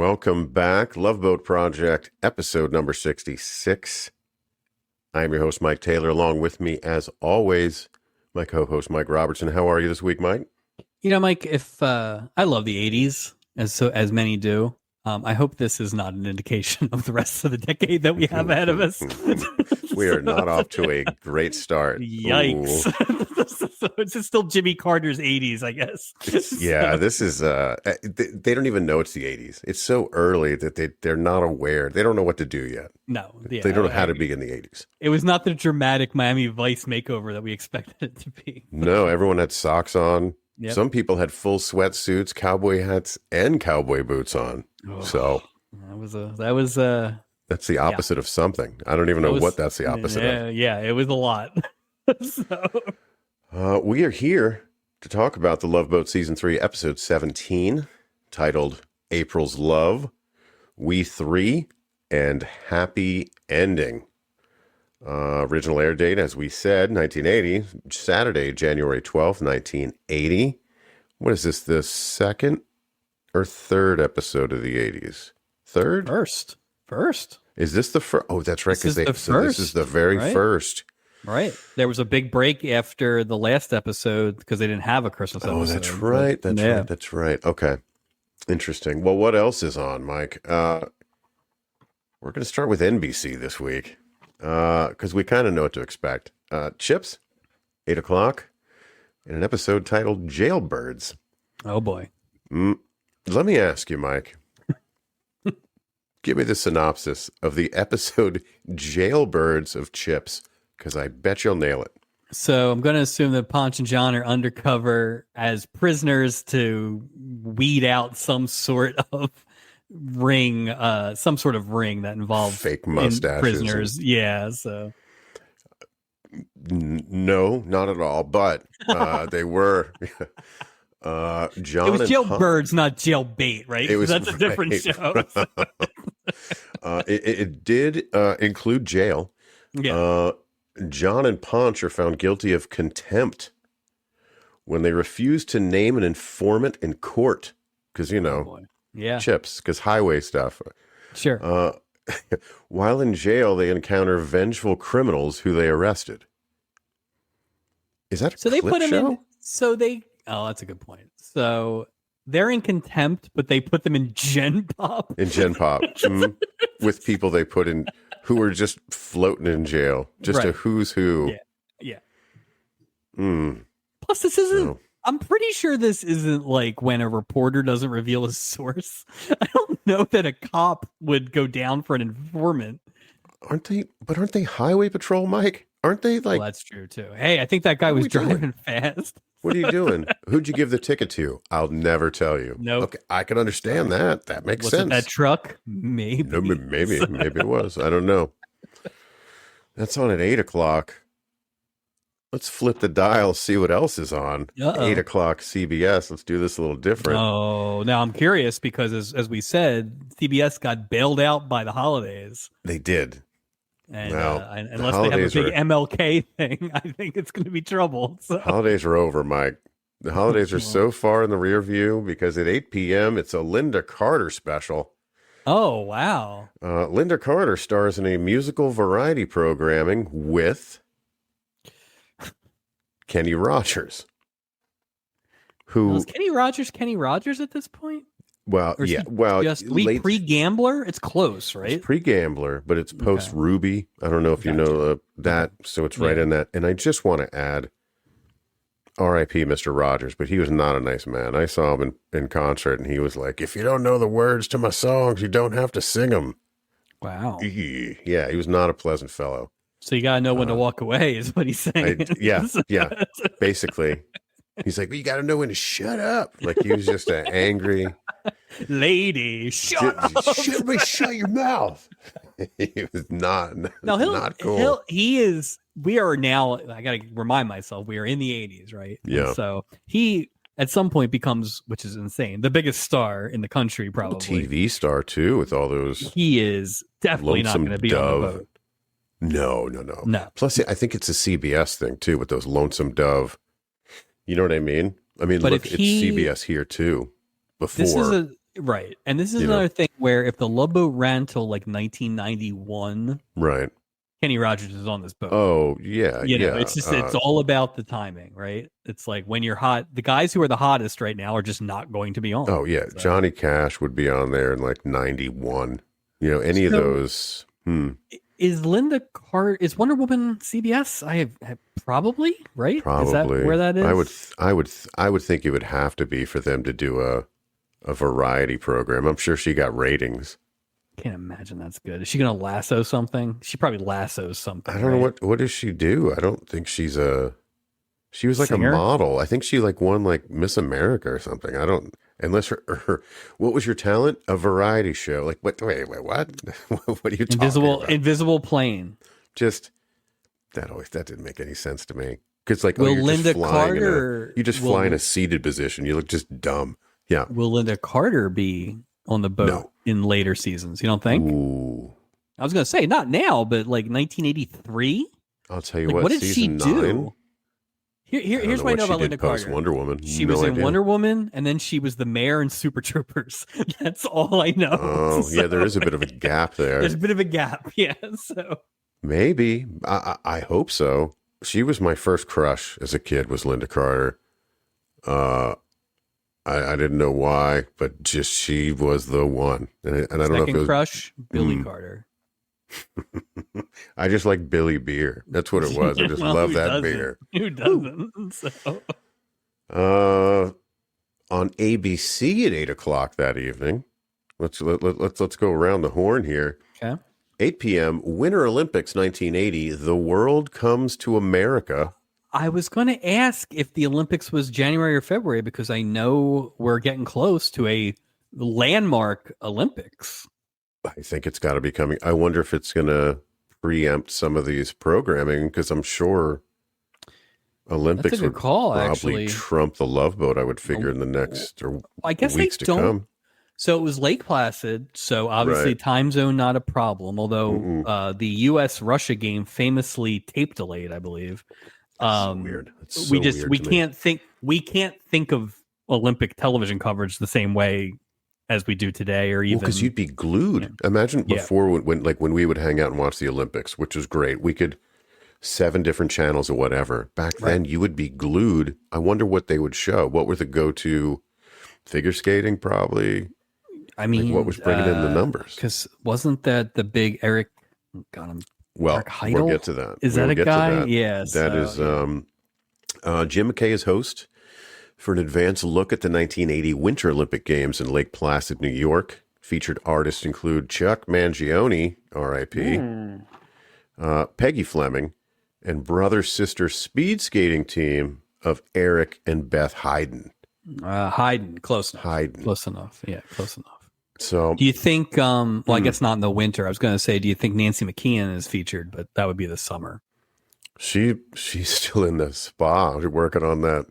Welcome back. Love Boat Project, episode number 66. I'm your host, Mike Taylor. Along with me, as always, my co-host, Mike Robertson. How are you this week, Mike? You know, Mike, if I love the 80s, as many do, I hope this is not an indication of the rest of the decade that we have ahead of us. We are not off to a great start. Yikes. So it's still Jimmy Carter's 80s, I guess. Yeah, this is, they don't even know it's the 80s. It's so early that they're not aware. They don't know what to do yet. No. Yeah, they don't know how to be in the 80s. It was not the dramatic Miami Vice makeover that we expected it to be. No, everyone had socks on. Yep. Some people had full sweatsuits, cowboy hats, and cowboy boots on. Oh, so that's the opposite of something. I don't even know what that's the opposite of. Yeah, it was a lot. We are here to talk about the Love Boat Season 3, Episode 17, titled April's Love, We Three, and Happy Ending. Original air date, as we said, 1980, Saturday, January 12th, 1980. What is this, the second or third episode of the 80s? Third? First. Is this the first? Oh, that's right. This is the very first. Right. There was a big break after the last episode because they didn't have a Christmas episode. Oh, that's right. That's right. Okay. Interesting. Well, what else is on, Mike? We're going to start with NBC this week. Because we kind of know what to expect. Chips, 8 o'clock, in an episode titled Jailbirds. Oh, boy. Let me ask you, Mike. Give me the synopsis of the episode Jailbirds of Chips, because I bet you'll nail it. So I'm going to assume that Ponch and John are undercover as prisoners to weed out some sort of ring that involved fake mustaches prisoners. Yeah, so no, not at all, but they were John. It was Jailbirds, not Jailbait, right? That's a different show. It did include jail. Yeah. John and Ponch are found guilty of contempt when they refused to name an informant in court because Chips, because highway stuff. Sure. While in jail, they encounter vengeful criminals who they arrested. Is that a so they clip put him show? in? So they. Oh, that's a good point. So they're in contempt, but they put them in Gen Pop. In Gen Pop, with people they put in who are just floating in jail, just a who's who. Yeah. Mm. Plus, this isn't. I'm pretty sure this isn't like when a reporter doesn't reveal his source. I don't know that a cop would go down for an informant. Aren't they highway patrol, Mike? Aren't they like... Well, that's true too. Hey, I think that guy was driving fast. What are you doing? Who'd you give the ticket to? I'll never tell you. Nope. Okay, I can understand that. That makes Was sense. It that truck? Maybe. No, maybe it was. I don't know. That's on at 8 o'clock. Let's flip the dial, see what else is on. 8 o'clock CBS. Let's do this a little different. Oh, now I'm curious because as we said, CBS got bailed out by the holidays. They did. And unless they have a big MLK thing, I think it's going to be trouble. So. Holidays are over, Mike. The holidays are so far in the rear view because at 8 p.m. it's a Linda Carter special. Oh, wow. Linda Carter stars in a musical variety programming with Kenny Rogers. Is Kenny Rogers at this point? Well, yeah. Well, just pre-Gambler? It's close, right? It's pre-Gambler, but it's post-Ruby. I don't know if you know that, so it's right in that. And I just want to add, R.I.P. Mr. Rogers, but he was not a nice man. I saw him in concert, and he was like, if you don't know the words to my songs, you don't have to sing them. Wow. Yeah, he was not a pleasant fellow. So you got to know when to walk away is what he's saying. Yeah, basically. He's like, well, you got to know when to shut up. Like he was just an angry lady. Shut your mouth. He was not cool. He is. We are now. I got to remind myself. We are in the 80s, right? Yeah. And so he at some point becomes, which is insane, the biggest star in the country, probably TV star too, with all those. He is definitely not going to be on the boat. No. Plus, I think it's a CBS thing too, with those Lonesome Dove. You know what I mean? I mean, look, it's CBS here too. Before Right. And this is You know? another thing where if the Love Boat ran till like 1991, Right. Kenny Rogers is on this boat. Oh, yeah, You know, yeah. it's just it's all about the timing, right? It's like when you're hot, the guys who are the hottest right now are just not going to be on. Oh, yeah. So, Johnny Cash would be on there in like 91. You know, any of So- those. is Linda Carter, is Wonder Woman CBS? I have probably, right? Probably. Is that where that is? I would think it would have to be for them to do a variety program. I'm sure she got ratings. Can't imagine that's good. Is she going to lasso something? She probably lassos something. I don't know what does she do? I don't think she was like Singer? a model. I think she like won like Miss America or something. I don't unless her what was your talent? A variety show. Like what wait, what? What are you talking about? Invisible plane. Just that didn't make any sense to me. Because like Will you're Linda just flying Carter you just fly in a seated position. You look just dumb. Yeah. Will Linda Carter be on the boat No. in later seasons? You don't think? Ooh. I was going to say not now, but like 1983. I'll tell you Like, what. what did she season do? 9, Here's what I know about Linda post Carter. Wonder Woman. She No was in idea. Wonder Woman, and then she was the mayor in Super Troopers. That's all I know. Oh, So, yeah, there is a bit of a gap there. There's a bit of a gap, yeah. So Maybe. I hope so. She was my first crush as a kid, was Linda Carter. I didn't know why, but just she was the one. And I don't know if it second was, crush, Billy Carter. I just like Billy beer. That's what it was. I just Well, love who that doesn't? beer. Who doesn't? So On ABC at 8:00 that evening. Let's go around the horn here. okay. 8 p.m. Winter Olympics 1980. The world comes to America. I was going to ask if the Olympics was January or February because I know we're getting close to a landmark Olympics. I think it's got to be coming. I wonder if it's going to preempt some of these programming because I'm sure Olympics That's a good would call, probably actually. trump the Love Boat. I would figure in the next or I guess weeks they to don't. come. So it was Lake Placid, so obviously Right. time zone not a problem. Although the U.S. Russia game famously tape delayed, I believe. So weird. It's so we weird to me. can't think of Olympic television coverage the same way as we do today, or even because you'd be glued. Yeah. Imagine Yeah. before when we would hang out and watch the Olympics, which was great. We could 7 different channels or whatever. Back then, you would be glued. I wonder what they would show. What were the go-to figure skating? Probably. I mean, what was bringing in the numbers? Because wasn't that the big Eric? God, Well, Eric Heidel? we'll get to that. Is We'll that a get to guy? that. Yeah, That so, is yeah. Jim McKay is host for an advanced look at the 1980 Winter Olympic Games in Lake Placid, New York. Featured artists include Chuck Mangione, R.I.P., Peggy Fleming, and brother-sister speed skating team of Eric and Beth Hayden. Hayden, close enough. Hayden. Close enough. Yeah, close enough. So Do you think? Well, I guess not in the winter. I was going to say, do you think Nancy McKeon is featured? But that would be the summer. she's still in the spa. She's working on that.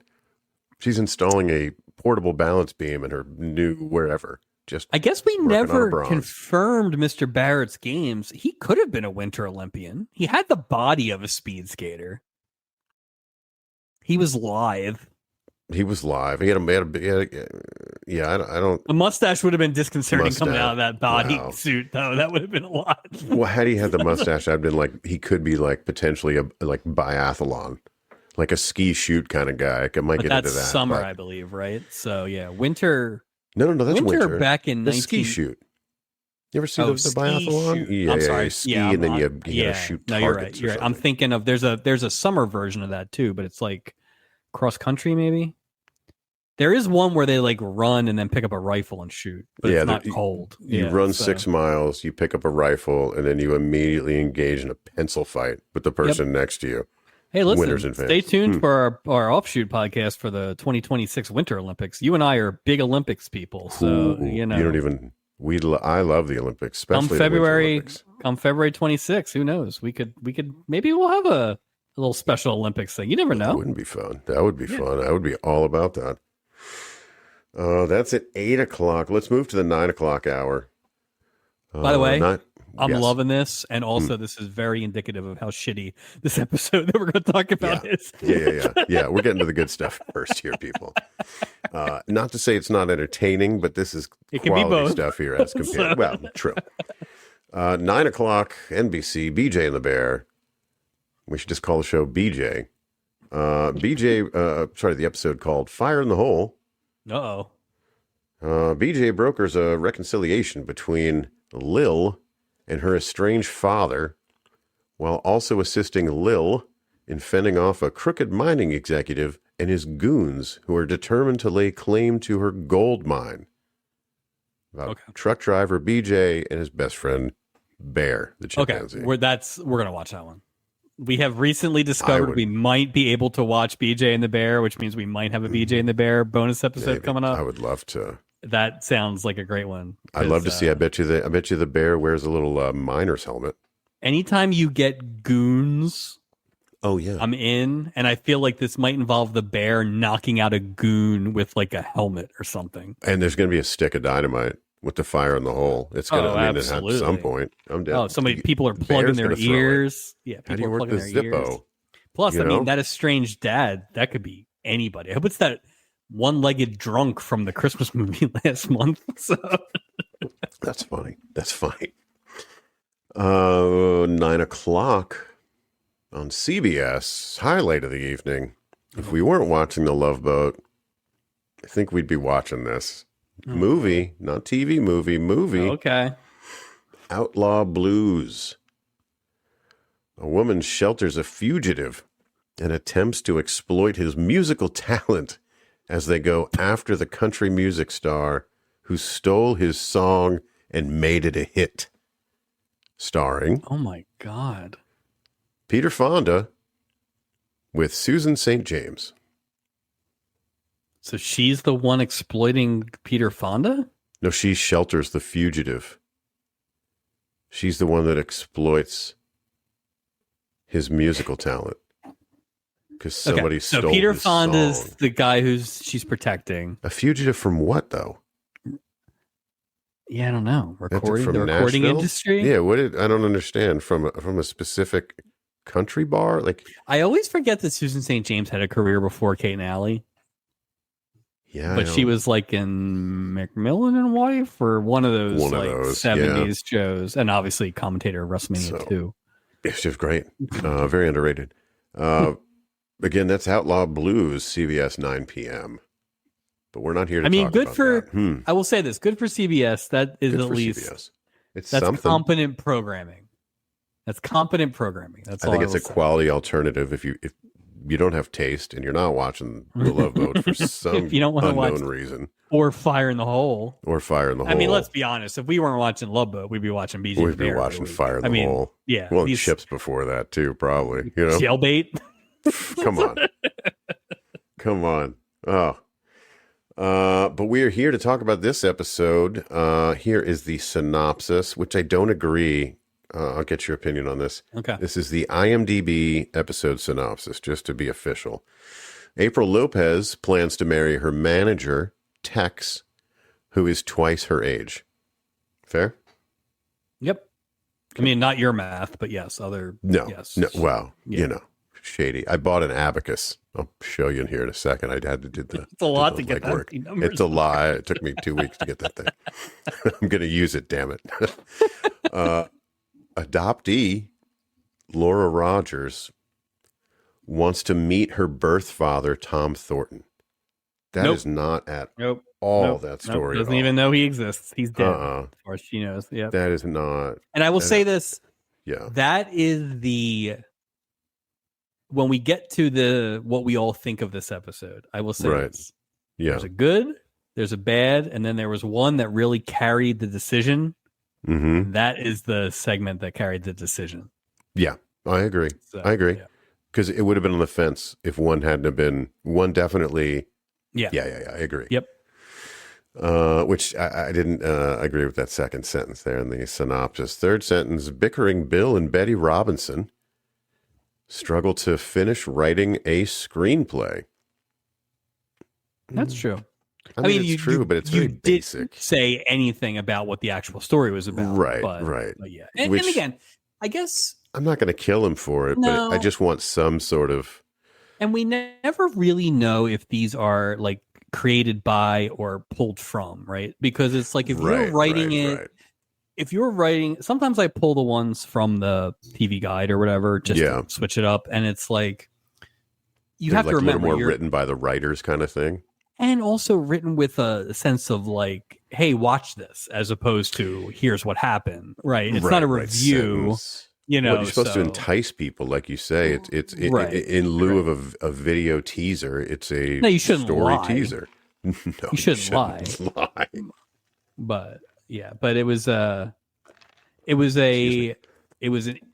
She's installing a portable balance beam in her new wherever. Just I guess we working on a never bronze. confirmed Mr. Barrett's games. He could have been a Winter Olympian. He had the body of a speed skater. He was live. He was live. He had yeah. I don't. A mustache would have been disconcerting coming Mustache. out of that body Wow. suit, though. That would have been a lot. Well, had he had the mustache, I'd been like, he could be like potentially a like biathlon, like a ski shoot kind of guy. I might But get that's into that. summer, but- I believe, right? So yeah, winter. No, that's winter. back in The 19... ski shoot. You ever see Oh, the ski biathlon? shoot. Yeah, I'm yeah, sorry. you ski Yeah, and then I'm you not- gotta shoot No, targets. you're right. or You're right. I'm something. thinking of there's a summer version of that too, but it's like cross country maybe. There is one where they like run and then pick up a rifle and shoot, but Yeah, it's not you- cold. You Yeah, run so- 6 miles, you pick up a rifle, and then you immediately engage in a pencil fight with the person next to you. Hey, winners listen, and stay fans. tuned for our offshoot podcast for the 2026 Winter Olympics. You and I are big Olympics people, so Ooh, you know. you don't even. I love the Olympics, Come especially the Winter February, Olympics. come February 26th, who knows? We could maybe we'll have a little special Olympics thing. You never That know. wouldn't be fun. That would be fun. I would be all about that. That's at 8:00. Let's move to the 9:00 hour. By the way, I'm yes. loving this, and also this is very indicative of how shitty this episode that we're going to talk about is. Yeah. We're getting to the good stuff first here, people. Not to say it's not entertaining, but this is It can be quality both. stuff here as compared. So- Well, true. 9 o'clock, NBC, BJ and the Bear. We should just call the show BJ. The episode called Fire in the Hole. Uh-oh. BJ brokers a reconciliation between Lil and her estranged father, while also assisting Lil in fending off a crooked mining executive and his goons who are determined to lay claim to her gold mine. About truck driver BJ and his best friend Bear, the chimpanzee. We're gonna watch that one. We have recently discovered we might be able to watch BJ and the Bear, which means we might have a BJ and the Bear bonus episode coming up. I would love to. That sounds like a great one. I'd love to see. I bet you the bear wears a little miner's helmet. Anytime you get goons, oh yeah, I'm in, and I feel like this might involve the bear knocking out a goon with like a helmet or something. And there's going to be a stick of dynamite with the fire in the hole. It's going to. At some point, I'm dead. Oh, people are plugging their ears. Yeah, people how do you work the Zippo? Ears. Plus, I mean, that estranged dad, that could be anybody. I hope it's that one-legged drunk from the Christmas movie last month. So that's funny. That's funny. 9 o'clock on CBS, highlight of the evening. If we weren't watching The Love Boat, I think we'd be watching this movie, not TV movie. Okay. Outlaw Blues. A woman shelters a fugitive and attempts to exploit his musical talent as they go after the country music star who stole his song and made it a hit. Starring, oh my God, Peter Fonda with Susan St. James. So she's the one exploiting Peter Fonda? No, she shelters the fugitive. She's the one that exploits his musical talent. Because somebody stole so Peter his Fonda's song. The guy she's protecting. A fugitive from what, though? Yeah, I don't know. The recording Nashville? industry? Yeah, I don't understand. From a specific country bar? Like, I always forget that Susan St. James had a career before Kate and Allie. Yeah. But she was like in Macmillan and Wife or one of those 70s shows. And obviously commentator of WrestleMania 2. Yeah, she was great. Very underrated. Again, that's Outlaw Blues, CBS 9 p.m. But we're not here to talk about that. I will say this, good for CBS. That is at least CBS. That's something. competent programming. That's competent programming. That's all I think it's a quality alternative if you don't have taste and you're not watching The Love Boat for some if you don't want to unknown watch reason. Or Fire in the Hole. I mean, let's be honest. If we weren't watching Love Boat, we'd be watching BJ. We'd be watching Fire in the Hole. Yeah. Well, chips before that too, probably. Jailbait. Come on. Oh. But we are here to talk about this episode. Here is the synopsis, which I don't agree. I'll get your opinion on this. Okay. This is the IMDb episode synopsis, just to be official. April Lopez plans to marry her manager, Tex, who is twice her age. Fair? Yep. I mean, not your math, but yes, yes. No. Well, shady. I bought an abacus. I'll show you in here in a second. I had to do the. It's a lot to get that. It's a lie. It took me 2 weeks to get that thing. I'm going to use it. Damn it. Adoptee Laura Rogers wants to meet her birth father, Tom Thornton. That is not at all that story. Doesn't even know he exists. He's dead, as far as she knows. Yeah, that is not. And I will say this. Yeah, that is when we get to what we all think of this episode. I will say this. Yeah, there's a good, there's a bad, and then there was one that really carried the decision. Mm-hmm. That is the segment that carried the decision. Yeah, I agree. I agree. Because it would have been on the fence if one hadn't have been. One definitely. Yeah. I agree. Yep. Which I didn't agree with that second sentence there in the synopsis. Third sentence, bickering Bill and Betty Robinson struggle to finish writing a screenplay. That's true. I mean, it's true, but it's very basic. Didn't say anything about what the actual story was about. Right. But yeah. And again, I guess... I'm not going to kill him for it, but I just want some sort of... And we never really know if these are like created by or pulled from, right? Because it's like if you're Right, writing right, it, right. if you're writing, sometimes I pull the ones from the TV guide or whatever just Yeah. to switch it up, and it's like you They're have to like a little remember more you're written by the writers kind of thing. and also written with a sense of like, hey, watch this, as opposed to here's what happened, right? It's not Right, a right. review, Sentence. you Well, you're know. supposed to So entice people, like you say. right, In lieu right. of a video teaser. It's a No, you shouldn't story lie. teaser. No, You you shouldn't lie. shouldn't lie. But yeah, but it was Excuse me.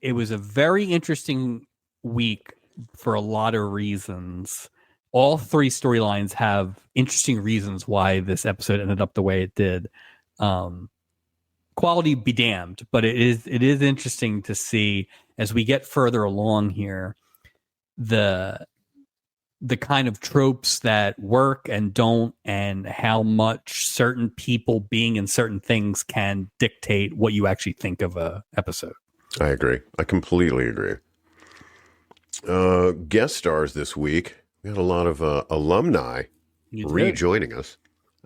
it was a very interesting week for a lot of reasons. All three storylines have interesting reasons why this episode ended up the way it did. Quality be damned, but it is interesting to see as we get further along here the kind of tropes that work and don't, and how much certain people being in certain things can dictate what you actually think of a episode. I agree. I completely agree. Guest stars this week. We had a lot of alumni rejoining us.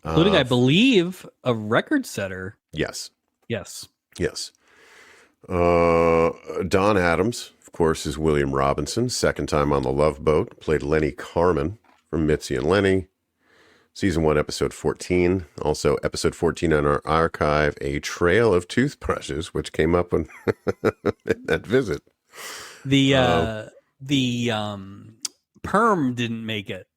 Including, I believe, a record setter. Yes. Yes. Yes. Don Adams, of course, is William Robinson. Second time on the Love Boat. Played Lenny Carmen from Mitzi and Lenny. Season 1, episode 14. Also, episode 14 on our archive, A Trail of Toothbrushes, which came up in that visit. The perm didn't make it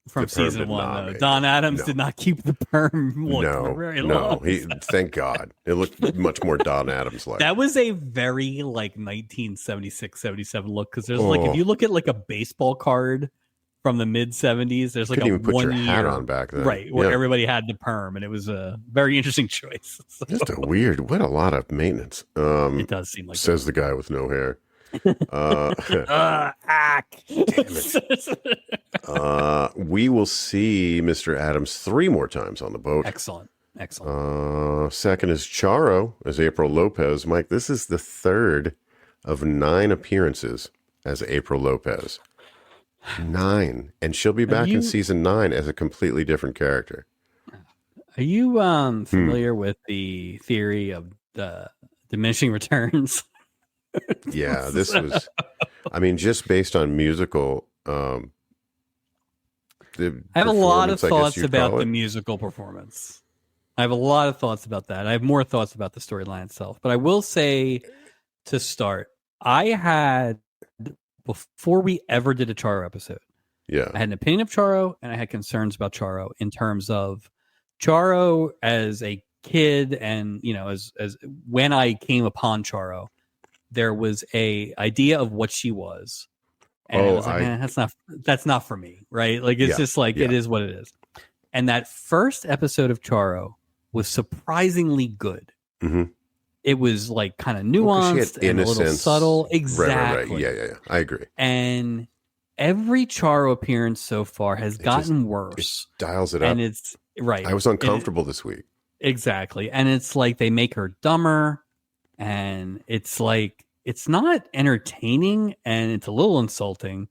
from season 1, though. Don Adams did not keep the perm look for very long. Thank God. It looked much more Don Adams like. That was a very like 1976, 77 look, because there's like, if you look at like a baseball card from the mid 70s, there's like couldn't a even put 1 your year hat on back then. right, where everybody had the perm, and it was a very interesting choice. So, Just a weird, what a lot of maintenance. it does seem like says the guy with no hair. We will see Mr. Adams 3 more times on the boat. Excellent. Second is Charo as April Lopez. Mike, this is the third of 9 appearances as April Lopez. 9. And she'll be back in season 9 as a completely different character. Are you familiar with the theory of the diminishing returns? Yeah, this was, I mean, just based on musical. I have a lot of thoughts about the musical performance. I have a lot of thoughts about that. I have more thoughts about the storyline itself. But I will say, to start, I had, before we ever did a Charo episode, I had an opinion of Charo, and I had concerns about Charo in terms of Charo as a kid, and as when I came upon Charo, there was a idea of what she was, and it was like, that's not for me, right? Like, it's just like, it is what it is. And that first episode of Charo was surprisingly good. Mm-hmm. It was like kind of nuanced and a little subtle. Exactly. Right. Yeah. I agree. And every Charo appearance so far has gotten worse. It dials it up. And it's right. I was uncomfortable this week. Exactly. And it's like they make her dumber, and it's like, it's not entertaining, and it's a little insulting,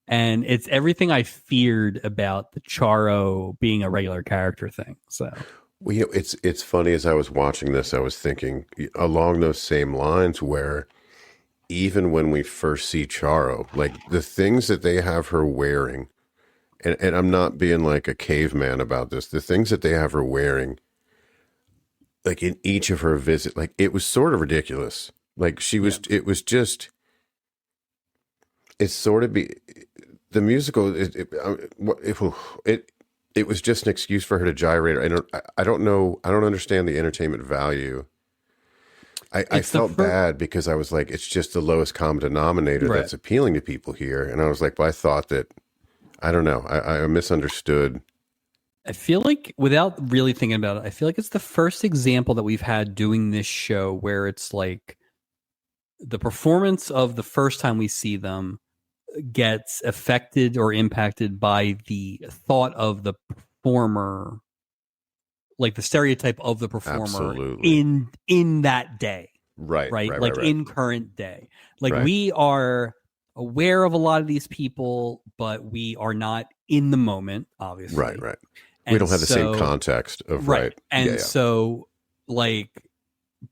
and it's everything I feared about the Charo being a regular character thing. So, well, it's funny, as I was watching this, I was thinking along those same lines, where even when we first see Charo, like the things that they have her wearing, and I'm not being like a caveman about this, the things that they have her wearing, like in each of her visits, like it was sort of ridiculous. Like she was, it was just, it's sort of the musical. It was just an excuse for her to gyrate. I don't know. I don't understand the entertainment value. I felt bad because I was like, it's just the lowest common denominator that's appealing to people here. And I was like, well, I thought that, I don't know. I misunderstood. I feel like, without really thinking about it, I feel like it's the first example that we've had doing this show where it's like the performance of the first time we see them gets affected or impacted by the thought of the performer, like the stereotype of the performer in that day. Right. In current day. Like we are aware of a lot of these people, but we are not in the moment, obviously. Right. We And don't have the same so, context of right. right. And Yeah. so, like,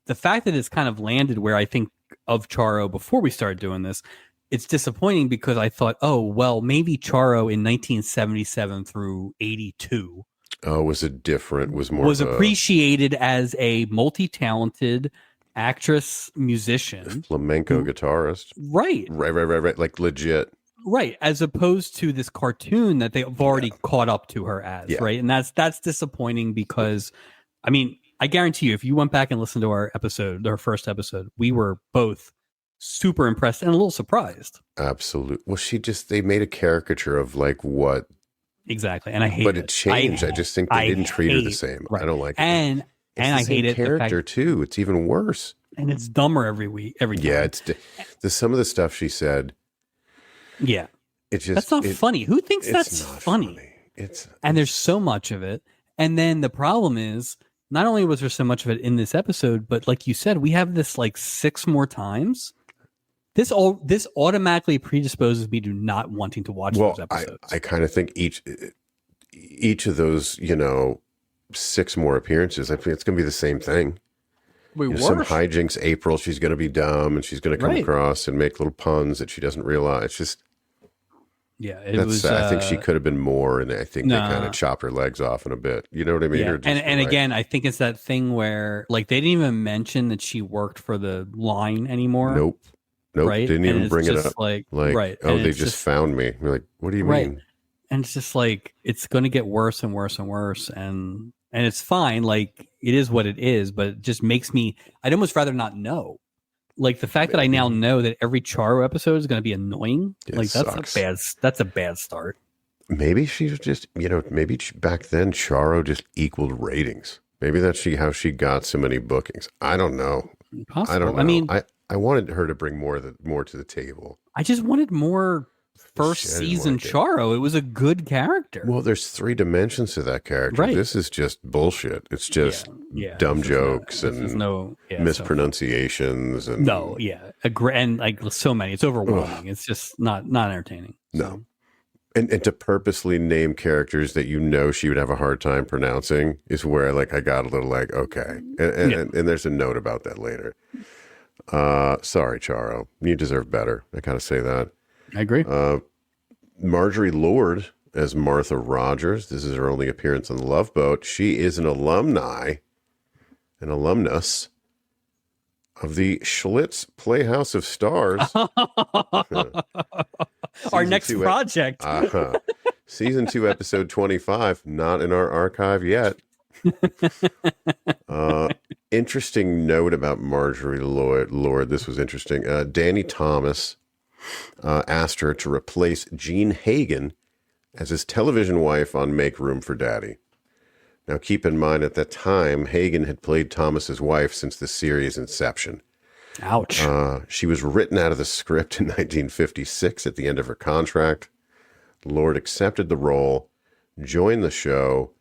the fact that it's kind of landed where I think of Charo before we started doing this, it's disappointing because I thought, oh, well, maybe Charo in 1977 through 82 was more was of a appreciated as a multi-talented actress, musician, flamenco guitarist. right, Right. Like legit. right, as opposed to this cartoon that they've already caught up to her as, right, and that's disappointing because, I mean, I guarantee you, if you went back and listened to our first episode, we were both super impressed and a little surprised. Absolutely. Well, they made a caricature of like what exactly, and I hate but it. it changed. I just think they didn't treat her the same. Right. I don't like it. And I hate it. Character too. It's even worse. And it's dumber every time. Yeah, some of the stuff she said. Yeah, it's just that's not funny. Who thinks that's funny? And there's so much of it. And then the problem is, not only was there so much of it in this episode, but like you said, we have this like 6 more times. This automatically predisposes me to not wanting to watch those episodes. I kind of think each of those, 6 more appearances, I think it's going to be the same thing. Some hijinks. April, she's going to be dumb and she's going to come across and make little puns that she doesn't realize. It's just, I think she could have been more, and I think they kind of chopped her legs off in a bit. You know what I mean? Yeah. And again, I think it's that thing where like they didn't even mention that she worked for the line anymore. Nope. Right? Didn't even bring it up. Like, right. Oh, they just found me. You're like, what do you mean? And it's just like it's going to get worse and worse and worse, and it's fine. Like it is what it is, but it just makes me. I'd almost rather not know. Like the fact that I now know that every Charo episode is going to be annoying. Like that's a bad start. Maybe she's just maybe back then Charo just equaled ratings. Maybe that's how she got so many bookings. I don't know. Possible. I don't know. I mean, I wanted her to bring more to the table. I just wanted more first season Charo. It was a good character. Well, there's 3 dimensions to that character. Right. This is just bullshit. It's just dumb jokes and mispronunciations and and like so many. It's overwhelming. It's just not entertaining. No. And to purposely name characters that she would have a hard time pronouncing is where I got a little like, okay. And there's a note about that later. Sorry, Charo. You deserve better. I gotta say that. I agree. Marjorie Lord as Martha Rogers. This is her only appearance on The Love Boat. She is an alumnus of the Schlitz Playhouse of Stars. Our next project. Season 2, episode 25. Not in our archive yet. Interesting note about Marjorie Lord. This was interesting. Danny Thomas asked her to replace Jean Hagen as his television wife on Make Room for Daddy. Now, keep in mind, at that time, Hagen had played Thomas's wife since the series' inception. Ouch. She was written out of the script in 1956 at the end of her contract. Lord accepted the role, joined the show.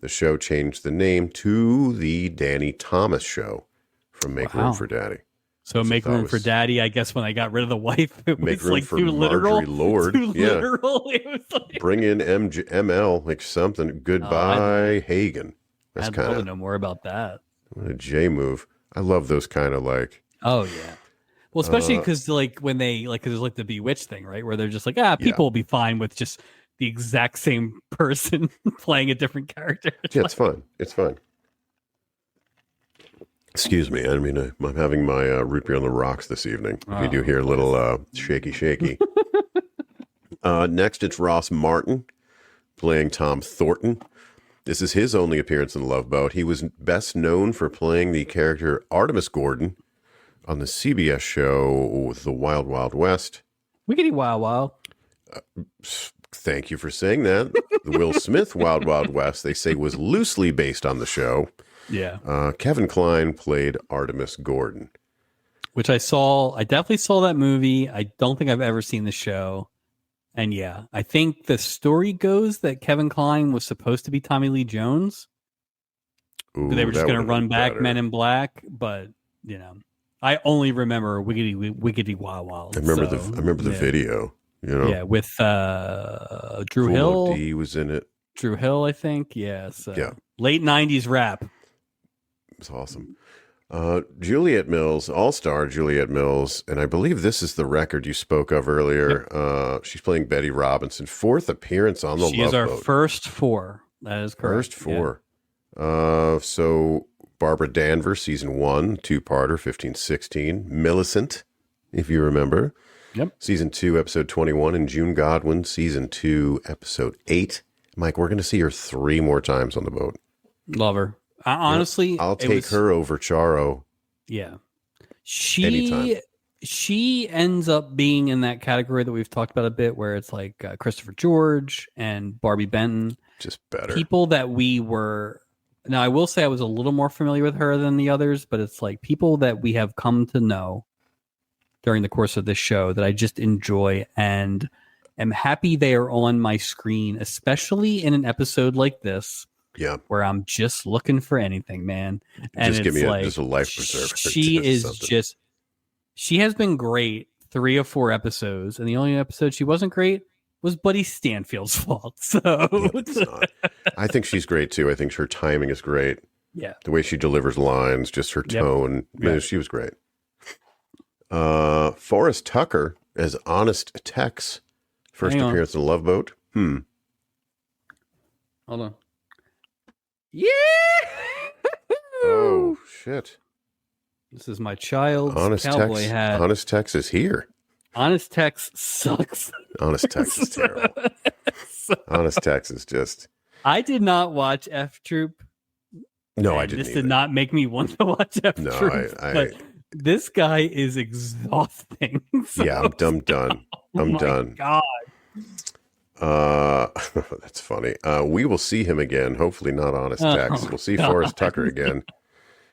The show changed the name to The Danny Thomas Show from Make Room for Daddy. So Make Room for Daddy, I guess when I got rid of the wife, it Make was room like for too literal. Marjorie Lord. Too literal. It was like... Bring in ML, like something. Goodbye, Hagen. I'd love to know more about that. What a J move. I love those kind of like. Oh, yeah. Well, especially because when they, cause there's like the Bewitched thing, right? Where they're just like, people will be fine with just the exact same person playing a different character. It's fun. It's fun. Excuse me. I mean, I'm having my root beer on the rocks this evening. If you do hear a little shaky. Next, it's Ross Martin playing Tom Thornton. This is his only appearance in The Love Boat. He was best known for playing the character Artemis Gordon on the CBS show The Wild Wild West. Wiggity Wild Wild. Thank you for saying that. The Will Smith Wild Wild West, they say, was loosely based on the show. Yeah. Kevin Kline played Artemis Gordon. Which I saw. I definitely saw that movie. I don't think I've ever seen the show. And yeah, I think the story goes that Kevin Kline was supposed to be Tommy Lee Jones. Ooh, they were just going to run back Men in Black. But, I only remember Wiggity Wild Wild. I remember the video. Yeah, with Drew Hill. D was in it. Drew Hill, I think. Yeah. So Yeah. late 90s rap. It's awesome. Juliet Mills, all-star Juliet Mills, and I believe this is the record you spoke of earlier. Yep. She's playing Betty Robinson. 4th appearance on the Love Boat. She is our first 4. That is correct. First 4. Yeah. So Barbara Danvers, season 1, 2-parter, 15-16. Millicent, if you remember. Yep. Season 2, episode 21. And June Godwin, season 2, episode 8. Mike, we're going to see her 3 more times on the boat. Love her. Honestly, I'll take her over Charo. Yeah. Anytime. She ends up being in that category that we've talked about a bit, where it's like Christopher George and Barbie Benton. Just better. People that we were... Now, I will say I was a little more familiar with her than the others, but it's like people that we have come to know during the course of this show that I just enjoy and am happy they are on my screen, especially in an episode like this. Yeah, where I'm just looking for anything, man. And just give me just a life preserver. She is something. She has been great 3 or 4 episodes, and the only episode she wasn't great was Buddy Stanfield's fault. So I think she's great too. I think her timing is great. Yeah, the way she delivers lines, just her tone. Man, she was great. Forrest Tucker as Honest Tex, first appearance in Love Boat. Hold on. Yeah. Oh shit! This is my child's cowboy hat. Honest Tex is here. Honest Tex sucks. Honest Tex is terrible. Honest Tex is just. I did not watch F Troop. No, I didn't. This did not make me want to watch F Troop. No, but this guy is exhausting. So, yeah, I'm done. I'm done. God. That's funny. We will see him again. Hopefully not Honest Tex. We'll see Forrest Tucker again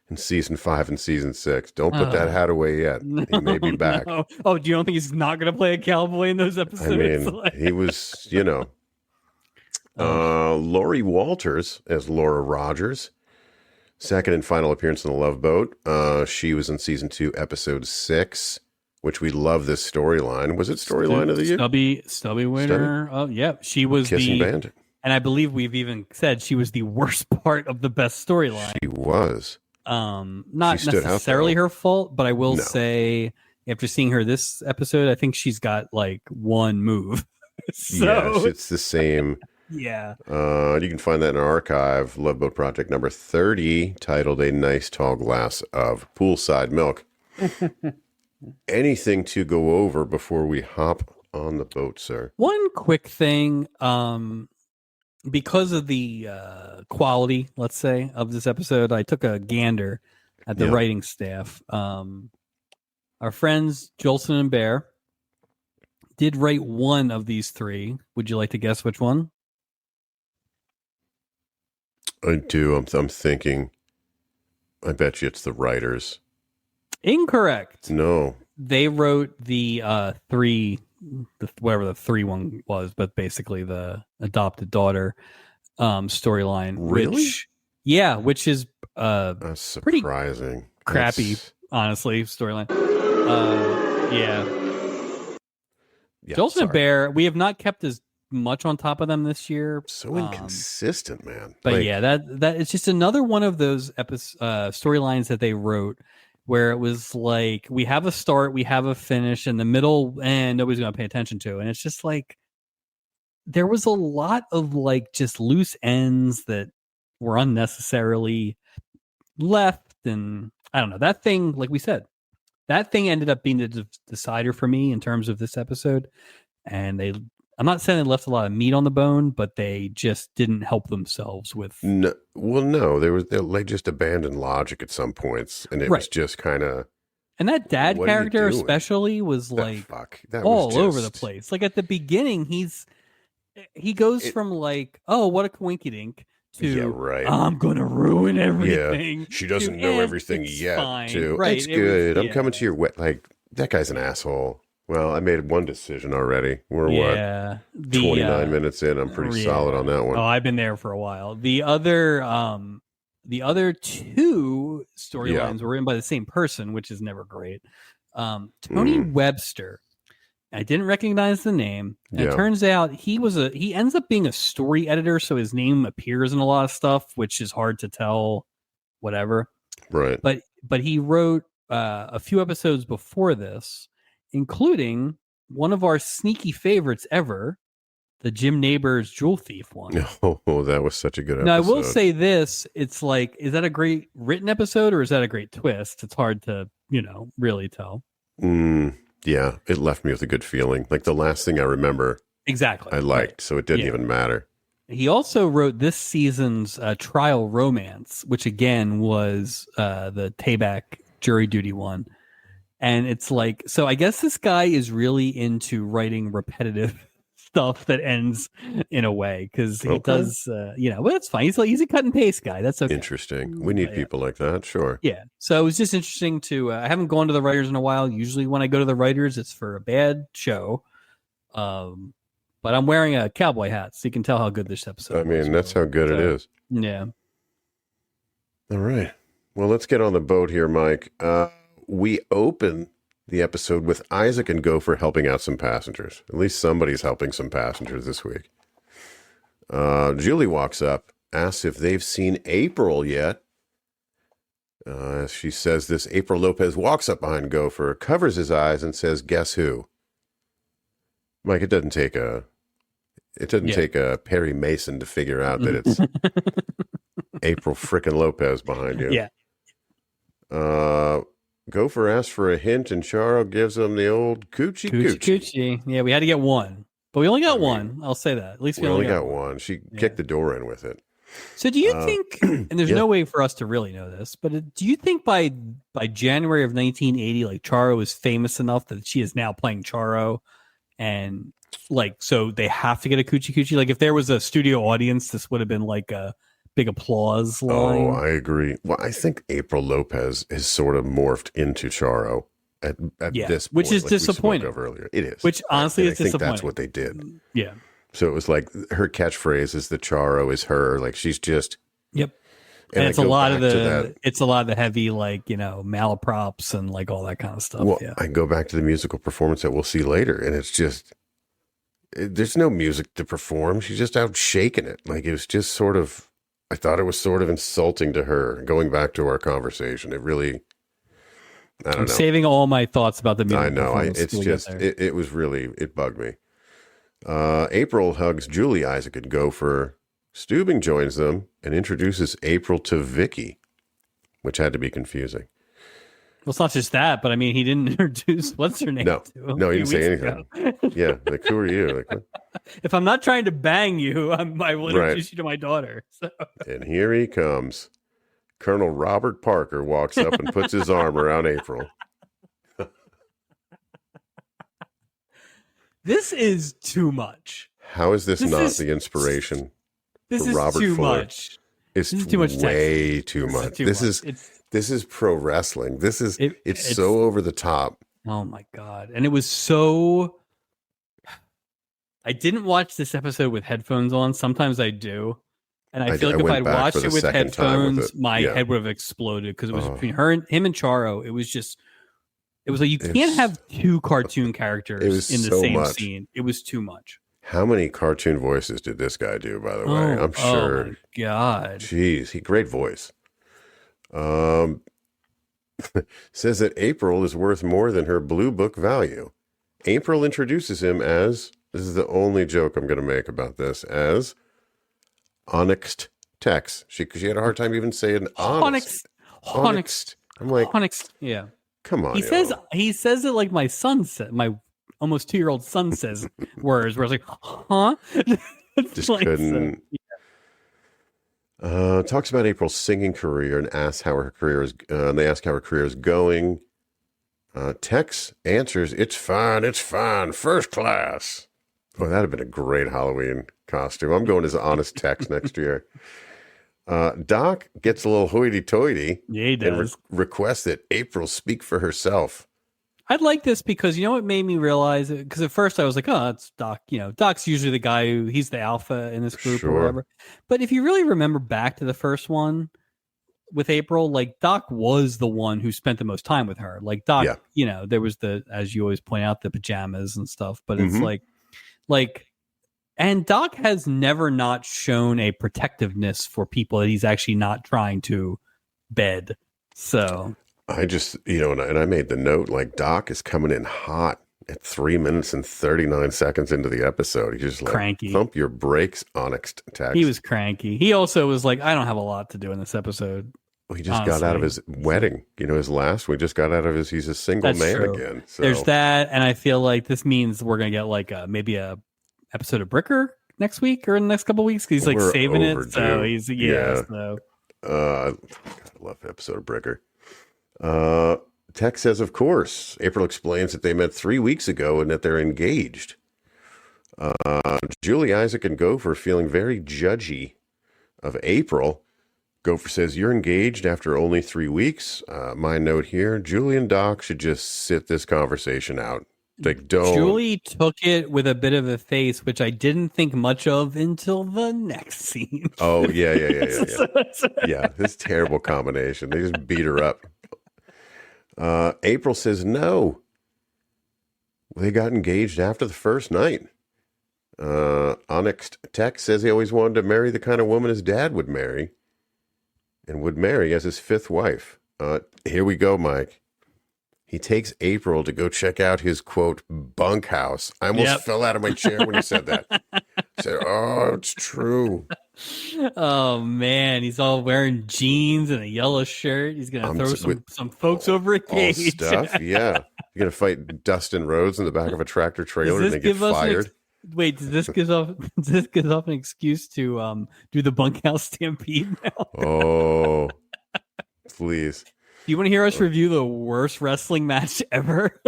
in season 5 and season 6. Don't put that hat away yet. He may be back. No. Oh, do you don't think he's not going to play a cowboy in those episodes? I mean, he was, Lori Walters as Laura Rogers. Second and final appearance in the Love Boat. She was in season 2, episode 6. Which we love this storyline. Was it storyline of the year? Stubby winner. Oh, yeah. She was Kissing Bandit. And I believe we've even said she was the worst part of the best storyline. She was. Not necessarily her fault, but I will say, after seeing her this episode, I think she's got like one move. So, yes, it's the same. Yeah. You can find that in our archive, Love Boat Project number 30, titled A Nice Tall Glass of Poolside Milk. Anything to go over before we hop on the boat, sir? One quick thing, because of the quality, let's say, of this episode, I took a gander at the writing staff. Our friends Jolson and Bear did write one of these 3. Would you like to guess which one? I do. I'm thinking. I bet you it's the writers. Incorrect. No. They wrote the 3, whatever the 3 one was, but basically the adopted daughter storyline. Really? Which is that's surprising. Pretty crappy, honestly, storyline. Yeah. Jolson and Bear, we have not kept as much on top of them this year. So inconsistent, man. But that it's just another one of those storylines that they wrote where it was like, we have a start, we have a finish, and the middle, and nobody's going to pay attention to. And it's just like, there was a lot of like just loose ends that were unnecessarily left. And I don't know, that thing, like we said, that thing ended up being the decider for me in terms of this episode. And I'm not saying they left a lot of meat on the bone, but they just didn't help themselves with. No, they just abandoned logic at some points, and it was just kind of. And that dad character, especially, was like all over the place. Like at the beginning, he goes from like, oh, what a coinkydink, to I'm gonna ruin everything. Yeah, she doesn't know everything yet. To it's good. I'm coming to your like that guy's an asshole. Well, I made one decision already. We're 29 minutes in. I'm pretty solid on that one. Oh, I've been there for a while. The other 2 storylines were written by the same person, which is never great. Tony Webster I didn't recognize the name. And Yeah. it turns out he ends up being a story editor, so his name appears in a lot of stuff, which is hard to tell, whatever. Right. But he wrote a few episodes before this, including one of our sneaky favorites ever, the Jim Neighbors Jewel Thief one. Oh, that was such a good episode. Now, I will say this. It's like, is that a great written episode or is that a great twist? It's hard to, really tell. Yeah, it left me with a good feeling. Like the last thing I remember. Exactly. I liked, so it didn't even matter. He also wrote this season's Trial Romance, which again was the Tabak jury duty one. And it's like, so I guess this guy is really into writing repetitive stuff that ends in a way, because he does, but it's fine. He's a cut and paste guy. That's okay. Interesting. We need people like that. Sure. Yeah. So it was just interesting to, I haven't gone to the writers in a while. Usually when I go to the writers, it's for a bad show. But I'm wearing a cowboy hat, so you can tell how good this episode I mean, was. that's how good it is. Yeah. All right. Well, let's get on the boat here, Mike. We open the episode with Isaac and Gopher helping out some passengers. At least somebody's helping some passengers this week. Julie walks up, asks if they've seen April yet. She says this. April Lopez walks up behind Gopher, covers his eyes, and says, "Guess who?" Mike, it doesn't take a Perry Mason to figure out that it's April frickin' Lopez behind you. Yeah. Gopher asks for a hint, and Charo gives him the old coochie. Yeah, we had to get one, but we only got one. I'll say that. At least we only got one. She kicked the door in with it. So do you think, and there's no way for us to really know this, but do you think by January of 1980, like Charo is famous enough that she is now playing Charo, and like, so they have to get a coochie? Like if there was a studio audience, this would have been like a big applause line. Oh, I agree. Well, I think April Lopez has sort of morphed into Charo at this point, which is disappointing. Earlier. It is. Which honestly is disappointing. I think that's what they did. Yeah. So it was like her catchphrase is the Charo is her. Like she's just. Yep. And it's a lot of the heavy, like, malaprops and like all that kind of stuff. Well, I go back to the musical performance that we'll see later, and it's just, there's no music to perform. She's just out shaking it. Like it was just sort of, I thought it was sort of insulting to her. Going back to our conversation, it really, I'm saving all my thoughts about the music. I know. It's just, it was really, it bugged me. April hugs Julie, Isaac, and Gopher. Steubing joins them and introduces April to Vicky, which had to be confusing. Well, it's not just that, but I mean, he didn't introduce what's her name. No, he didn't say anything. Yeah, like who are you? Like, what? If I'm not trying to bang you, I will introduce you to my daughter. So. And here he comes. Colonel Robert Parker walks up and puts his arm around April. This is too much. How is this not the inspiration? This is Robert too Fuller? Much. It's too much. Way too much. This is pro wrestling. It's so over the top. Oh my God. And it was so, I didn't watch this episode with headphones on. Sometimes I do. And I feel like if I'd watched it with headphones, my head would have exploded, because it was between him and Charo. It was like, you can't have two cartoon characters in the same scene. It was too much. How many cartoon voices did this guy do, by the way? I'm sure. Oh, my God. Jeez, great voice. Says that April is worth more than her blue book value. April introduces him as, this is the only joke I'm going to make about this, as Onyxed Tex. She had a hard time even saying Onyxed. I'm like, Onyxed. Yeah. Come on. He says it like my son said, my almost 2-year-old son says words where I was like, huh? Just like, couldn't. Talks about April's singing career and asks how her career is. They ask how her career is going. Tex answers, "It's fine, first class." Oh, that'd have been a great Halloween costume. I'm going as Honest Tex next year. Doc gets a little hoity-toity. Yeah, he does. And requests that April speak for herself. I'd like this because, you know what made me realize it? Because at first I was like, oh, it's Doc. Doc's usually the guy he's the alpha in this group or whatever. But if you really remember back to the first one, with April, like Doc was the one who spent the most time with her. Like Doc, there was as you always point out, the pajamas and stuff, but it's and Doc has never not shown a protectiveness for people that he's actually not trying to bed. So I just, and I made the note, like Doc is coming in hot at 3 minutes and 39 seconds into the episode. He's just like, cranky. Thump your brakes, Onyx text. He was cranky. He also was like, I don't have a lot to do in this episode. Well, he just got out of his wedding. His last, we just got out of he's a single man true. Again. So. There's that. And I feel like this means we're going to get like maybe a episode of Bricker next week or in the next couple of weeks. Cause he's like saving overdue. It. So he's, So. I love the episode of Bricker. Tech says, of course. April explains that they met 3 weeks ago and that they're engaged. Julie, Isaac, and Gopher feeling very judgy of April. Gopher says, you're engaged after only 3 weeks. My note here, Julie and Doc should just sit this conversation out. Like, don't. Julie took it with a bit of a face, which I didn't think much of until the next scene. Oh, yeah. Yeah, this terrible combination. They just beat her up. April says no. They got engaged after the first night. Onyx Tech says he always wanted to marry the kind of woman his dad would marry and would marry as his fifth wife. Here we go, Mike. He takes April to go check out his, quote, bunkhouse. I almost fell out of my chair when he said that. I said, oh, it's true. Oh, man. He's all wearing jeans and a yellow shirt. He's going to throw some folks over a cage. Stuff, yeah. You're going to fight Dustin Rhodes in the back of a tractor trailer and they get fired? Wait, does this give off an excuse to do the bunkhouse stampede now? Oh, please. Do you want to hear us review the worst wrestling match ever?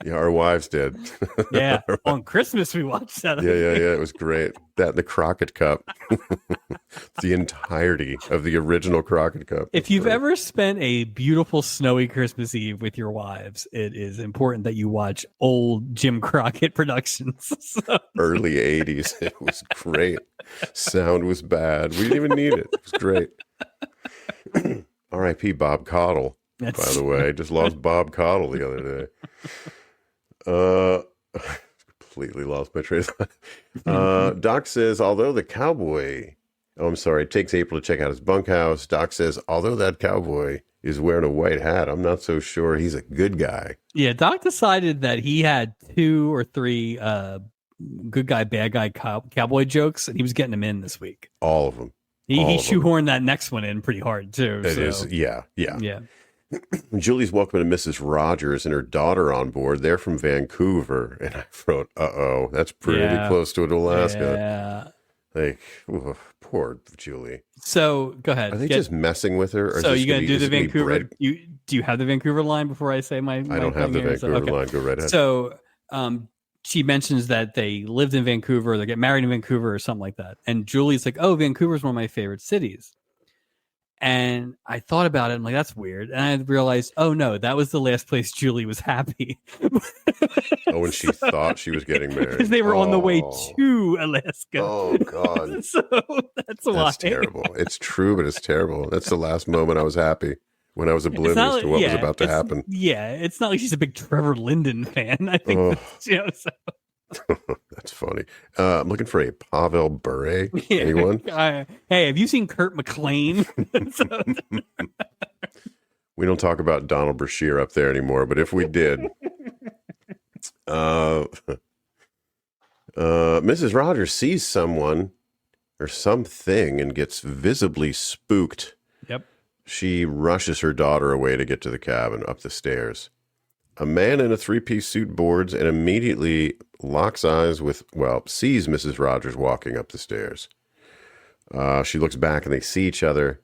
Yeah, our wives did. Yeah, on Christmas we watched that. Yeah. It was great. That and the Crockett Cup. The entirety of the original Crockett Cup. If you've ever spent a beautiful snowy Christmas Eve with your wives, it is important that you watch old Jim Crockett productions. Early 80s. It was great. Sound was bad. We didn't even need it. It was great. R.I.P. Bob Caudle, by the way. Just lost Bob Caudle the other day. Completely lost my train of thought. Doc says, although the cowboy... Oh, I'm sorry. It takes April to check out his bunkhouse. Doc says, although that cowboy is wearing a white hat, I'm not so sure he's a good guy. Yeah, Doc decided that he had 2 or 3 good guy, bad guy cowboy jokes, and he was getting them in this week. All of them. He shoehorned that next one in pretty hard, too. It is, yeah. Julie's welcoming Mrs. Rogers and her daughter on board. They're from Vancouver. And I wrote, uh-oh, that's pretty close to Alaska. Yeah. Like, poor Julie. So, go ahead. Are they just messing with her? Or so, you going to do the Vancouver? Do you have the Vancouver line before I say my I don't have the Vancouver line. Go right ahead. So, she mentions that they lived in Vancouver, they get married in Vancouver or something like that. And Julie's like, oh, Vancouver's one of my favorite cities. And I thought about it. I'm like, that's weird. And I realized, oh, no, that was the last place Julie was happy. When she thought she was getting married. Because they were on the way to Alaska. Oh, God. So that's why. That's terrible. It's true, but it's terrible. That's the last moment I was happy. When I was oblivious to what was about to happen. Yeah, it's not like she's a big Trevor Linden fan. I think that's funny. I'm looking for a Pavel Bure. Yeah. Anyone? Hey, have you seen Kurt McLean? We don't talk about Donald Brashear up there anymore, but if we did, Mrs. Rogers sees someone or something and gets visibly spooked. Yep. She rushes her daughter away to get to the cabin, up the stairs. A man in a 3-piece suit boards and immediately locks eyes sees Mrs. Rogers walking up the stairs. She looks back and they see each other.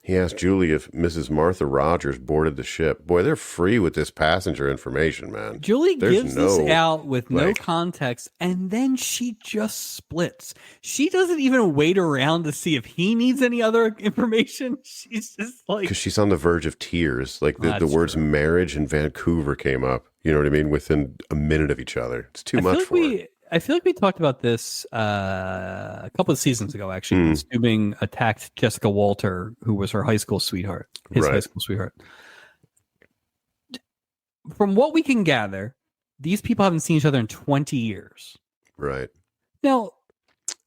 He asked Julie if Mrs. Martha Rogers boarded the ship. Boy, they're free with this passenger information, man. Julie gives this out with no context, and then she just splits. She doesn't even wait around to see if he needs any other information. She's just like... Because she's on the verge of tears. Like the words marriage and Vancouver came up, you know what I mean, within a minute of each other. It's too much for her. I feel like we talked about this a couple of seasons ago, actually, when Steubing attacked Jessica Walter, who was her high school sweetheart, high school sweetheart. From what we can gather, these people haven't seen each other in 20 years. Right. Now,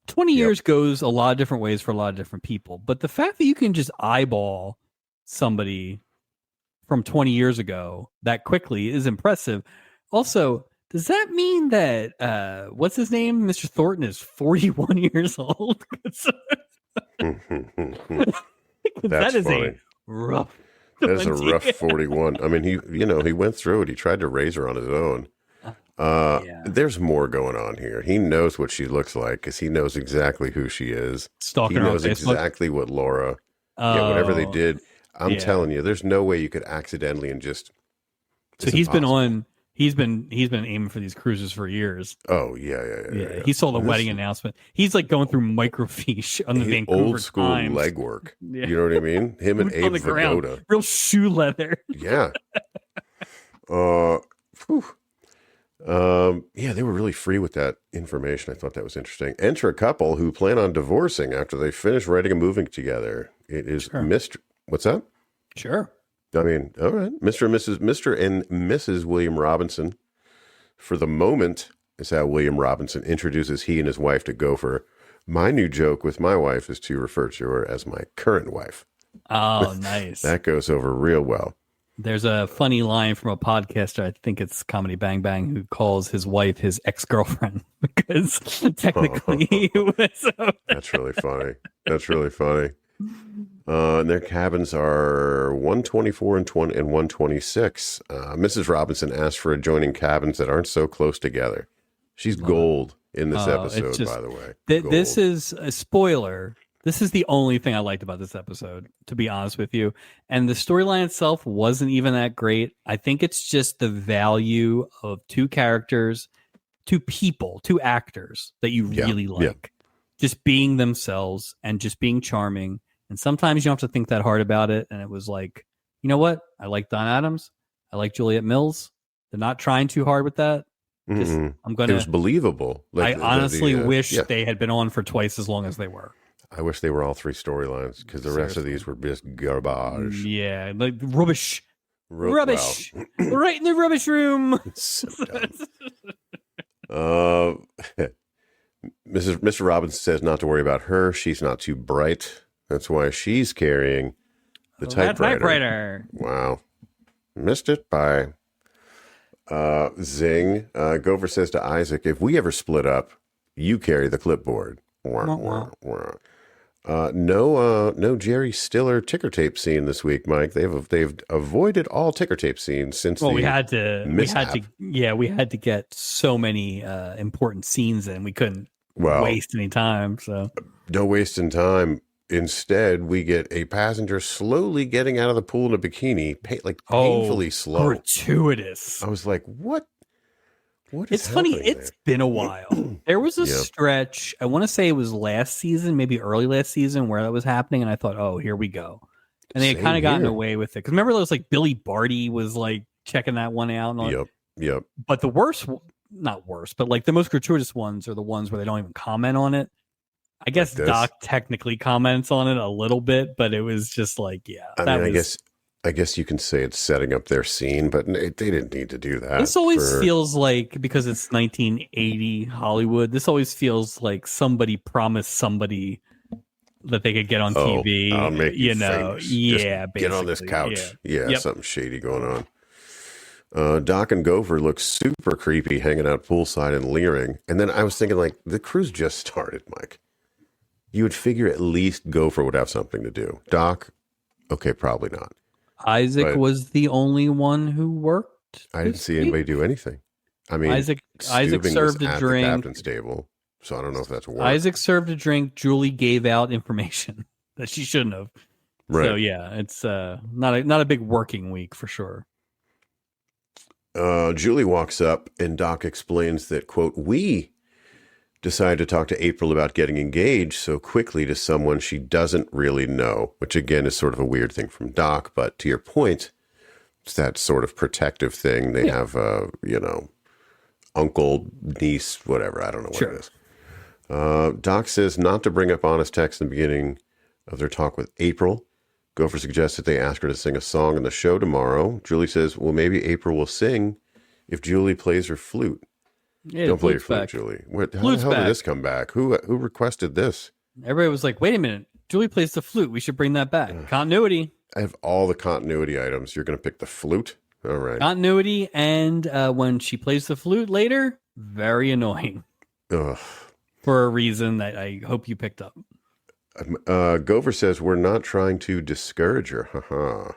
20 years goes a lot of different ways for a lot of different people, but the fact that you can just eyeball somebody from 20 years ago that quickly is impressive. Also, does that mean that what's his name, Mr. Thornton, is 41 years old? That is funny. Rough. That is a rough 41. I mean, he went through it. He tried to raise her on his own. There's more going on here. He knows what she looks like because he knows exactly who she is. Stalking he knows exactly what Laura. Whatever they did. I'm telling you, there's no way you could accidentally and just. So he's been aiming for these cruises for years. Oh yeah. He saw the wedding announcement. He's like going through microfiche on the Vancouver old school Times. legwork. Yeah. You know what I mean? Him and Abe Vigoda. Real shoe leather. Yeah. They were really free with that information. I thought that was interesting. Enter a couple who plan on divorcing after they finish writing and moving together. It is Mr. What's that? Sure. I mean, all right. Mr. and Mrs. William Robinson. For the moment is how William Robinson introduces he and his wife to Gopher. My new joke with my wife is to refer to her as my current wife. Oh, nice. That goes over real well. There's a funny line from a podcaster, I think it's Comedy Bang Bang, who calls his wife his ex-girlfriend because technically he was. That's really funny. And their cabins are 124 and 126. Mrs. Robinson asked for adjoining cabins that aren't so close together. She's gold in this episode, by the way. This is a spoiler. This is the only thing I liked about this episode, to be honest with you. And the storyline itself wasn't even that great. I think it's just the value of two characters, two people, two actors that you really like. Just being themselves and just being charming. And sometimes you don't have to think that hard about it. And it was like, you know what? I like Don Adams. I like Juliet Mills. They're not trying too hard with that. It was believable. I honestly wish they had been on for twice as long as they were. I wish they were all three storylines because the rest of these were just garbage. Yeah, like rubbish. Rubbish. Right in the rubbish room. So dumb. Mr. Robinson says not to worry about her. She's not too bright. That's why she's carrying the typewriter. Wow. Missed it by zing. Gopher says to Isaac, if we ever split up, you carry the clipboard. No Jerry Stiller ticker tape scene this week, Mike. They've avoided all ticker tape scenes since we had to get so many important scenes in. We couldn't waste any time. So no wasting time. Instead, we get a passenger slowly getting out of the pool in a bikini, painfully slow. Gratuitous. I was like, what? It's funny. It's been a while. There was a stretch. I want to say it was last season, maybe early last season, where that was happening, and I thought, "Oh, here we go." And they had kind of gotten away with it because remember, there was like Billy Barty was like checking that one out. And Yep. But the worst, not worst, but like the most gratuitous ones are the ones where they don't even comment on it. I guess Doc technically comments on it a little bit, but it was just like, I guess you can say it's setting up their scene, but they didn't need to do that. This always feels like, because it's 1980 Hollywood, this always feels like somebody promised somebody that they could get on TV. I'll make you famous. Basically. Get on this couch. Something shady going on. Doc and Gopher look super creepy hanging out poolside and leering. And then I was thinking, like, the cruise just started, Mike. You would figure at least Gopher would have something to do. Doc, okay, probably not. Isaac was the only one who worked. I didn't see anybody do anything. I mean, Isaac served a drink. The captain's table, so I don't know if that's work. Isaac served a drink. Julie gave out information that she shouldn't have. Right. So yeah, it's not a big working week for sure. Julie walks up and Doc explains that, quote, we decided to talk to April about getting engaged so quickly to someone she doesn't really know, which again is sort of a weird thing from Doc, but to your point, it's that sort of protective thing. They have, uncle, niece, whatever. I don't know what it is. Doc says not to bring up honest text in the beginning of their talk with April. Gopher suggests that they ask her to sing a song on the show tomorrow. Julie says, well, maybe April will sing if Julie plays her flute. Yeah, don't play your flute, Julie. How the hell did this come back? Who requested this? Everybody was like, wait a minute. Julie plays the flute. We should bring that back. Continuity. I have all the continuity items. You're going to pick the flute? All right. Continuity, and when she plays the flute later, very annoying. Ugh. For a reason that I hope you picked up. Gopher says, we're not trying to discourage her.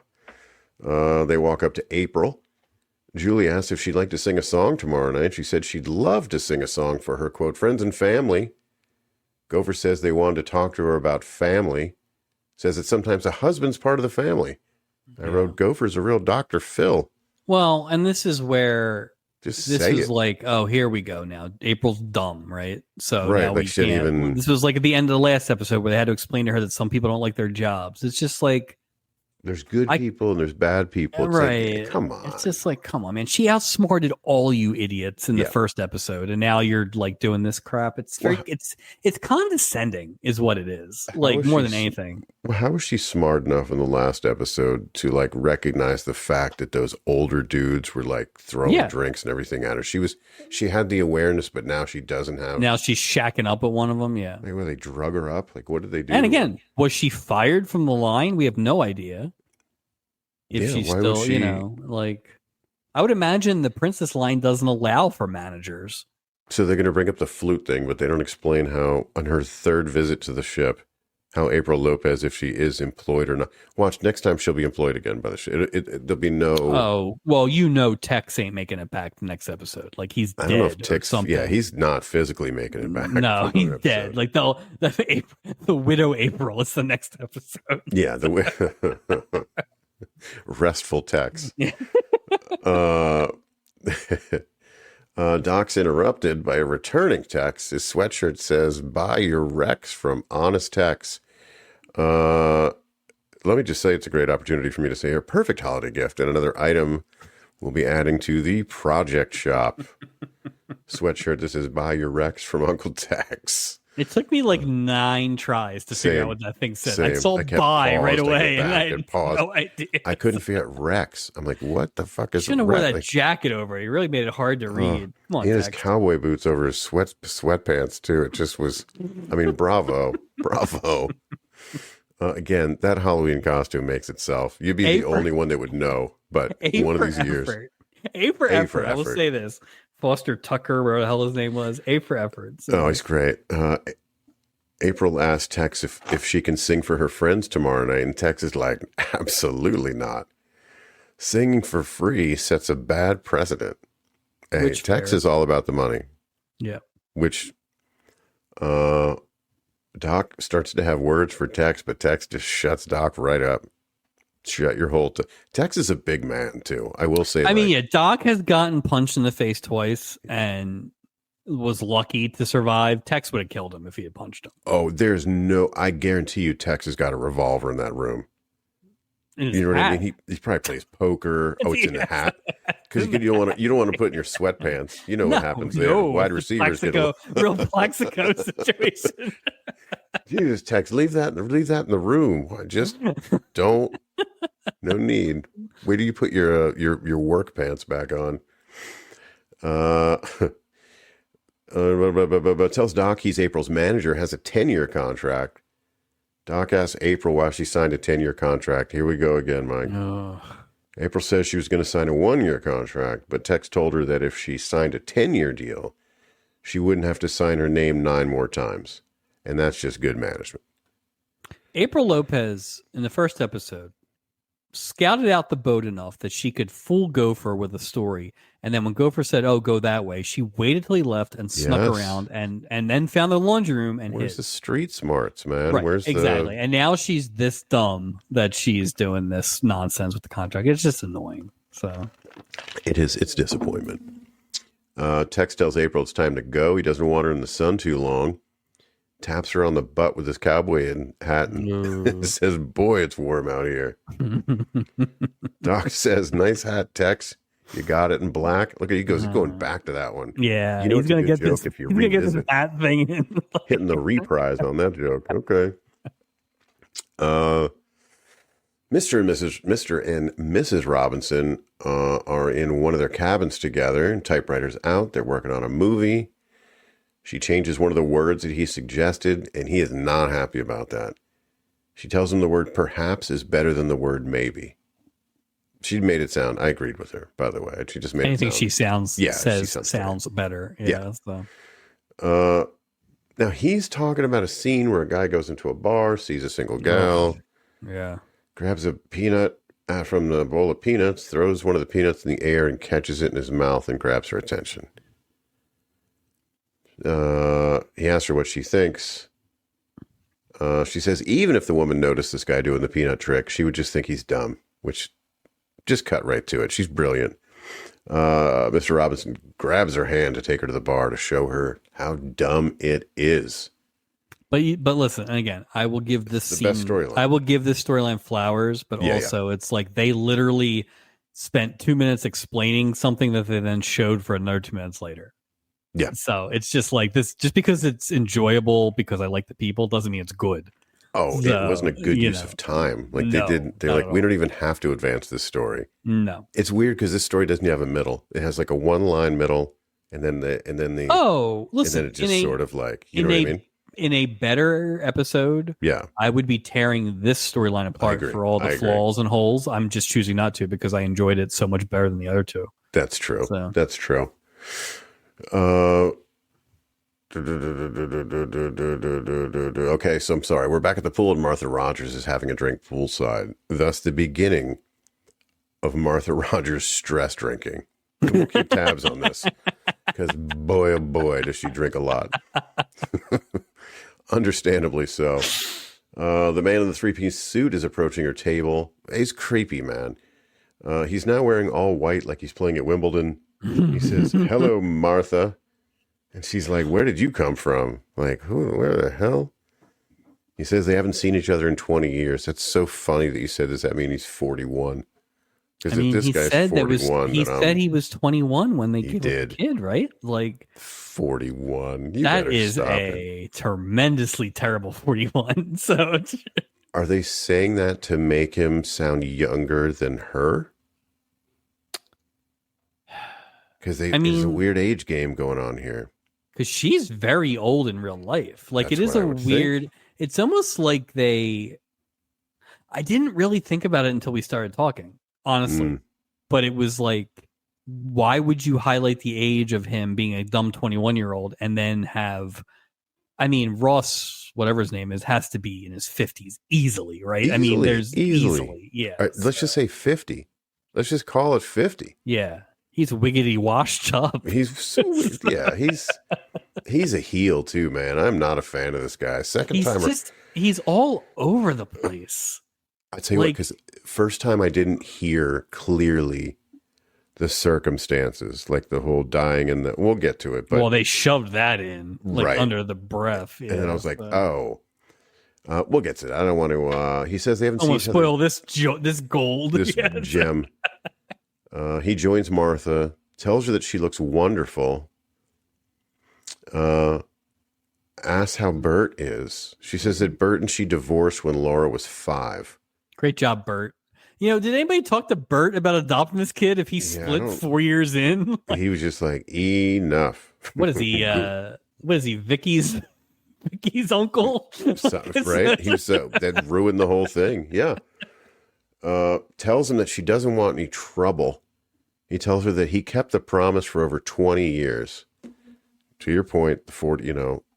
They walk up to April. Julie asked if she'd like to sing a song tomorrow night. She said she'd love to sing a song for her, quote, friends and family. Gopher says they wanted to talk to her about family. Says that sometimes a husband's part of the family. I wrote, Gopher's a real Dr. Phil. Well, and this is where this is like, oh, here we go now. April's dumb, right? So right, now like we can't. Even... This was like at the end of the last episode where they had to explain to her that some people don't like their jobs. It's just like, there's good people and there's bad people. It's right. Like, come on. It's just like, come on, man. She outsmarted all you idiots in the first episode, and now you're like doing this crap. It's very, it's condescending, is what it is. Like more than anything. How was she smart enough in the last episode to like recognize the fact that those older dudes were like throwing drinks and everything at her? She had the awareness, but now she doesn't have. Now she's shacking up with one of them. Yeah. Like, where they drug her up? Like, what did they do? And again, was she fired from the line? We have no idea. If she's still, you know, like, I would imagine the Princess line doesn't allow for managers. So they're going to bring up the flute thing, but they don't explain how, on her third visit to the ship, how April Lopez, if she is employed or not. Watch, next time she'll be employed again by the ship. There'll be no... Oh, well, you know Tex ain't making it back the next episode. Like, he's dead. I don't know if Tex... Yeah, he's not physically making it back. No, he's dead. Like, the Widow April is the next episode. Yeah, restful Tex. Doc's interrupted by a returning Tex. His sweatshirt says, buy your Rex from Honest Tex. Let me just say it's a great opportunity for me to say a perfect holiday gift and another item we'll be adding to the project shop. Sweatshirt that says, buy your Rex from Uncle Tex. It took me like 9 tries to figure out what that thing said. Same. I saw buy right away, and I had paused. no idea. I couldn't figure out Rex. I'm like, what the fuck is? Shouldn't have wore that jacket over. He really made it hard to read. Come on, he had his cowboy boots over his sweatpants too. It just was. I mean, bravo. Again, that Halloween costume makes itself. You'd be the only one that would know. But one of these years, A for effort. I will say this. Foster Tucker, whatever the hell his name was, A for effort. So. Oh, he's great. April asked Tex if she can sing for her friends tomorrow night, and Tex is like, absolutely not. Singing for free sets a bad precedent. Hey, Tex is all about the money. Yeah. Which Doc starts to have words for Tex, but Tex just shuts Doc right up. Shut your hole. Tex is a big man, too. I will say that. I mean, yeah, Doc has gotten punched in the face twice and was lucky to survive. Tex would have killed him if he had punched him. Oh, I guarantee you Tex has got a revolver in that room. You know what I mean? He probably plays poker. Oh, it's in a hat. Because you don't want to put it in your sweatpants. You know what happens there. Wide receivers get real Plaxico situation. Jesus, Tex, leave that in the room. Just don't. No need. Wait till you put your work pants back on. Tells Doc he's April's manager, has a 10-year contract. Doc asks April why she signed a 10-year contract. Here we go again, Mike. April says she was going to sign a 1-year contract, but Tex told her that if she signed a 10-year deal, she wouldn't have to sign her name 9 more times. And that's just good management. April Lopez, in the first episode, scouted out the boat enough that she could fool Gopher with a story. And then when Gopher said, oh, go that way, she waited till he left and snuck around and then found the laundry room and Where's hid. the street smarts, man? Right, exactly. And now she's this dumb that she's doing this nonsense with the contract. It's just annoying. So it's disappointment. Tex tells April it's time to go. He doesn't want her in the sun too long. Taps her on the butt with his cowboy hat and says, boy, it's warm out here. Doc says, nice hat, Tex. You got it in black. Look at he goes going back to that one. Yeah, you know he's it's a gonna good get joke this. if you He's gonna get this revisit hat thing in. hitting the reprise on that joke. Okay. Mr. and Mrs. Robinson are in one of their cabins together, and typewriter's out. They're working on a movie. She changes one of the words that he suggested, and he is not happy about that. She tells him the word perhaps is better than the word maybe. She made it sound. I agreed with her, by the way. She just made anything it sound, she sounds yeah, sounds better. Yeah. So. Now he's talking about a scene where a guy goes into a bar, sees a single gal, grabs a peanut from the bowl of peanuts, throws one of the peanuts in the air and catches it in his mouth and grabs her attention. He asks her what she thinks. She says even if the woman noticed this guy doing the peanut trick, she would just think he's dumb, which just cut right to it. She's brilliant. Mr. Robinson grabs her hand to take her to the bar to show her how dumb it is. But listen, and again, I will give this the best storyline. I will give this storyline flowers, but also it's like they literally spent 2 minutes explaining something that they then showed for another 2 minutes later. Yeah. So it's just like this, just because it's enjoyable because I like the people doesn't mean it's good. Oh, so, it wasn't a good use of time. Like they're like, we don't even have to advance this story. No. It's weird because this story doesn't have a middle. It has like a one line middle and then the listen, and then it just sort of like, you know what I mean? In a better episode, I would be tearing this storyline apart for all the flaws and holes. I'm just choosing not to because I enjoyed it so much better than the other two. That's true. So. That's true. Okay, so I'm sorry. We're back at the pool and Martha Rogers is having a drink poolside. Thus the beginning of Martha Rogers' stress drinking. We'll keep tabs on this because boy, oh boy, does she drink a lot. Understandably so. The man in the three-piece suit is approaching her table. He's creepy, man. He's now wearing all white like he's playing at Wimbledon. He says, "Hello, Martha." And she's like, "Where did you come from?" Like, where the hell? He says they haven't seen each other in 20 years. That's so funny that you said, does that mean he's 41? Because if this guy's 41, he said he was 21 when they gave him a kid, right? Like 41. That is a tremendously terrible 41. So are they saying that to make him sound younger than her? Because there's a weird age game going on here. Because she's very old in real life. Like it is a weird. Think. It's almost like I didn't really think about it until we started talking, honestly. But it was like, why would you highlight the age of him being a dumb 21-year-old and then have, I mean, Ross, whatever his name is, has to be in his 50s easily, right? I mean, there's easily. Yeah. Right, let's just say 50. Let's just call it 50. Yeah. He's wiggity washed up. He's so he's a heel too, man. I'm not a fan of this guy. He's all over the place. I tell you what, because first time I didn't hear clearly the circumstances, like the whole dying and we'll get to it. But they shoved that in under the breath, and then I was like, we'll get to that. I don't want to. He says they haven't seen. Spoil this gold, this gem. He joins Martha, tells her that she looks wonderful. Asks how Bert is. She says that Bert and she divorced when Laura was 5. Great job, Bert. You know, did anybody talk to Bert about adopting this kid if he split 4 years in? He was just like, enough. What is he? What is he? Vicky's uncle? Right? He's that ruined the whole thing. Yeah. Tells him that she doesn't want any trouble. He tells her that he kept the promise for over 20 years. To your point,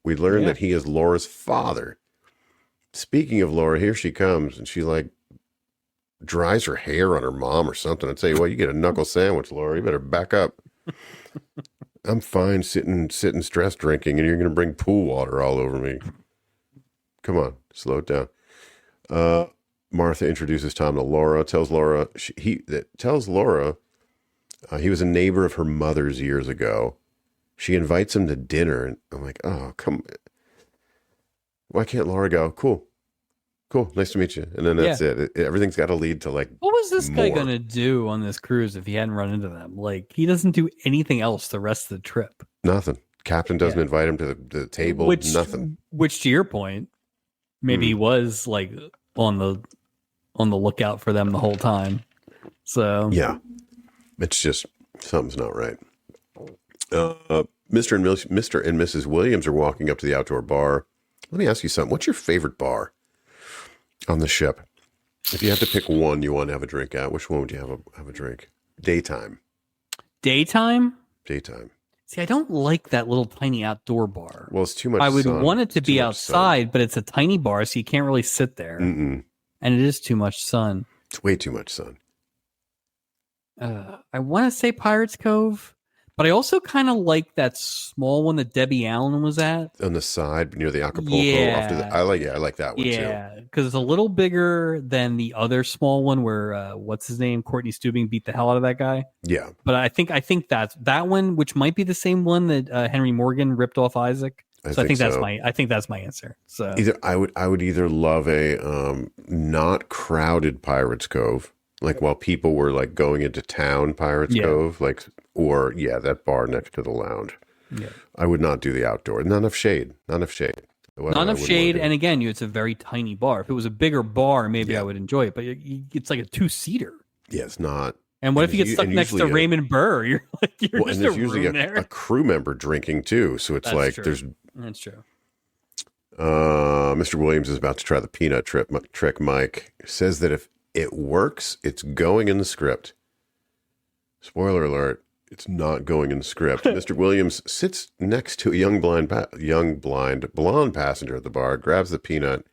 we learned that he is Laura's father. Speaking of Laura, here she comes, and she dries her hair on her mom or something. I'd say, well, you get a knuckle sandwich, Laura. You better back up. I'm fine sitting stress drinking, and you're going to bring pool water all over me. Come on, slow it down. Martha introduces Tom to Laura, tells Laura he was a neighbor of her mother's years ago. She invites him to dinner, and I'm like, oh, come. Why can't Laura go? Cool. cool, nice to meet you. And then that's it. Everything's got to lead to like, what was this guy more. gonna do on this cruise if he hadn't run into them? Like, he doesn't do anything else the rest of the trip. Nothing. Captain doesn't invite him to the table. Nothing. Which, to your point, maybe he was like on the lookout for them the whole time. So yeah, it's just something's not right. Mr. and Mrs. Williams are walking up to the outdoor bar. Let me ask you something. What's your favorite bar on the ship? If you had to pick one you want to have a drink at, which one would you have a drink? Daytime. Daytime. See, I don't like that little tiny outdoor bar. Well, it's too much. I would sun. want it to be outside, but it's a tiny bar, so you can't really sit there. Mm-mm. And it is too much sun. It's way too much sun. I want to say Pirates Cove, but I also kind of like that small one that Debbie Allen was at On the side near the Acapulco. Yeah. I like that one too. Yeah, because it's a little bigger than the other small one where what's his name, Courtney Steubing beat the hell out of that guy. Yeah, but I think that's that one, which might be the same one that Henry Morgan ripped off Isaac. I think that's my answer. So I would either love a not crowded Pirates Cove, like while people were like going into town Pirates Cove, like, or that bar next to the lounge. Yeah, I would not do the outdoor. Not enough shade. And again, it's a very tiny bar. If it was a bigger bar, maybe I would enjoy it. But it's like a 2-seater. Yeah, it's not. And what if you get stuck next to Raymond Burr? You're just and there's usually a crew member drinking too, so it's that's true. Mr. Williams is about to try the peanut trick. Mike says that if it works, it's going in the script. Spoiler alert. It's not going in the script. Mr. Williams sits next to a young blonde passenger at the bar, grabs the peanut,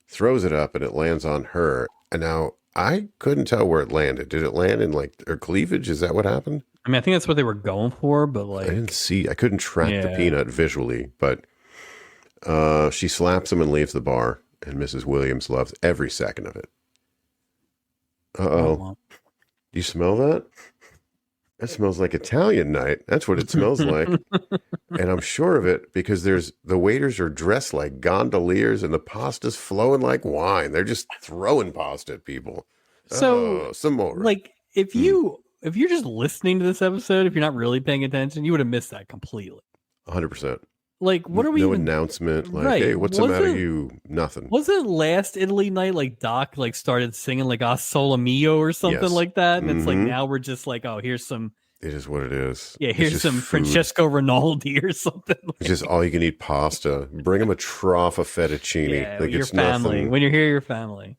throws it up, and it lands on her. And now I couldn't tell where it landed. Did it land in like her cleavage? Is that what happened? I mean, I think that's what they were going for, but like I couldn't track the peanut visually, but she slaps him and leaves the bar, and Mrs. Williams loves every second of it. Uh-oh. Do you smell that? That smells like Italian night. That's what it smells like. And I'm sure of it because the waiters are dressed like gondoliers and the pasta's flowing like wine. They're just throwing pasta at people. So some more. Like if you're just listening to this episode, if you're not really paying attention, you would have missed that completely. 100%. Like, what are we? No announcement. Like, hey, what's the matter? You nothing. Wasn't last Italy night like Doc like started singing like "A Sole Mio" or something like that? And it's like now we're just like, oh, here's some. It is what it is. Yeah, here's some food. Francesco Rinaldi or something. It's just all you can eat pasta. Bring them a trough of fettuccine. Yeah, like your family. Nothing. When you're here, your family.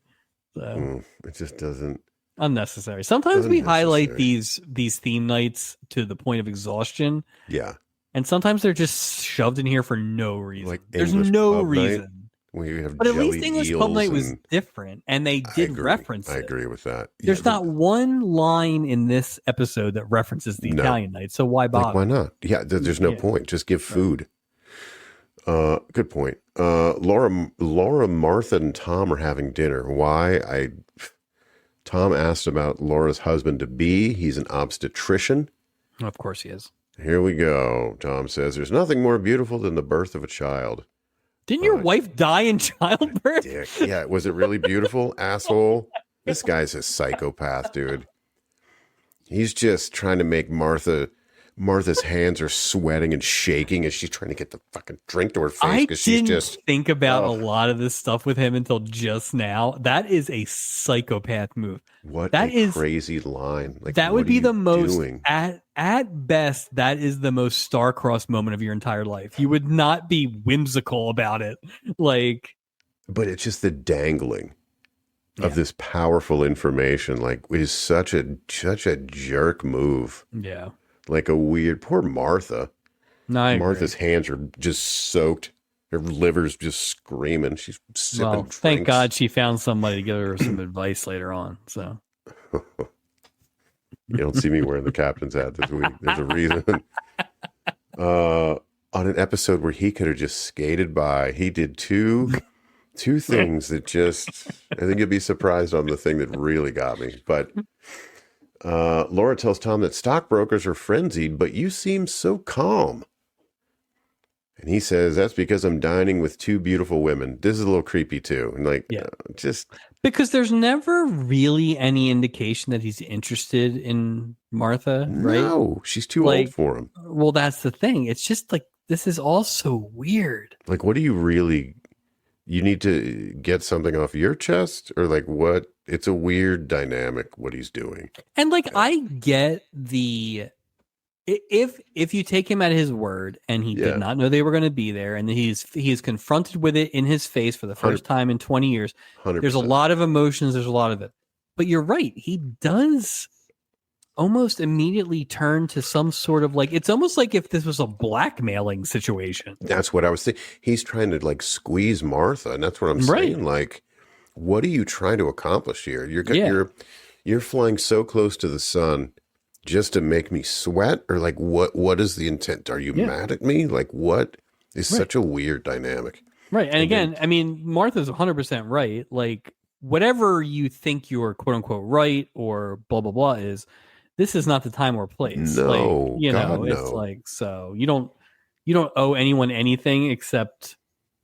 So it just doesn't. Unnecessary. Sometimes we highlight these theme nights to the point of exhaustion. Yeah. And sometimes they're just shoved in here for no reason. Like there's no reason. But at least English Pub Night was different, and they did reference it. I agree with that. There's not one line in this episode that references the Italian night, so why bother? Like, why not? Yeah, there's no point. Just give food. Good point. Laura, Martha, and Tom are having dinner. Why? Tom asked about Laura's husband-to-be. He's an obstetrician. Of course he is. Here we go. Tom says, there's nothing more beautiful than the birth of a child. Didn't your wife die in childbirth? Dick. Yeah, was it really beautiful? Asshole. This guy's a psychopath, dude. He's just trying to make Martha's hands are sweating and shaking as she's trying to get the fucking drink to her face because she's just think about a lot of this stuff with him until just now. That is a psychopath move. What a crazy line. Like, that would be the most at best, that is the most star-crossed moment of your entire life. You would not be whimsical about it. But it's just the dangling of this powerful information, like, is such a jerk move. Yeah. Like a weird, poor Martha. No, Martha's hands are just soaked. Her liver's just screaming. She's sipping drinks. Thank God she found somebody to give her some advice later on. So you don't see me wearing the captain's hat this week. There's a reason. On an episode where he could have just skated by, he did two things that just, I think you'll be surprised on the thing that really got me. But Laura tells Tom that stockbrokers are frenzied, but you seem so calm. And he says, that's because I'm dining with two beautiful women. This is a little creepy too. And like, Yeah. just. Because there's never really any indication that he's interested in Martha, right? No, she's too old Like, for him. well, that's the thing. It's just like, this is all so weird. Like, what do you really, you need to get something off your chest? Or like what? It's a weird dynamic, what he's doing. And like, I get the, if you take him at his word and he did not know they were going to be there and he is confronted with it in his face for the first time in 20 years, 100%. There's a lot of emotions. There's a lot of it. But you're right. He does almost immediately turn to some sort of like, it's almost like if this was a blackmailing situation. That's what I was thinking. He's trying to like squeeze Martha. And that's what I'm saying. Like, what are you trying to accomplish here? You're flying so close to the sun just to make me sweat, or like what is the intent? Are you mad at me? Like, what is such a weird dynamic? Right. And again, I mean, Martha's 100% right. Like, whatever you think your quote unquote right or blah, blah, blah is, this is not the time or place. No, like, it's like, so you don't owe anyone anything except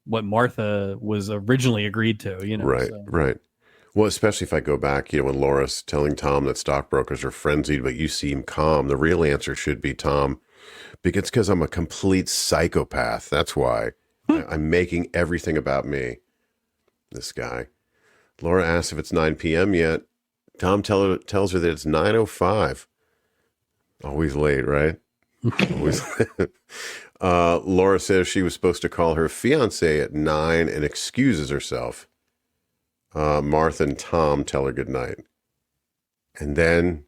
what Martha was originally agreed to, Right, so. Right. Well, especially if I go back, when Laura's telling Tom that stockbrokers are frenzied, but you seem calm. The real answer should be, Tom, because I'm a complete psychopath. That's why I'm making everything about me. This guy. Laura asks if it's 9 p.m. yet. Tom tells her that it's 9:05. Always late, right? Always late. Laura says she was supposed to call her fiance at 9 and excuses herself. Martha and Tom tell her goodnight. And then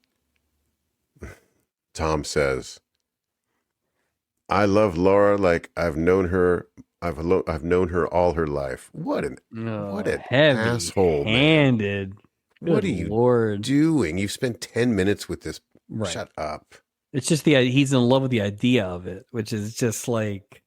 Tom says, I love Laura like I've known her. I've known her all her life. What an asshole, handed. Man. What are you doing? You've spent 10 minutes with this. Right. Shut up. It's just he's in love with the idea of it, which is just like,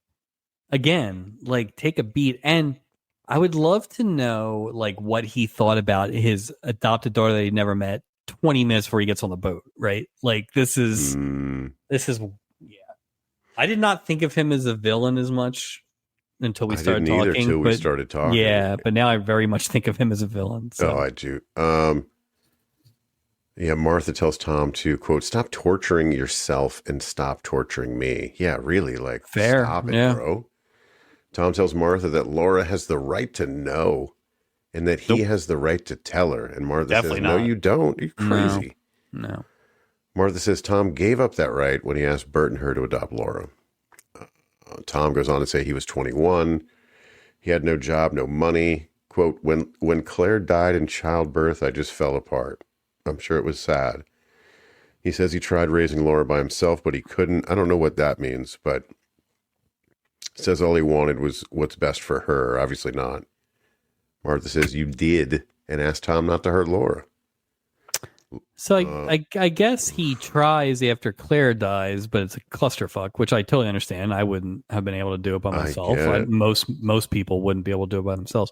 again, like, take a beat. And I would love to know like what he thought about his adopted daughter that he never met 20 minutes before he gets on the boat, right? Like, this is I did not think of him as a villain as much until we started talking. Yeah, but now I very much think of him as a villain. So. Oh, I do. Martha tells Tom to, quote, stop torturing yourself and stop torturing me. Yeah, really, like, fair. Stop it, bro. Tom tells Martha that Laura has the right to know and that he has the right to tell her. And Martha says, no, you don't. You're crazy. No. Martha says Tom gave up that right when he asked Bert and her to adopt Laura. Tom goes on to say he was 21. He had no job, no money. Quote, when Claire died in childbirth, I just fell apart. I'm sure it was sad. He says he tried raising Laura by himself, but he couldn't. I don't know what that means, but says all he wanted was what's best for her. Obviously not. Martha says you did and asked Tom not to hurt Laura. So I guess he tries after Claire dies, but it's a clusterfuck, which I totally understand. I wouldn't have been able to do it by myself. Most people wouldn't be able to do it by themselves.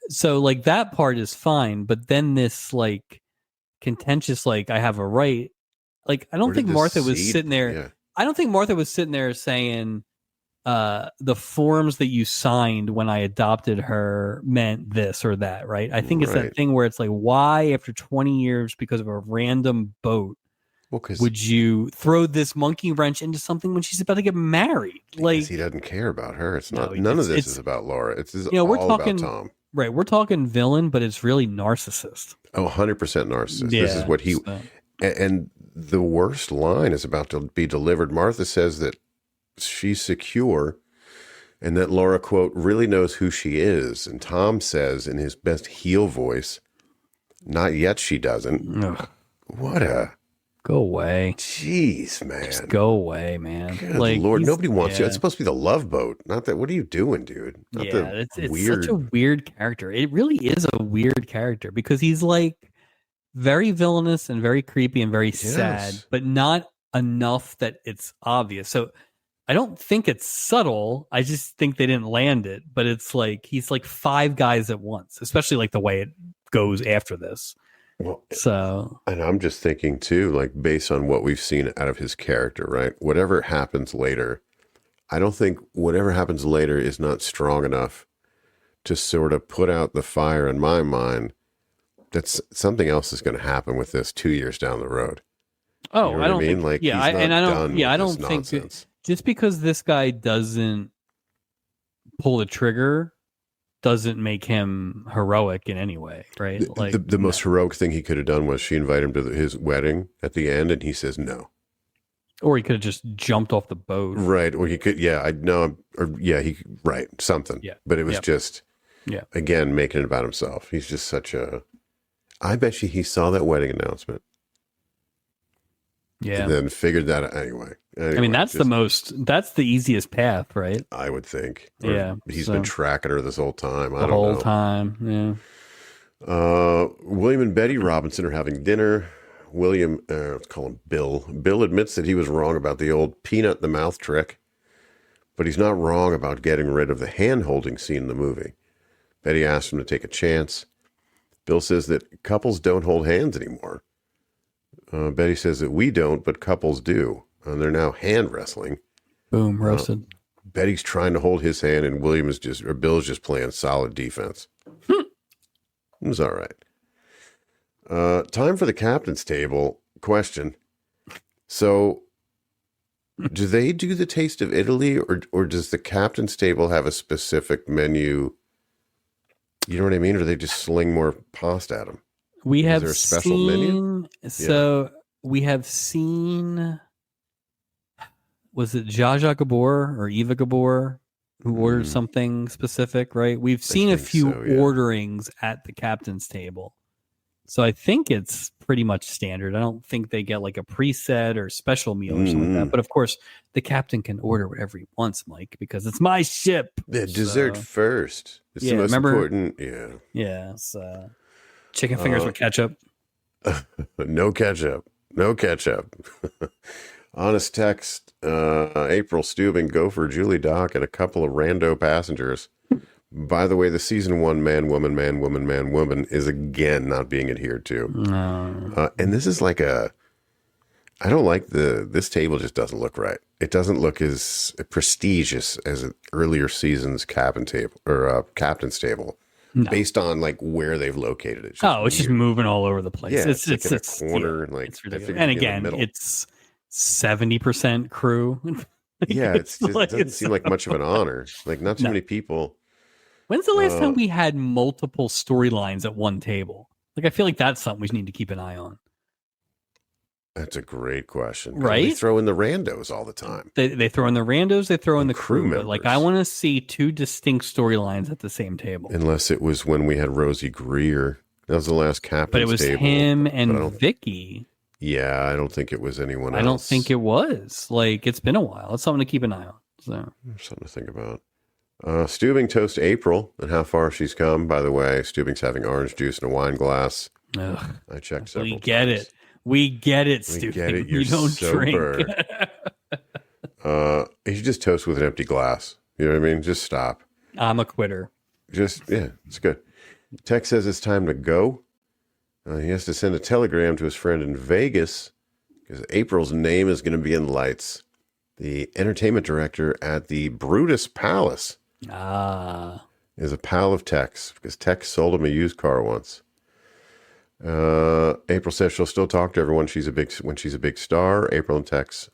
So like that part is fine, but then this like contentious, like I have a right. Like I don't think Martha was sitting there. Yeah. I don't think Martha was sitting there saying the forms that you signed when I adopted her meant this or that, right? I think it's that thing where it's like, why after 20 years, because of a random boat, would you throw this monkey wrench into something when she's about to get married? Like he doesn't care about her. It's not. None of this is about Laura. It's we're talking about Tom. Right, we're talking villain, but it's really narcissist. Oh, 100% narcissist. Yeah, this is what he... And the worst line is about to be delivered. Martha says that she's secure and that Laura, quote, really knows who she is. And Tom says in his best heel voice, not yet she doesn't. Ugh. What a... Go away. Jeez, man. Just go away, man. Good Lord, nobody wants you. It's supposed to be the Love Boat. Not that. What are you doing, dude? It's such a weird character. It really is a weird character because he's like very villainous and very creepy and very sad, but not enough that it's obvious. So I don't think it's subtle. I just think they didn't land it. But it's like he's like five guys at once, especially like the way it goes after this. Well, and I'm just thinking too, like based on what we've seen out of his character, right? Whatever happens later, I don't think whatever happens later is not strong enough to sort of put out the fire in my mind that something else is going to happen with this 2 years down the road. Oh, you know I don't I mean? think. Like, Yeah, he's not I don't. done Yeah, with I this don't think nonsense. just because this guy doesn't pull the trigger doesn't make him heroic in any way, right? Like The most heroic thing he could have done was she invited him to his wedding at the end, and he says no. Or he could have just jumped off the boat, right? Or he could, yeah, I know, or yeah, he right something. Yeah, but it was just, yeah, again, making it about himself. He's just such a. I bet you he saw that wedding announcement. Yeah, and then figured that out anyway. I mean, that's that's the easiest path, right? I would think. Or he's been tracking her this whole time. The whole time, yeah. William and Betty Robinson are having dinner. William, let's call him Bill. Bill admits that he was wrong about the old peanut in the mouth trick, but he's not wrong about getting rid of the hand-holding scene in the movie. Betty asks him to take a chance. Bill says that couples don't hold hands anymore. Betty says that we don't, but couples do. And they're now hand wrestling. Boom, roasted. Betty's trying to hold his hand, and Bill's just playing solid defense. It was all right. Time for the captain's table question. So, do they do the Taste of Italy, or does the captain's table have a specific menu? You know what I mean? Or do they just sling more pasta at them? We have there a special menu? So we have seen. Was it Jaja Gabor or Eva Gabor who ordered something specific? Right. We've seen a few orderings at the captain's table, so I think it's pretty much standard. I don't think they get like a preset or special meal or something like that. But of course, the captain can order whatever he wants, Mike, because it's my ship. The dessert first. It's the most important. Yeah. Yeah. So. Chicken fingers with ketchup. No ketchup. No ketchup. Honest text. April, Steubing, Gopher, Julie, Doc, and a couple of rando passengers. By the way, the season 1 man, woman is again not being adhered to. No. And this is like I don't like this table just doesn't look right. It doesn't look as prestigious as an earlier season's captain's table. No. Based on like where they've located it. It's just moving all over the place. Yeah, it's in a corner, and like it's ridiculous. And again, it's 70% crew. Yeah, it doesn't seem like much of an honor. Like not too many people. When's the last time we had multiple storylines at one table? Like I feel like that's something we need to keep an eye on. That's a great question. Right? They throw in the randos all the time. They throw in the randos, they throw in the crew members. Like I want to see two distinct storylines at the same table. Unless it was when we had Rosie Greer. That was the last captain's table. But it was him and Vicky. Yeah, I don't think it was anyone else. I don't think it was. Like it's been a while. It's something to keep an eye on. So something to think about. Steubing toast April and how far she's come. By the way, Steubing's having orange juice in a wine glass. Ugh. I checked several times. We get it, Steubing. We get it. You're you don't sober. Drink. You should just toast with an empty glass. You know what I mean? Just stop. I'm a quitter. It's good. Tex says it's time to go. He has to send a telegram to his friend in Vegas because April's name is going to be in lights. The entertainment director at the Brutus Palace is a pal of Tex because Tex sold him a used car once. April says she'll still talk to everyone when she's a big star. April and Tex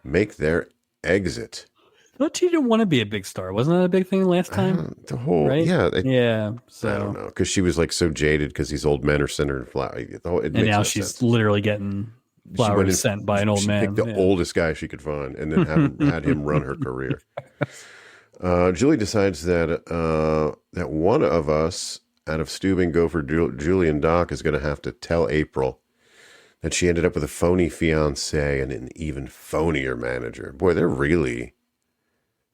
make their exit. But she didn't want to be a big star. Wasn't that a big thing last time? Right? Yeah. So I don't know because she was like so jaded because these old men are sending her flowers. And now she's literally getting flowers sent by an old man. She picked the oldest guy she could find and then had him run her career. Julie decides that one of us out of Steubing, Gopher, Julie, and Doc is going to have to tell April that she ended up with a phony fiance and an even phonier manager. Boy, they're really...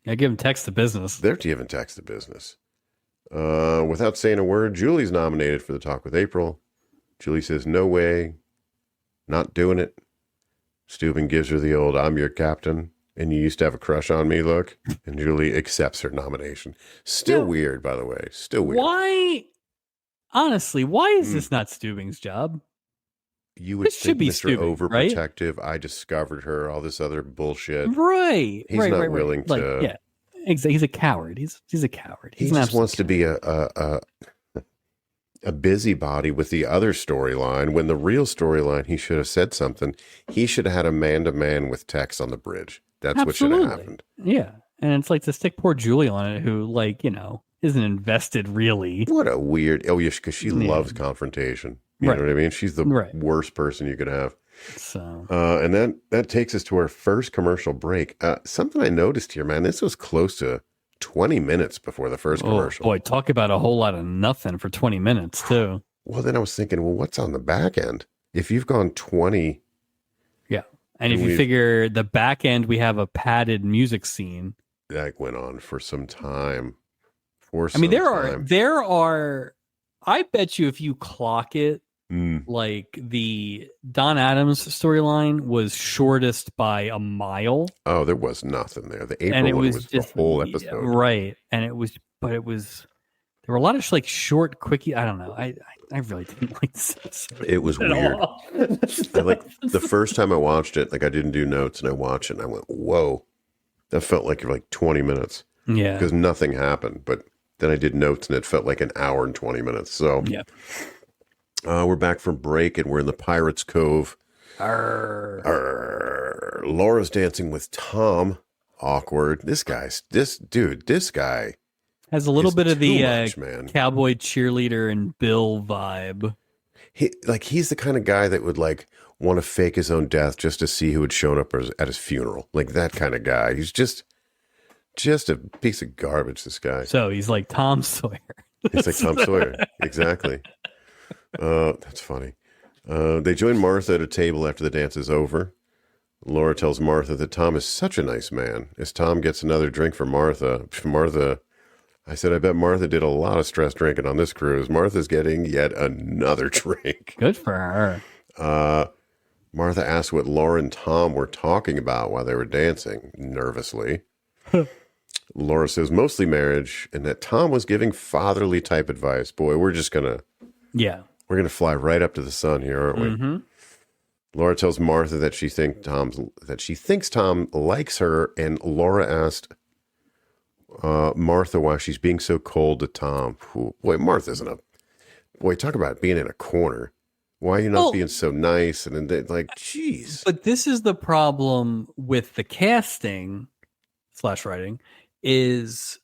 I give him Tex the business. They're giving Tex the business. Without saying a word, Julie's nominated for the talk with April. Julie says, no way, not doing it. Steubing gives her the old, I'm your captain, and you used to have a crush on me look. And Julie accepts her nomination. Still weird, by the way. Still weird. Why? Honestly, why is this not Steubing's job? you would This should think be Mr. stupid, right? Overprotective, I discovered her, all this other bullshit. Right. He's right, not right, willing right. to. Like, yeah. Exactly. He's a coward. He's a coward. He's He an just wants to absolute be a busybody with the other storyline. When the real storyline, he should have said something. He should have had a man-to-man with Tex on the bridge. That's what should have happened. Yeah. And it's like to stick poor Julie on it, who, like, you know, isn't invested really. What a weird. Oh, yeah, because she loves confrontation. You know what I mean? She's the worst person you could have. So, and that takes us to our first commercial break. Something I noticed here, man, this was close to 20 minutes before the first commercial. Boy, talk about a whole lot of nothing for 20 minutes, too. Well, then I was thinking, well, what's on the back end? If you've gone 20. Yeah. And if you figure the back end, we have a padded music scene. That went on for some time. There are, I bet you if you clock it, Mm. like the Don Adams storyline was shortest by a mile. Oh, there was nothing there. The April one was just the whole episode, right? And it was there were a lot of like short, quickie. I don't know. I really didn't like this. It was weird. I, like the first time I watched it, like I didn't do notes, and I watched it, and I went, "Whoa, that felt like 20 minutes." Yeah, because nothing happened. But then I did notes, and it felt like an hour and 20 minutes. So yeah. We're back from break, and we're in the Pirates Cove. Arr. Arr. Laura's dancing with Tom. Awkward. This guy has a little bit of the cowboy cheerleader and Bill vibe. He's the kind of guy that would want to fake his own death just to see who had shown up at his funeral. Like that kind of guy. He's just a piece of garbage, this guy. So he's like Tom Sawyer. He's like Tom Sawyer. Exactly. That's funny. They join Martha at a table after the dance is over. Laura tells Martha that Tom is such a nice man. As Tom gets another drink for Martha, I said, I bet Martha did a lot of stress drinking on this cruise. Martha's getting yet another drink. Good for her. Martha asked what Laura and Tom were talking about while they were dancing, nervously. Laura says mostly marriage, and that Tom was giving fatherly type advice. Boy, we're going to fly right up to the sun here, aren't we? Mm-hmm. Laura tells Martha that she thinks Tom likes her, and Laura asked Martha why she's being so cold to Tom. Boy, Martha's talk about being in a corner. Why are you not being so nice? And then geez. But this is the problem with the casting / writing is,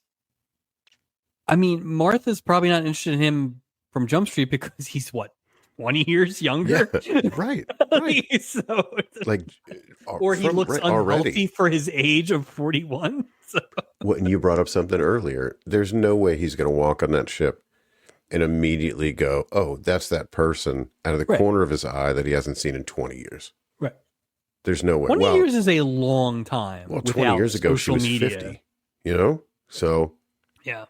I mean, Martha's probably not interested in him from Jump Street because he's 20 years younger? Yeah, right. So, or he looks unhealthy already for his age of 41. So. When you brought up something earlier, there's no way he's going to walk on that ship and immediately go, oh, that's that person out of the corner of his eye that he hasn't seen in 20 years. Right. There's no way. 20 years is a long time. Well, 20 years ago, she was media. 50, So, yeah.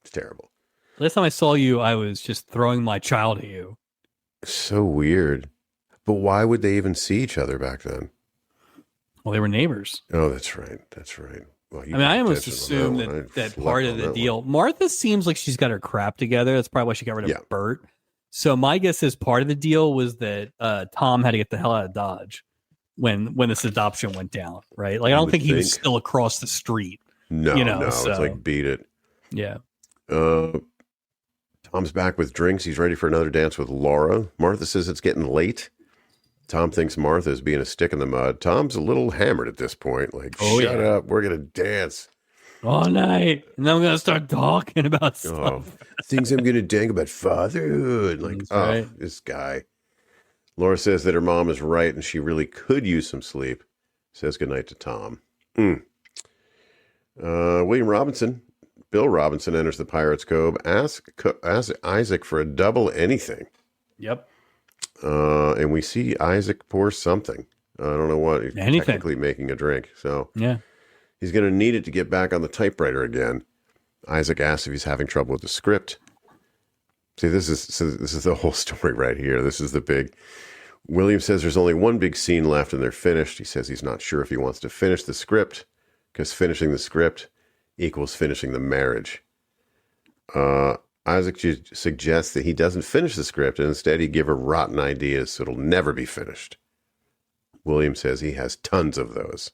It's terrible. Last time I saw you, I was just throwing my child at you. So weird. But why would they even see each other back then? Well, they were neighbors. Oh, that's right. Well, I almost assume that part of the deal. Martha seems like she's got her crap together. That's probably why she got rid of Bert. So my guess is part of the deal was that Tom had to get the hell out of Dodge when this adoption went down, right? Like I don't think he was still across the street. No, so. It's like beat it. Yeah. Tom's back with drinks. He's ready for another dance with Laura. Martha says it's getting late. Tom thinks Martha is being a stick in the mud. Tom's a little hammered at this point. Shut up. We're going to dance. All night. And then I'm going to start talking about stuff. Things I'm going to dang about fatherhood. This guy. Laura says that her mom is right and she really could use some sleep. Says goodnight to Tom. Bill Robinson enters the Pirates Cove. Ask Isaac for a double anything. Yep. And we see Isaac pour something. I don't know what. He's technically making a drink. So yeah, he's going to need it to get back on the typewriter again. Isaac asks if he's having trouble with the script. See, this is the whole story right here. This is the big. William says there's only one big scene left and they're finished. He says he's not sure if he wants to finish the script because finishing the script equals finishing the marriage. Isaac suggests that he doesn't finish the script and instead he give her rotten ideas so it'll never be finished. William says he has tons of those.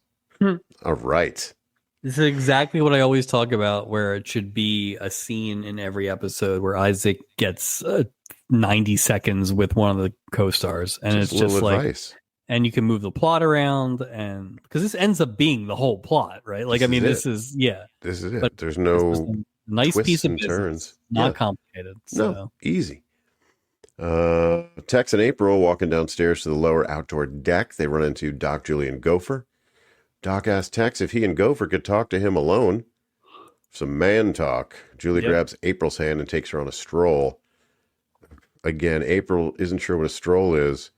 All right. This is exactly what I always talk about, where it should be a scene in every episode where Isaac gets 90 seconds with one of the co-stars. And it's just like, advice. And you can move the plot around, and because this ends up being the whole plot, right? Like, this is This is it. But there's no nice piece of business. Turns. Not complicated. So. No, easy. Tex and April walking downstairs to the lower outdoor deck. They run into Doc, Julie, and Gopher. Doc asks Tex if he and Gopher could talk to him alone. Some man talk. Julie grabs April's hand and takes her on a stroll. Again, April isn't sure what a stroll is,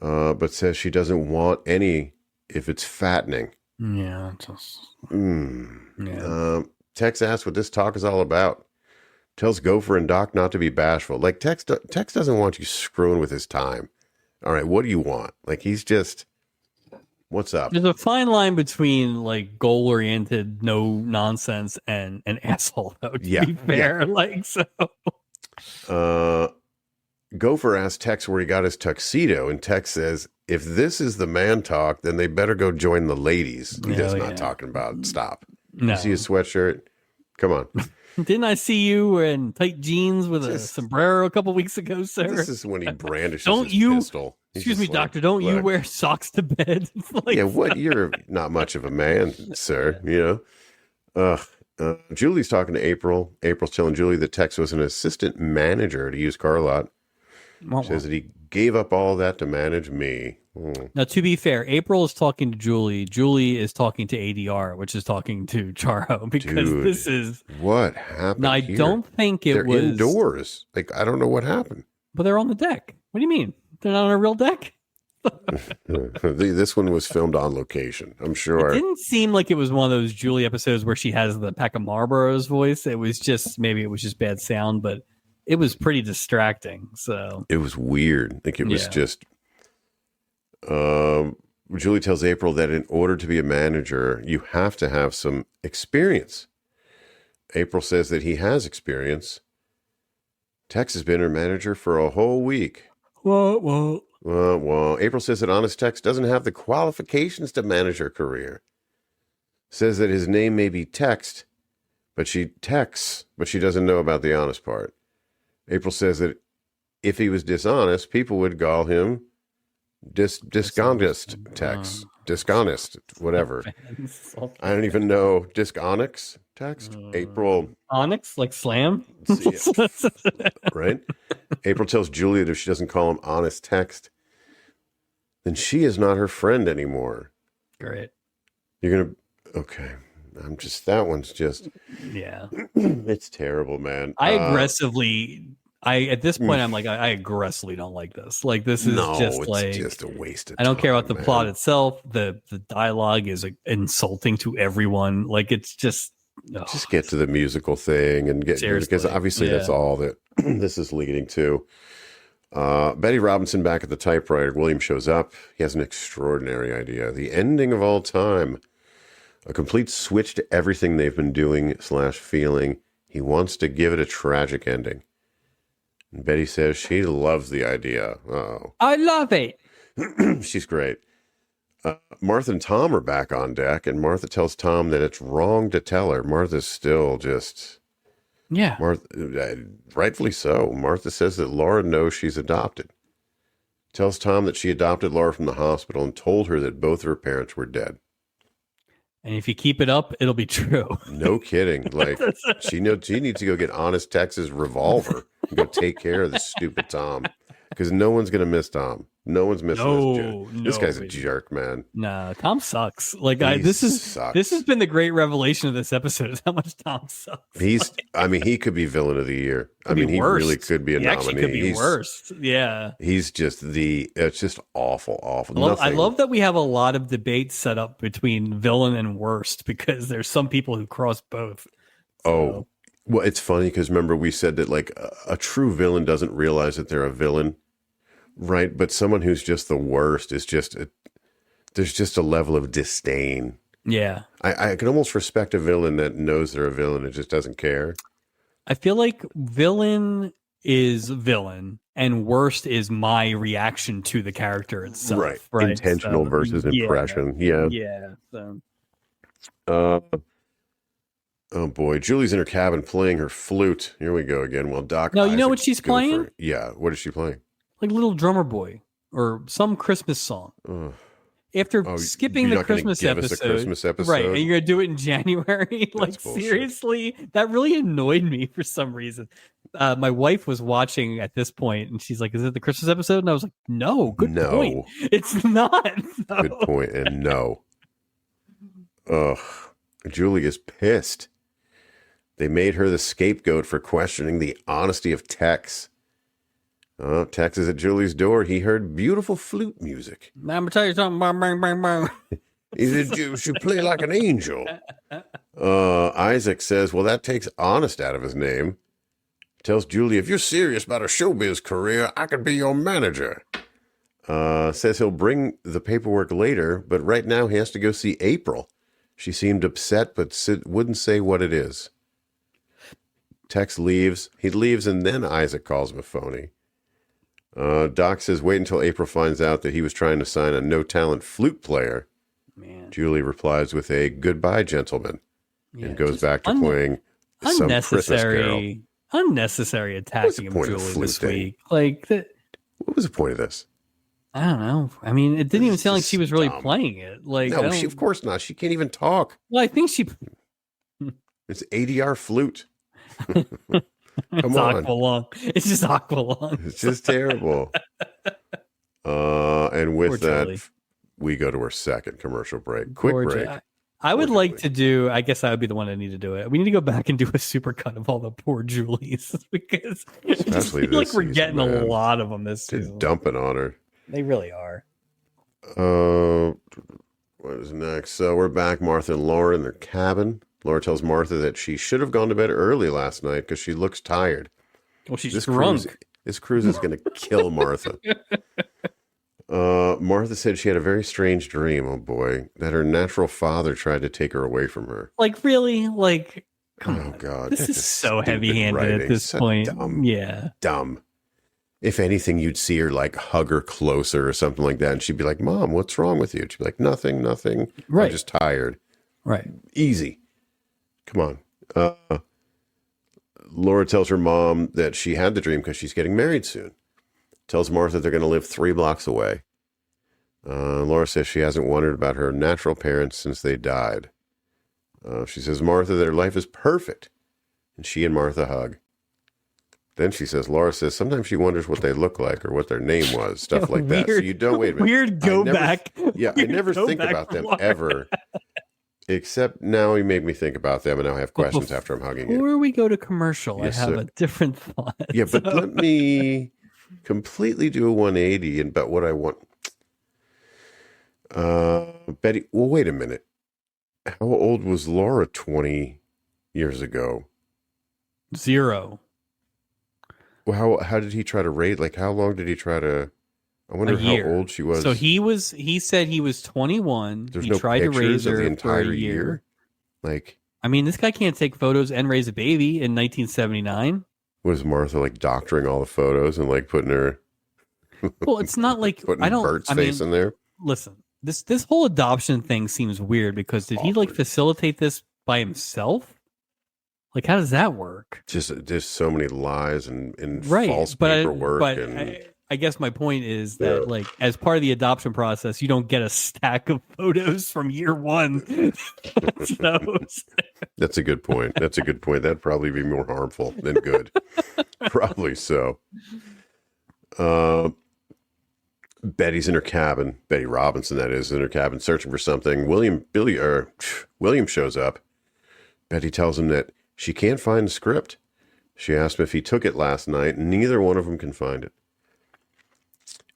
but says she doesn't want any if it's fattening. Yeah. Tex asks what this talk is all about. Tells Gopher and Doc not to be bashful. Like, Tex doesn't want you screwing with his time. All right, what do you want? Like, he's just... What's up? There's a fine line between like goal-oriented, no nonsense, and an asshole. Though, to be fair, Gopher asks Tex where he got his tuxedo, and Tex says, "If this is the man talk, then they better go join the ladies." He's just not talking about. Stop. No. You see his sweatshirt? Come on. Didn't I see you in tight jeans with a sombrero a couple weeks ago, sir? This is when he brandishes his pistol. Excuse me, doctor, don't you wear socks to bed? What? You're not much of a man, sir, you know? Julie's talking to April. April's telling Julie that Tex was an assistant manager at a used car lot. Says that he gave up all that to manage me. Now, to be fair, April is talking to Julie. Julie is talking to ADR, which is talking to Charo, because this is what happened. Now, I don't think they're was indoors. Like, I don't know what happened. But they're on the deck. What do you mean? They're not on a real deck? This one was filmed on location, I'm sure. It didn't seem like it was one of those Julie episodes where she has the pack of Marlboros voice. It was just bad sound, but it was pretty distracting. So it was weird. Like, it was just. Julie tells April that in order to be a manager, you have to have some experience. April says that he has experience. Tex has been her manager for a whole week. Well. April says that Honest Tex doesn't have the qualifications to manage her career. Says that his name may be Text, but she doesn't know about the honest part. April says that if he was dishonest, people would call him dishonest Tex. Dishonest, whatever. I don't even know. Dishonest Text? April. Onyx, like slam? Right? April tells Julia that if she doesn't call him Honest Text, then she is not her friend anymore. Great. You're going to... Okay. That one's just... Yeah. It's terrible, man. At this point, I'm like, I aggressively don't like this. Like, this is just a waste of time. I don't care about the plot itself. The dialogue is insulting to everyone. Like, it's just... Just get to the musical thing and get... Seriously. Because obviously that's all that this is leading to. Betty Robinson back at the typewriter. William shows up. He has an extraordinary idea. The ending of all time. A complete switch to everything they've been doing / feeling. He wants to give it a tragic ending. And Betty says she loves the idea. I love it. She's great. Martha and Tom are back on deck, and Martha tells Tom that it's wrong to tell her. Martha's still just... Yeah. Rightfully so. Martha says that Laura knows she's adopted. Tells Tom that she adopted Laura from the hospital and told her that both of her parents were dead. And if you keep it up, it'll be true. No kidding. Like, she needs to go get Honest Tex's revolver and go take care of this stupid Tom. Because no one's going to miss Tom. No one's missing this guy's a jerk, man. No, Tom sucks. Like, this has been the great revelation of this episode is how much Tom sucks. He could be villain of the year. He really could be a nominee. Actually could be worst. Yeah. He's just it's just awful. I love that we have a lot of debate set up between villain and worst because there's some people who cross both. So. Oh, well, it's funny because remember we said that like a true villain doesn't realize that they're a villain. Right, but someone who's just the worst is there's just a level of disdain. Yeah. I can almost respect a villain that knows they're a villain and just doesn't care. I feel like villain is villain and worst is my reaction to the character itself. Right. Intentional versus impression. Yeah. Yeah. So. Oh boy, Julie's in her cabin playing her flute. Here we go again. Well, Doc. No, you know what she's playing? Yeah, what is she playing? Like Little Drummer Boy or some Christmas song. After skipping the Christmas episode, right? And you're gonna do it in January? Like seriously, that really annoyed me for some reason. My wife was watching at this point, and she's like, "Is it the Christmas episode?" And I was like, "No, good point. It's not." No. Good point, and no. Ugh, Julie is pissed. They made her the scapegoat for questioning the honesty of Tex. Tex is at Julie's door. He heard beautiful flute music. I'm going to tell you something. Bang, bang, bang, bang. He said, you should play like an angel. Isaac says, well, that takes honest out of his name. Tells Julie, if you're serious about a showbiz career, I could be your manager. Says he'll bring the paperwork later, but right now he has to go see April. She seemed upset, but wouldn't say what it is. Tex leaves. He leaves, and then Isaac calls him a phony. Doc says, wait until April finds out that he was trying to sign a no-talent flute player. Man. Julie replies with a goodbye, gentlemen, and goes back to playing some Christmas carol. Unnecessary attacking him, Julie, this week. Like, what was the point of this? I don't know. I mean, it didn't even sound like she was really playing it. Like, no, of course not. She can't even talk. Well, I think she... It's ADR flute. Come on. Aqualung. It's just Aqualung. It's just terrible. And with that, we go to our second commercial break. Quick break. I would like to do, I guess I would be the one that need to do it. We need to go back and do a super cut of all the poor Julies because especially I feel like we're getting a lot of them this season. Just dumping on her. They really are. What is next? So we're back. Martha and Laura in their cabin. Laura tells Martha that she should have gone to bed early last night because she looks tired. Well, she's drunk. This cruise is going to kill Martha. Martha said she had a very strange dream, oh boy, that her natural father tried to take her away from her. Like, really? Like, come on. God. This is so heavy-handed at this point. Dumb. If anything, you'd see her, like, hug her closer or something like that, and she'd be like, Mom, what's wrong with you? She'd be like, nothing. Right. I'm just tired. Right. Easy. Come on. Laura tells her mom that she had the dream because she's getting married soon. Tells Martha they're going to live 3 blocks away. Laura says she hasn't wondered about her natural parents since they died. She says, Martha, their life is perfect. And she and Martha hug. Then she says, Laura says, sometimes she wonders what they look like or what their name was, stuff like that. So you don't, wait a minute. Weird go back. Yeah, I never think about them ever. Except now you made me think about them, and now I have questions after I'm hugging you. Before we go to commercial, I have a different thought. Yeah, but let me completely do a 180 and bet what I want. Betty, well, wait a minute. How old was Laura 20 years ago? 0. Well, how did he try to rate? Like, how long did he try to... I wonder how old she was. So he said he was 21. There's he no tried to raise her of the entire for a year. Like, I mean, this guy can't take photos and raise a baby in 1979. Was Martha like doctoring all the photos and like putting her? Well, it's not like putting Bert's face in there. Listen, this whole adoption thing seems weird because did he like facilitate this by himself? Like, how does that work? Just so many lies and false paperwork. I guess my point is that, like, as part of the adoption process, you don't get a stack of photos from year one. That's a good point. That'd probably be more harmful than good. Probably so. Betty's in her cabin. Betty Robinson, that is, in her cabin, searching for something. William shows up. Betty tells him that she can't find the script. She asked him if he took it last night, and neither one of them can find it.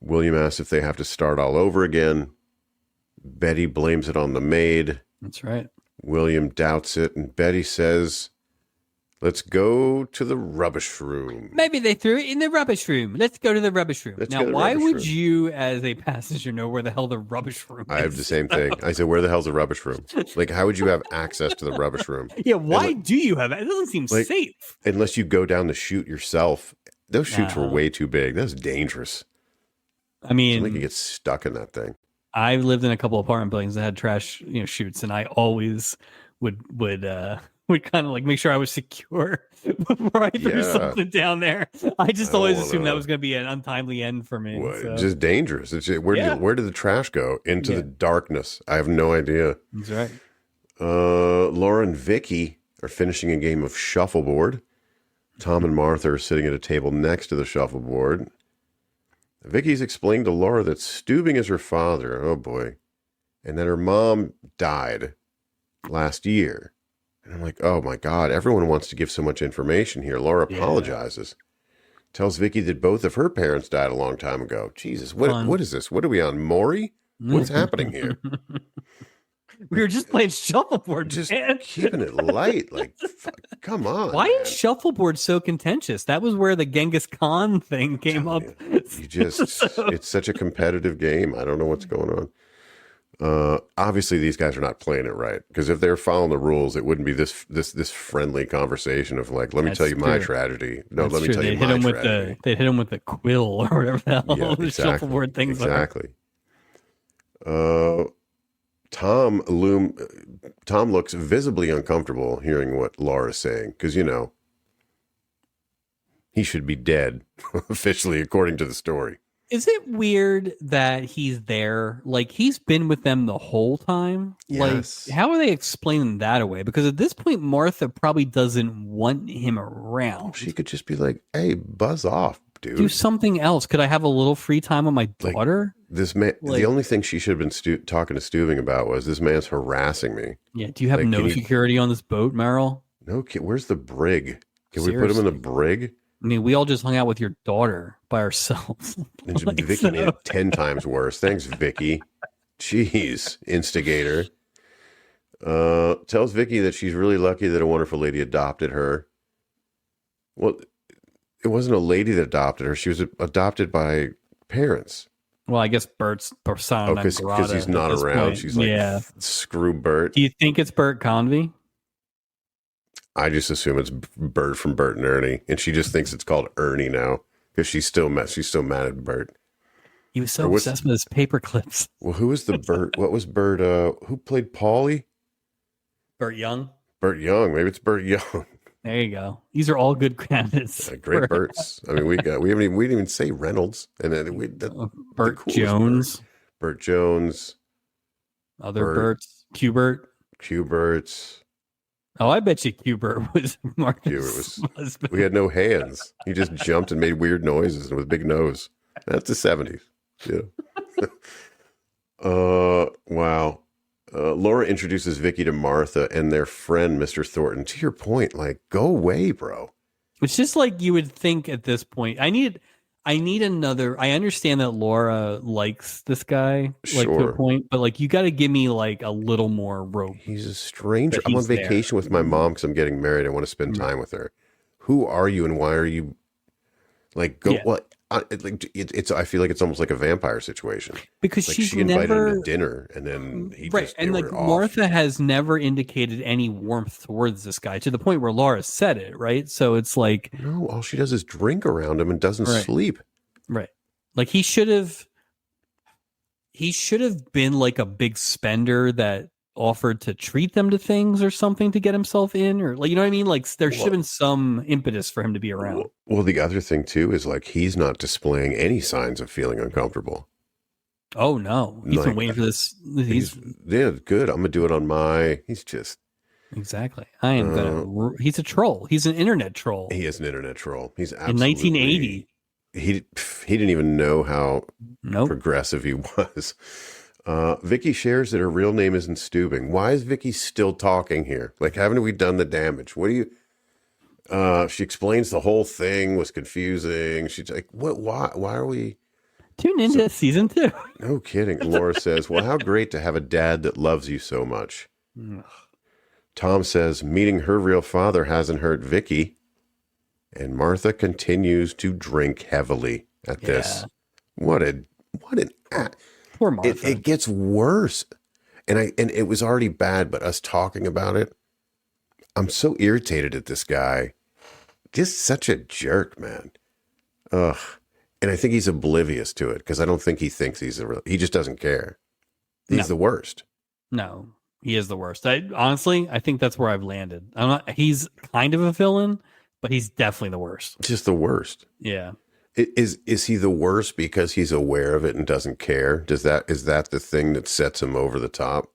William asks if they have to start all over again. Betty blames it on the maid. That's right. William doubts it, and Betty says, Let's go to the rubbish room. Maybe they threw it in the rubbish room. Let's go to the rubbish room. Now, why would you, as a passenger, know where the hell the rubbish room is? I have the same thing. I said, where the hell's the rubbish room? Like, how would you have access to the rubbish room? Yeah, why do you have it? It doesn't seem safe. Unless you go down the chute yourself. Those chutes were way too big. That was dangerous. I mean, somebody could get stuck in that thing. I lived in a couple of apartment buildings that had trash, chutes, and I always would kind of like make sure I was secure before I threw something down there. I just always assumed that was going to be an untimely end for me. So. Just dangerous. Where did the trash go? Into the darkness. I have no idea. That's right. Laura and Vicky are finishing a game of shuffleboard. Tom and Martha are sitting at a table next to the shuffleboard. Vicky's explained to Laura that Steubing is her father. Oh boy. And that her mom died last year. And I'm like, oh my God, everyone wants to give so much information here. Laura apologizes. Tells Vicky that both of her parents died a long time ago. Jesus, what is this? What are we on, Maury? What's happening here? We were just playing shuffleboard, just man. Keeping it light. Like, come on. Why is shuffleboard so contentious? That was where the Genghis Khan thing came up. It's such a competitive game. I don't know what's going on. Obviously, these guys are not playing it right, because if they're following the rules, it wouldn't be this friendly conversation of like, let me tell you my tragedy. No, let me tell you my tragedy. They'd hit him with the quill or whatever the hell the shuffleboard things are. Exactly. Tom looks visibly uncomfortable hearing what Laura's saying, because, he should be dead, officially, according to the story. Is it weird that he's there? Like, he's been with them the whole time? Yes. Like, how are they explaining that away? Because at this point, Martha probably doesn't want him around. She could just be like, hey, buzz off, dude. Do something else. Could I have a little free time with my daughter? This man, the only thing she should have been talking to Steubing about was, this man's harassing me. Yeah. Do you have no security on this boat, Meryl? No, where's the brig? Can we put him in the brig? I mean, we all just hung out with your daughter by ourselves. Vicky made it 10 times worse. Thanks, Vicky. Jeez, instigator. Tells Vicky that she's really lucky that a wonderful lady adopted her. Well, it wasn't a lady that adopted her. She was adopted by parents. Well, I guess Bert's persona. Because he's not around. Point. She's like, screw Bert. Do you think it's Bert Convy? I just assume it's Bert from Bert and Ernie, and she just thinks it's called Ernie now because she's still mad at Bert. He was so obsessed with his paper clips. Well, who was the Bert? What was Bert? Who played Paulie? Bert Young. Bert Young. Maybe it's Bert Young. There you go. These are all good candidates. Great Berts. I mean, we didn't even say Reynolds, and then Bert Jones. Bert Jones. Other Berts. Q-Berts. Oh, I bet you Q-Bert was Marcus' husband. We had no hands. He just jumped and made weird noises and with a big nose. That's the 70s. Yeah. Wow. Laura introduces Vicky to Martha and their friend, Mr. Thornton. To your point, like, go away, bro. It's just like you would think at this point. I need another. I understand that Laura likes this guy, like, to a point, but like, you got to give me like a little more rope. He's a stranger. I'm on vacation with my mom because I'm getting married. I want to spend time with her. Who are you and why are you? Like, go what? It's. I feel like it's almost like a vampire situation because like she invited him to dinner and then he right. And like Martha has never indicated any warmth towards this guy to the point where Laura said it. Right. So it's like, no, all she does is drink around him and doesn't sleep. Right. Like he should have been like a big spender that offered to treat them to things or something to get himself in, or like, you know what I mean? Like there should have been some impetus for him to be around. Well, the other thing too is like he's not displaying any signs of feeling uncomfortable. Oh no, he's been waiting for this. He's good. I'm gonna do it on my. He's just exactly. I am gonna. He's a troll. He's an internet troll. He is an internet troll. He's absolutely. In 1980. He didn't even know how progressive he was. Vicky shares that her real name isn't Steubing. Why is Vicky still talking here? Like, haven't we done the damage? What do you? She explains the whole thing was confusing. She's like, "What? Why are we?" Tune into season 2. No kidding. Laura says, "Well, how great to have a dad that loves you so much." Tom says meeting her real father hasn't hurt Vicky. And Martha continues to drink heavily at this. What an poor Martha. It gets worse. And it was already bad, but us talking about it, I'm so irritated at this guy. Just such a jerk, man. Ugh. And I think he's oblivious to it because I don't think he thinks he just doesn't care. He's the worst. No, he is the worst. Honestly, I think that's where I've landed. He's kind of a villain, but he's definitely the worst. Just the worst. Yeah. Is he the worst because he's aware of it and doesn't care? Is that the thing that sets him over the top?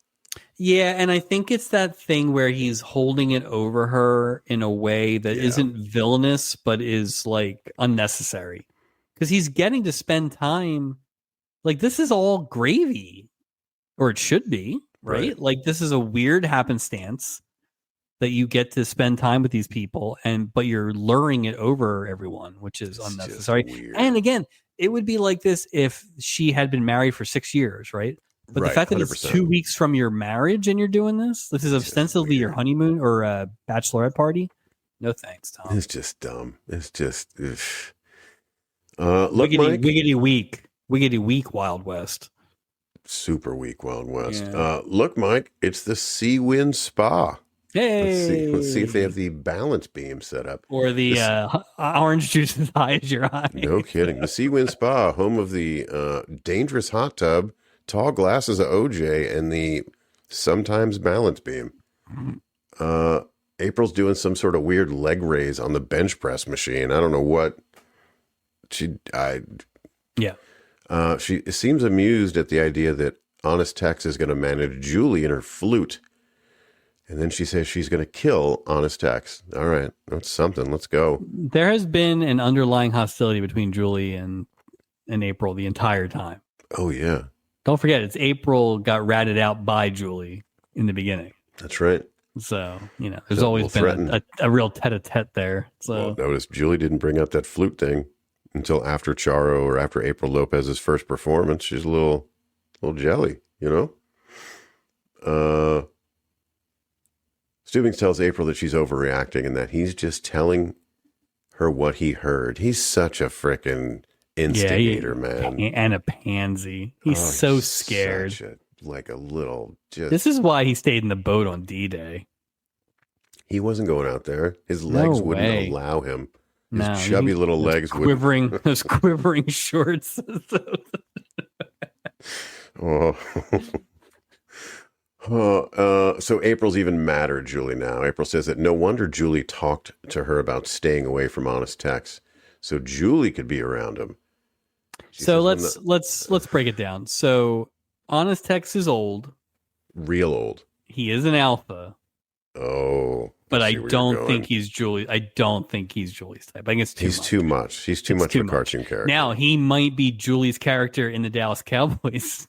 Yeah, and I think it's that thing where he's holding it over her in a way that isn't villainous, but is like unnecessary. Because he's getting to spend time, like this is all gravy, or it should be, right? Like this is a weird happenstance that you get to spend time with these people, but you're luring it over everyone, which is unnecessary. And again, it would be like this if she had been married for 6 years, right? But the fact that 100%. It's 2 weeks from your marriage and you're doing this is ostensibly your honeymoon or bachelorette party. No thanks, Tom. It's just dumb. It's just, look, wiggity weak, Wild West. Super weak, Wild West. Yeah. Look, Mike, it's the Sea Wind Spa. Hey, let's see if they have the balance beam set up, or the orange juice as high as your eye. No kidding. The Sea Wind Spa, home of the dangerous hot tub, tall glasses of OJ, and the sometimes balance beam. April's doing some sort of weird leg raise on the bench press machine. I don't know what she seems amused at the idea that Honest Tex is going to manage Julie and her flute. And then she says she's going to kill Honest Tex. All right, that's something. Let's go. There has been an underlying hostility between Julie and April the entire time. Oh, yeah. Don't forget, it's April got ratted out by Julie in the beginning. That's right. So, there's always been a real tete-a-tete there. So notice Julie didn't bring up that flute thing until after Charo or after April Lopez's first performance. She's a little jelly, Stubings tells April that she's overreacting and that he's just telling her what he heard. He's such a frickin' instigator, man. And a pansy. He's so scared. This is why he stayed in the boat on D-Day. He wasn't going out there. His legs wouldn't allow him. His chubby little legs quivering, those quivering shorts. So April's even madder at Julie now. April says that no wonder Julie talked to her about staying away from Honest Tex, so Julie could be around him. So let's break it down. So Honest Tex is old, real old. He is an alpha. Oh, but I don't think he's Julie. I don't think he's Julie's type. I think it's too much. He's too much of a cartoon character. Now he might be Julie's character in the Dallas Cowboys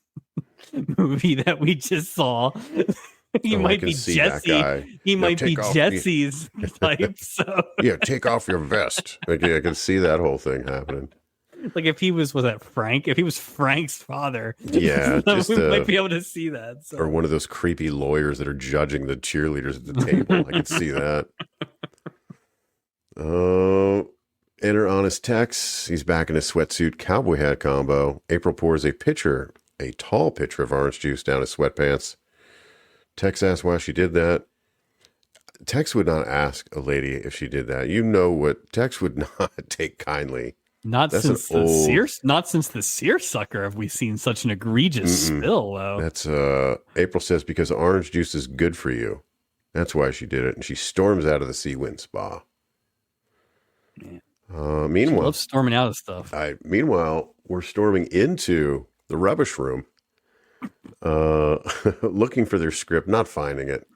movie that we just saw. He might be Jesse. He might be Jesse's type. So take off your vest. I can see that whole thing happening. Like if he was that Frank? If he was Frank's father, we might be able to see that. So. Or one of those creepy lawyers that are judging the cheerleaders at the table. I could see that. Enter Honest Tex. He's back in his sweatsuit cowboy hat combo. April pours a tall pitcher of orange juice down his sweatpants. Tex asks why she did that. Tex would not ask a lady if she did that. What Tex would not take kindly. Not since the seersucker have we seen such an egregious spill, though. That's April says because orange juice is good for you. That's why she did it, and she storms out of the Sea Wind Spa. Meanwhile, she loves storming out of stuff. Meanwhile, we're storming into the rubbish room, looking for their script, not finding it.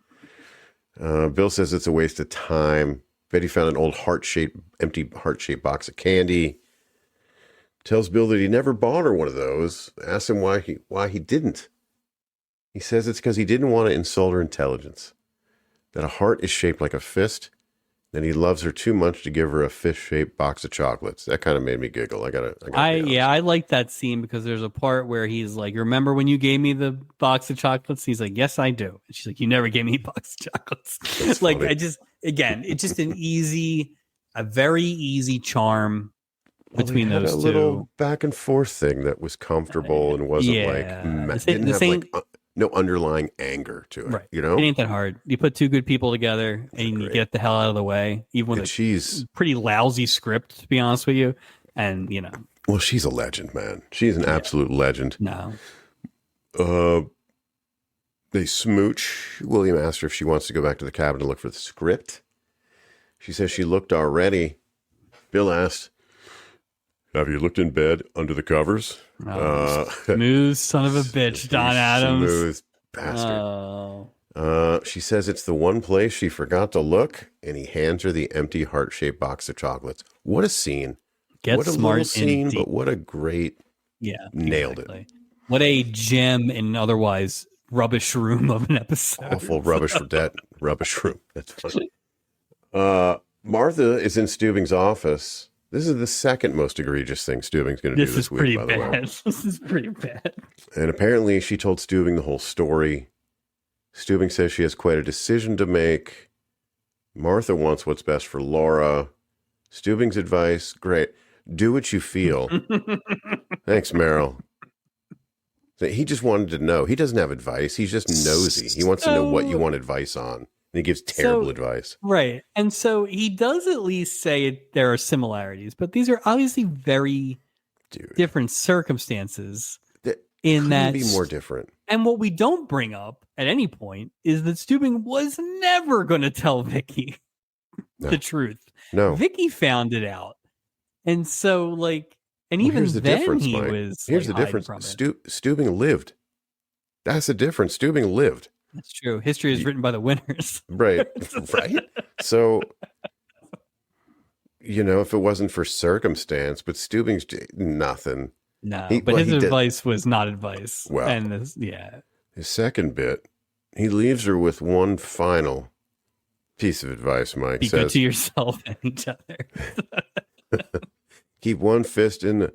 Bill says it's a waste of time. Betty found an old empty heart-shaped box of candy. Tells Bill that he never bought her one of those. Asks him why he didn't. He says it's because he didn't want to insult her intelligence. That a heart is shaped like a fist, And he loves her too much to give her a fish-shaped box of chocolates. That kind of made me giggle. I gotta be honest. I like that scene because there's a part where he's like, "Remember when you gave me the box of chocolates?" He's like, "Yes, I do." And she's like, "You never gave me a box of chocolates." Like, funny. It's just a very easy charm between those two. A little back and forth thing that was comfortable and wasn't didn't have no underlying anger to it. Right. You know, it ain't that hard. You put two good people together and you get the hell out of the way, even with she's pretty lousy script, to be honest with you. And well, she's a legend, man. She's an absolute legend. No. They smooch. William asked her if she wants to go back to the cabin to look for the script. She says she looked already. Bill asked, "Have you looked in bed under the covers?" Smooth son of a bitch, Don Adams. Smooth bastard. She says it's the one place she forgot to look, and he hands her the empty heart-shaped box of chocolates. What a scene. What a little scene, but what a great... Yeah. Nailed it. What a gem in otherwise rubbish room of an episode. Awful rubbish rubbish room. That's funny. Martha is in Stubing's office. This is the second most egregious thing Stubing's going to do this week, by the way. This is pretty bad. And apparently she told Stubing the whole story. Stubing says she has quite a decision to make. Martha wants what's best for Laura. Stubing's advice, great. Do what you feel. Thanks, Meryl. He just wanted to know. He doesn't have advice. He's just nosy. He wants to know what you want advice on. And he gives terrible advice. Right. And so he does at least say there are similarities, but these are obviously very different circumstances. That be more different. And what we don't bring up at any point is that Stubing was never going to tell Vicky the truth. No. Vicky found it out. And so, and even here's the then difference, he Mike. was Here's the difference. Stubing lived. That's the difference. Stubing lived. That's true. History is written by the winners. Right. Right. So, if it wasn't for circumstance, but Stubing's nothing. No, but his advice was not advice. Well, and his second bit, he leaves her with one final piece of advice, Mike. Be good to yourself and each other. Keep one fist in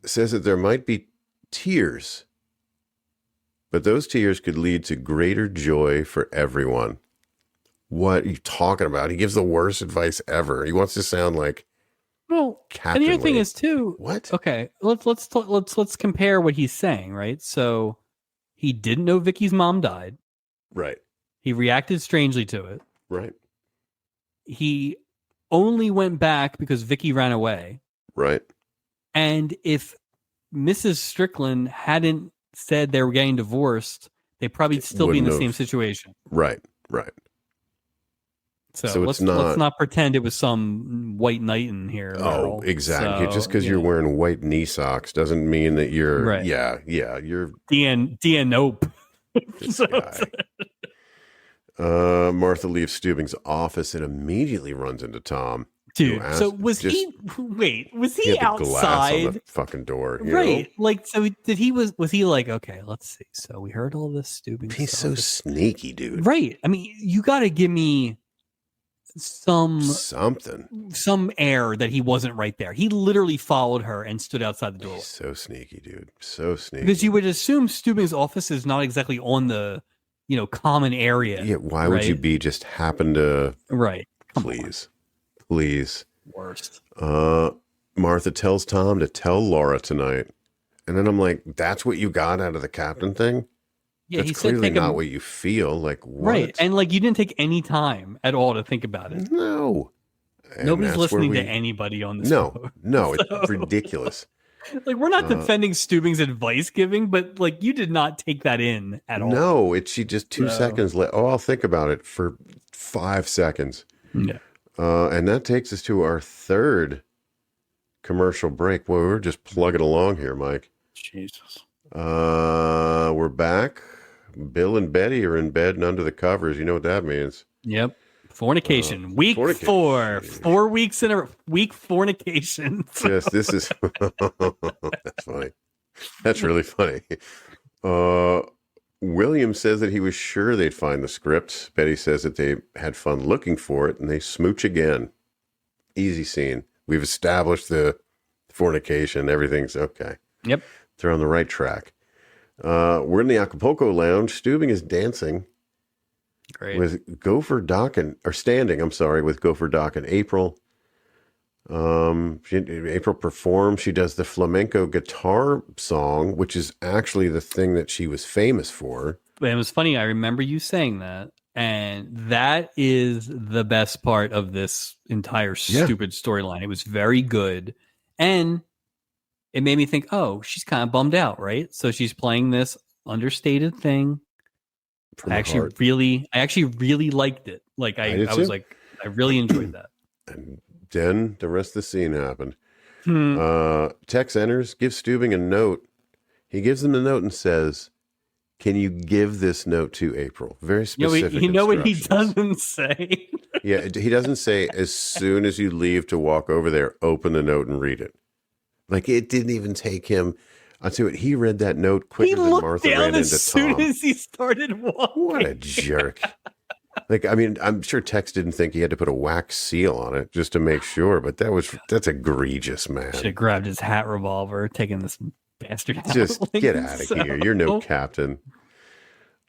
says that there might be tears, but those tears could lead to greater joy for everyone. What are you talking about? He gives the worst advice ever. He wants to sound like Captain. And the other thing is too. What? Okay, let's compare what he's saying, right? So he didn't know Vicky's mom died. Right. He reacted strangely to it. Right. He only went back because Vicky ran away. Right. And if Mrs. Strickland hadn't said they were getting divorced, they'd probably still be in the same situation. Right. Right. So let's not pretend it was some white knight in here. Oh, exactly. So, just because you're wearing white knee socks doesn't mean that you're right. You're Nope. Martha leaves Stubing's office and immediately runs into Tom. Dude, so was he outside on the fucking door? Right. So was he like, okay, let's see. So we heard all this Stubing He's stuff. so sneaky, dude. Right. I mean, you got to give me some air that he wasn't right there. He literally followed her and stood outside the door. He's so sneaky, dude. So sneaky. Because you would assume Stubing's office is not exactly on the, common area. Yeah. Why would you be just happen to? Right. Please. Worst. Martha tells Tom to tell Laura tonight. And then I'm like, that's what you got out of the captain thing? Yeah, that's clearly not what you feel. Like, what? Right. And you didn't take any time at all to think about it. No. And nobody's listening to anybody on this. No, it's ridiculous. We're not defending Stubing's advice giving, but you did not take that in at all. No, she just 2 seconds. I'll think about it for 5 seconds. Yeah. And that takes us to our third commercial break. Boy, we're just plugging along here, Mike. Jesus. We're back. Bill and Betty are in bed and under the covers. You know what that means. Yep. Fornication. Week 4. 4 weeks in a week fornication. Yes, this is that's funny. That's really funny. William says that he was sure they'd find the script. Betty says that they had fun looking for it, and they smooch again. Easy scene. We've established the fornication. Everything's okay. Yep. They're on the right track. We're in the Acapulco lounge. Steubing is dancing. Great. With Gopher Doc with Gopher Doc and April. April performs. She does the flamenco guitar song, which is actually the thing that she was famous for. But it was funny. I remember you saying that. And that is the best part of this entire stupid storyline. It was very good. And it made me think, oh, she's kind of bummed out, right? So she's playing this understated thing. I actually really liked it. Like I was like, I really enjoyed that. And then the rest of the scene happened. Tex enters, gives Steubing a note. He gives him the note and says, "Can you give this note to April?" Very specific. You know what he doesn't say? Yeah, he doesn't say, as soon as you leave to walk over there, open the note and read it. Like, it didn't even take him. I'll tell you what, he read that note quicker than Martha ran into Tom. As soon as he started walking. What a jerk. Like, I mean, I'm sure Tex didn't think he had to put a wax seal on it just to make sure, but that's egregious, man. Should have grabbed his hat revolver, taken this bastard out. Just get out of here. You're no captain.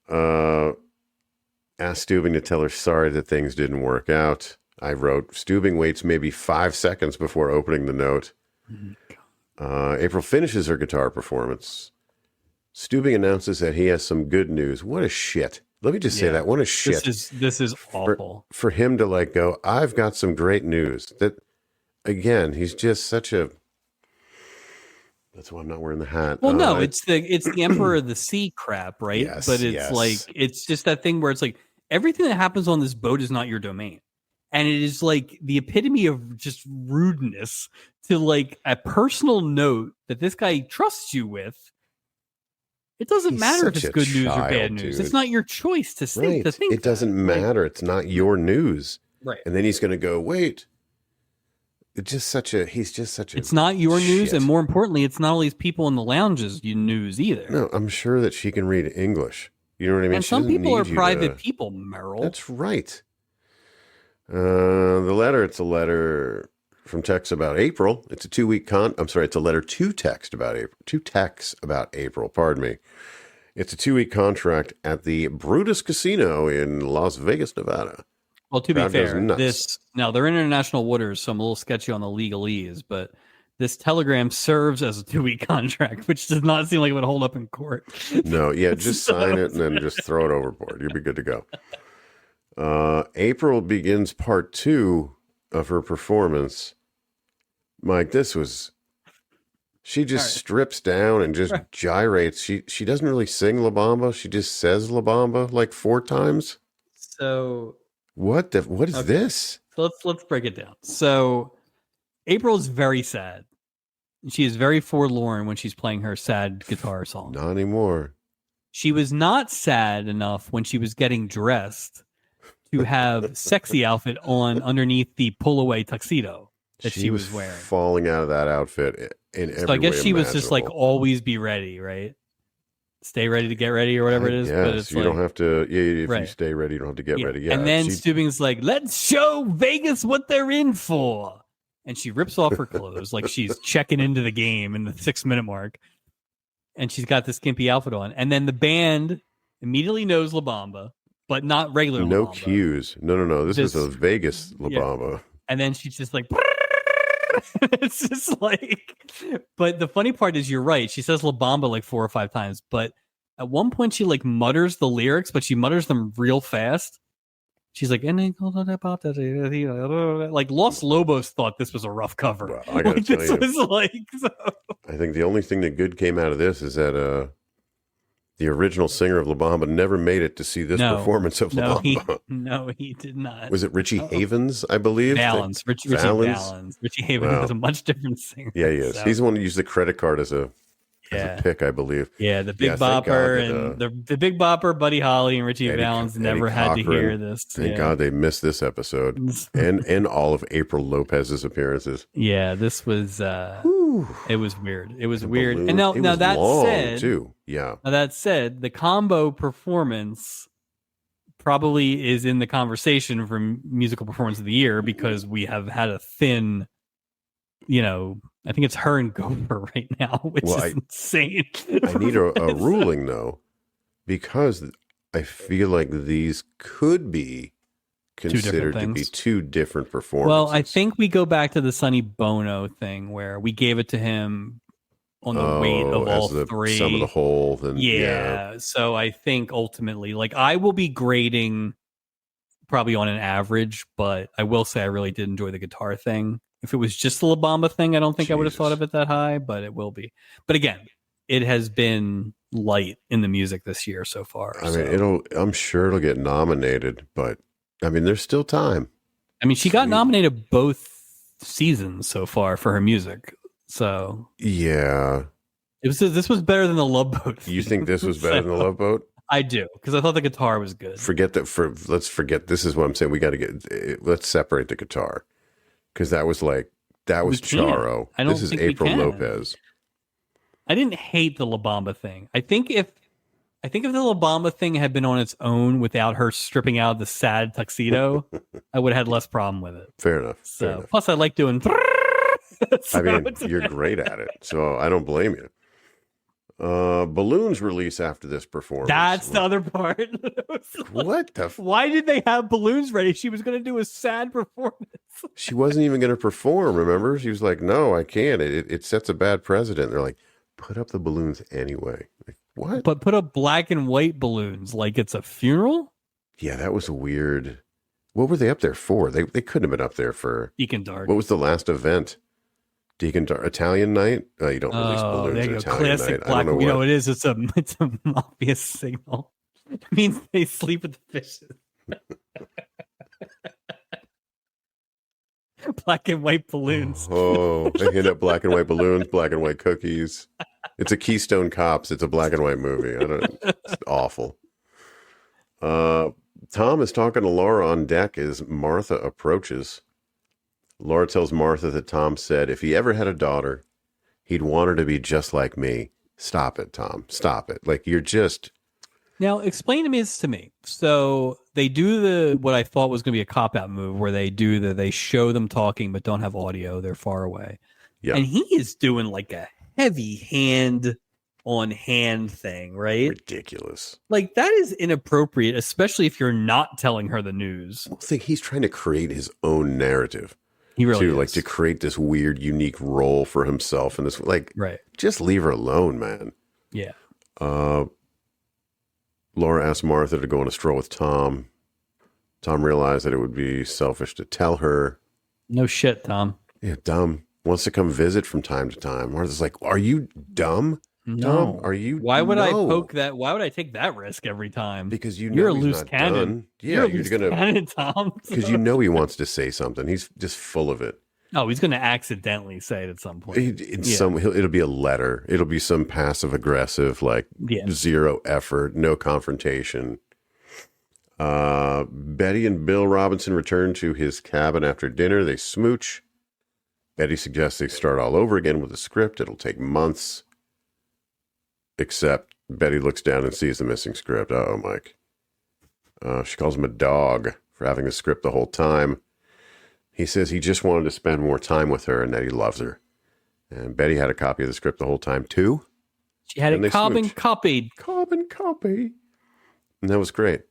Asked Steubing to tell her sorry that things didn't work out. I wrote, Steubing waits maybe 5 seconds before opening the note. April finishes her guitar performance. Steubing announces that he has some good news. What a shit. Let me just say that. What a shit. This is awful. For him to like go, I've got some great news. That, again, he's just such a... That's why I'm not wearing the hat. Well, no, it's the Emperor of the Sea crap, right? Yes, but it's like, it's just that thing where it's like, everything that happens on this boat is not your domain. And it is like the epitome of just rudeness to like a personal note that this guy trusts you with. It doesn't matter if it's good news or bad news. Dude. It's not your choice to think. Right. It doesn't matter. It's not your news. Right. And then he's going to go, wait. He's just such a. It's not your news, and more importantly, it's not all these people in the lounges news either. No, I'm sure that she can read English. You know what I mean? And some people are private people, Merrill. That's right. It's a letter from Tex about April. It's a 2-week it's a letter to Tex about April. To Tex about April, pardon me. It's a 2-week contract at the Brutus Casino in Las Vegas, Nevada. Well, to be fair, they're in international waters, so I'm a little sketchy on the legalese, but this telegram serves as a 2-week contract, which does not seem like it would hold up in court. No, yeah, just sign it and then just throw it overboard. You'll be good to go. April begins part 2 of her performance. Mike, she just strips down and just gyrates. She doesn't really sing La Bamba. She just says La Bamba like 4 times. So what is this? So let's break it down. So April is very sad. She is very forlorn when she's playing her sad guitar song. Not anymore. She was not sad enough when she was getting dressed to have sexy outfit on underneath the pull-away tuxedo that she was wearing. Falling out of that outfit in every way. So I guess she was just like, imaginable. always be ready, right? Stay ready to get ready or whatever it is. Yes, but it's you don't have to. Yeah, if you stay ready, you don't have to get ready. Yeah, and then Steubing's like, "Let's show Vegas what they're in for," and she rips off her clothes like she's checking into the game in the 6-minute mark, and she's got this skimpy outfit on. And then the band immediately knows La Bamba, but not regular. No La Bamba. Cues. No. This is a Vegas La Bamba. And then she's just like. It's just like, but the funny part is you're right. She says La Bamba like 4 or 5 times, but at one point she like mutters the lyrics, but she mutters them real fast. She's like, like Los Lobos thought this was a rough cover. Well, I gotta tell you, was like, so. I think the only thing that good came out of this is that the original singer of La Bamba never made it to see this performance of La Bamba. He did not. Was it Richie Havens, I believe? Richie Valens. Richie Havens is a much different singer. Yeah, he is. So. He's the one who used the credit card as a pick, I believe. Yeah, the Big Bopper the Big Bopper, Buddy Holly, and Richie Valens never had to hear this. Thank God they missed this episode and all of April Lopez's appearances. Yeah, this was. It was weird. It was The weird. balloon, And now, it now was that long said, too. Yeah. now that said, the combo performance probably is in the conversation for musical performance of the year because we have had a thin, I think it's her and Gopher right now, which is insane. I need a ruling though, because I feel like these could be considered to be two different performances. Well, I think we go back to the Sonny Bono thing where we gave it to him on the weight of all three. Some of the whole. Yeah. So I think ultimately, like, I will be grading probably on an average, but I will say I really did enjoy the guitar thing. If it was just the La Bamba thing, I don't think I would have thought of it that high, but it will be. But again, it has been light in the music this year so far. I mean, I'm sure it'll get nominated, but I mean, there's still time. I mean, she got nominated both seasons so far for her music. So yeah, this was better than the Love Boat. You think this was better than the Love Boat? I do, because I thought the guitar was good. Let's forget. This is what I'm saying. We got to let's separate the guitar, because that was Charo. This is April Lopez. I didn't hate the La Bamba thing. I think if the La Bamba thing had been on its own without her stripping out the sad tuxedo, I would have had less problem with it. Fair enough. Plus, I like doing. I mean, you're great at it, so I don't blame you. Balloons release after this performance. That's the other part. What the? Why did they have balloons ready? She was going to do a sad performance. She wasn't even going to perform. Remember, she was like, "No, I can't. It sets a bad precedent." They're like, "Put up the balloons anyway." Like, what? But put up black and white balloons like it's a funeral? Yeah, that was weird. What were they up there for? They couldn't have been up there for Deacon Dark. What was the last event? Deacon Dark, Italian Night? You don't release balloons there you at go. Italian Classic Night. black. I don't know You know it is. It's a mafia signal. It means they sleep with the fishes. Black and white balloons. Oh, they hit up black and white balloons, black and white cookies. It's a Keystone Cops. It's a black and white movie. It's awful. Tom is talking to Laura on deck as Martha approaches. Laura tells Martha that Tom said if he ever had a daughter, he'd want her to be just like me. Stop it, Tom. Stop it. Like, you're just... Now, explain this to me. So they do what I thought was going to be a cop-out move where they show them talking but don't have audio. They're far away. Yeah. And he is doing like a heavy hand-on-hand thing, right? Ridiculous. Like, that is inappropriate, especially if you're not telling her the news. I think he's trying to create his own narrative. He really is. To create this weird, unique role for himself and this, like, right. Just leave her alone, man. Yeah. Laura asked Martha to go on a stroll with Tom. Tom realized that it would be selfish to tell her. No shit, Tom. Yeah, dumb. Wants to come visit from time to time. Martha's like, are you dumb? No. Tom, are you? Why would I poke that? Why would I take that risk every time? Because you're a loose cannon. Done. Yeah, you're gonna cannon, Tom. Because you know he wants to say something. He's just full of it. Oh, he's going to accidentally say it at some point. It'll be a letter. It'll be some passive aggressive, zero effort, no confrontation. Betty and Bill Robinson return to his cabin after dinner. They smooch. Betty suggests they start all over again with the script. It'll take months. Except Betty looks down and sees the missing script. Uh-oh, Mike. She calls him a dog for having the script the whole time. He says he just wanted to spend more time with her and that he loves her. And Betty had a copy of the script the whole time, too. She had it carbon copied. Carbon copy. And that was great. It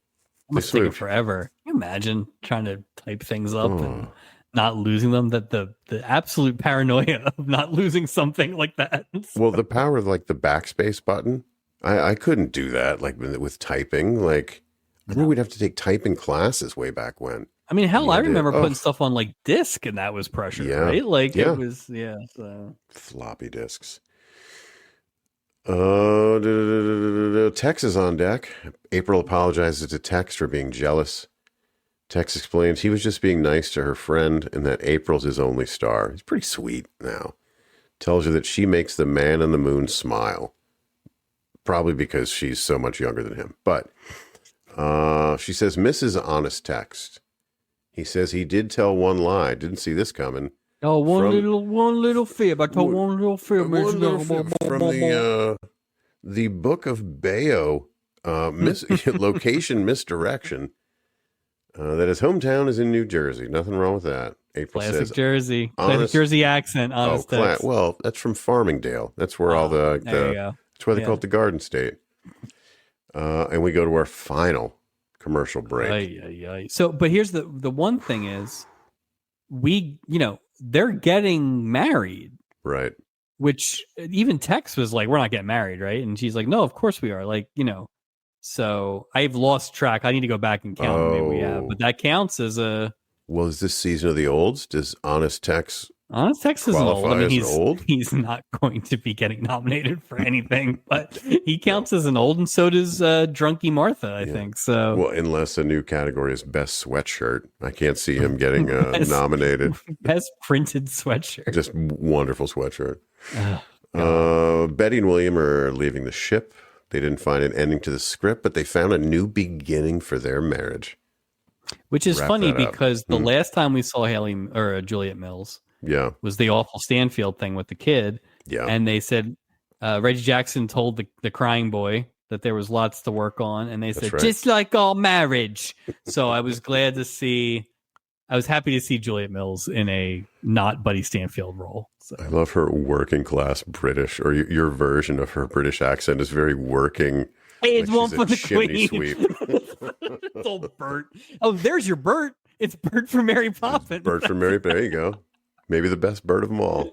must take forever. Can you imagine trying to type things up and not losing them? That the absolute paranoia of not losing something like that. Well, the power of the backspace button, I couldn't do that with typing. I remember we'd have to take typing classes way back when. I mean, hell, I remember putting stuff on disc and that was pressure, right? It was, so. Floppy disks. Tex is on deck. April apologizes to Tex for being jealous. Tex explains he was just being nice to her friend and that April's his only star. He's pretty sweet now. Tells her that she makes the man on the moon smile. Probably because she's so much younger than him. But she says, Mrs. Honest Text. He says he did tell one lie. Didn't see this coming. Oh, one from little fib. I told one little fib. one little from the Book of Bayo, location misdirection. That his hometown is in New Jersey. Nothing wrong with that. April Classic says, Jersey. Classic honest. Jersey accent. Honest text. Well, that's from Farmingdale. That's where all there you go. that's why they call it the Garden State. And we go to our final commercial break. So, but here's the one thing is, they're getting married, right? Which even Tex was like, "We're not getting married, right?" And she's like, "No, of course we are." Like, So I've lost track. I need to go back and count. Maybe we have, but that counts as a. Well, is this season of the olds? Does Honest Tex isn't old. I mean, old? He's not going to be getting nominated for anything, but he counts as an old, and so does Drunky Martha, I think. So, well, unless a new category is best sweatshirt, I can't see him getting nominated. Best printed sweatshirt, just wonderful sweatshirt. Betty and William are leaving the ship. They didn't find an ending to the script, but they found a new beginning for their marriage. Which is funny because the last time we saw Juliet Mills was the awful Stanfield thing with the kid. Yeah. And they said Reggie Jackson told the crying boy that there was lots to work on. And they said, just like all marriage. So I was happy to see Juliet Mills in a not Buddy Stanfield role. So. I love her working class British, or your version of her British accent is very working. Hey, it's one for the chimney queen. Sweep. It's old Bert. Oh, there's your Bert. It's Bert from Mary Poppins. Bert from Mary. There you go. Maybe the best Bert of them all.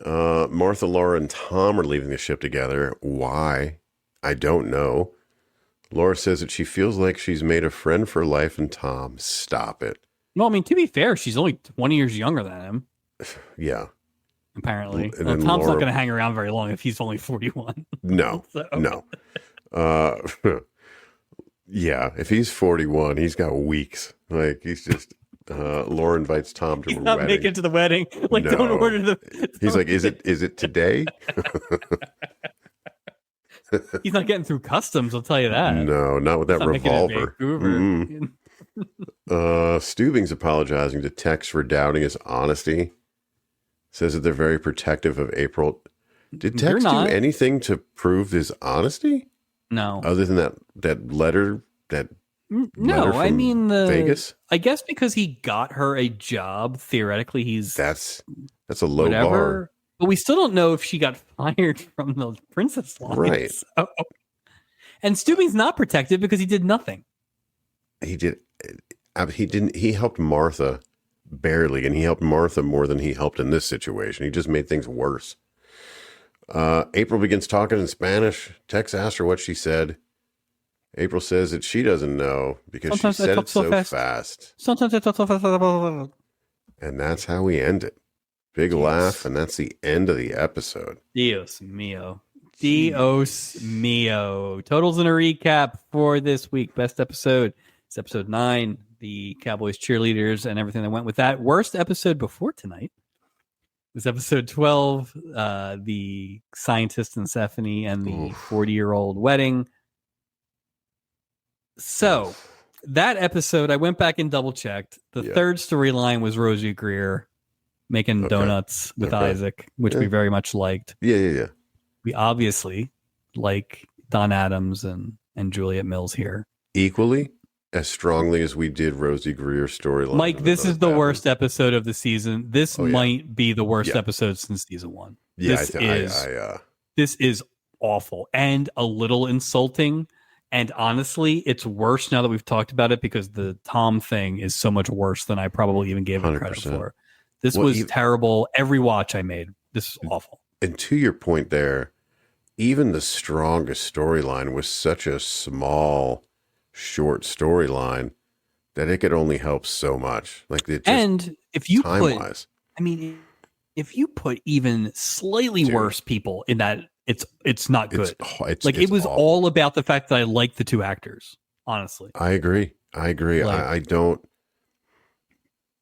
Martha, Laura, and Tom are leaving the ship together. Why? I don't know. Laura says that she feels like she's made a friend for life, and Tom, stop it. Well, I mean, to be fair, she's only 20 years younger than him. Yeah. Apparently. Tom's not going to hang around very long if he's only 41. No. No. Yeah, if he's 41, he's got weeks. Like, he's just... Laura invites Tom to her wedding. Make it to the wedding. Like, no. Don't order the... He's like, is it today? He's not getting through customs, I'll tell you that. No, not with that revolver. Stubing's apologizing to Tex for doubting his honesty. Says that they're very protective of April. Did Tex do anything to prove his honesty? No. Other than that letter, no, I mean Vegas. I guess because he got her a job. Theoretically, that's a low bar. But we still don't know if she got fired from the Princess line. Right. So. And Stubing's not protected because he did nothing. He did. He didn't. He helped Martha barely, and he helped Martha more than he helped in this situation. He just made things worse. April begins talking in Spanish. Tex asks her what she said. April says that she doesn't know because sometimes she said it so fast. Sometimes I talk so fast. And that's how we end it. Big laugh, and that's the end of the episode. Dios mío. Dios mío. Totals and a recap for this week. Best episode. It's episode 9. The Cowboys cheerleaders and everything that went with that. Worst episode before tonight was episode 12. The scientist and Stephanie and the 40-year-old wedding. So that episode, I went back and double checked. The third storyline was Rosie Greer making donuts with Isaac, which we very much liked. Yeah. We obviously like Don Adams and Juliet Mills here. Equally as strongly as we did Rosie Greer's storyline. Mike, this is the worst episode of the season. This might be the worst episode since season 1. Yeah, this is awful and a little insulting. And honestly, it's worse now that we've talked about it because the Tom thing is so much worse than I probably even gave it credit for. This was terrible. Every watch I made, this is awful. And to your point there, even the strongest storyline was such a small, short storyline that it could only help so much. Like it just, and if you time-wise. If you put even slightly worse people in that, it's not good. It was awful. All about the fact that I like the two actors. Honestly, I agree. I don't.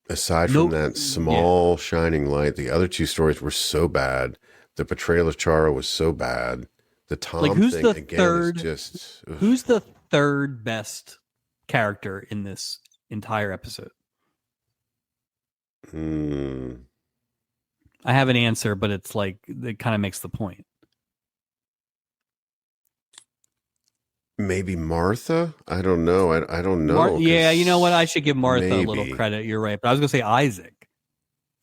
Aside from that small shining light, the other two stories were so bad. The portrayal of Chara was so bad. The Tom who's thing the again third, is just. Ugh. Who's the third best character in this entire episode? I have an answer, but it's like it kind of makes the point. Maybe Martha? I don't know. I don't know. Yeah, you know what? I should give Martha a little credit. You're right. But I was going to say Isaac.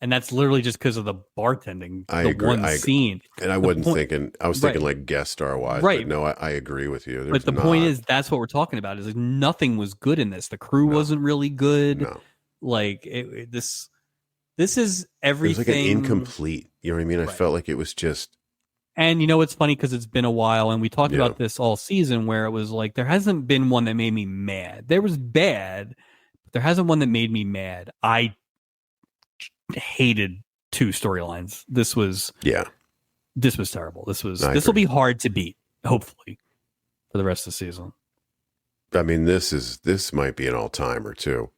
And that's literally just because of the bartending, I the agree. one scene. And I wasn't thinking, I was thinking like guest star wise. Right. But no, I agree with you. But the point is, that's what we're talking about. Is like nothing was good in this. The crew wasn't really good. No. Like this is everything. It was like an incomplete. You know what I mean? I felt like it was just. And you know it's funny because it's been a while, and we talked about this all season, where it was like there hasn't been one that made me mad. There was bad, but there hasn't one that made me mad. I hated 2 storylines. This was terrible. This will be hard to beat, hopefully, for the rest of the season. I mean, this might be an all-timer too.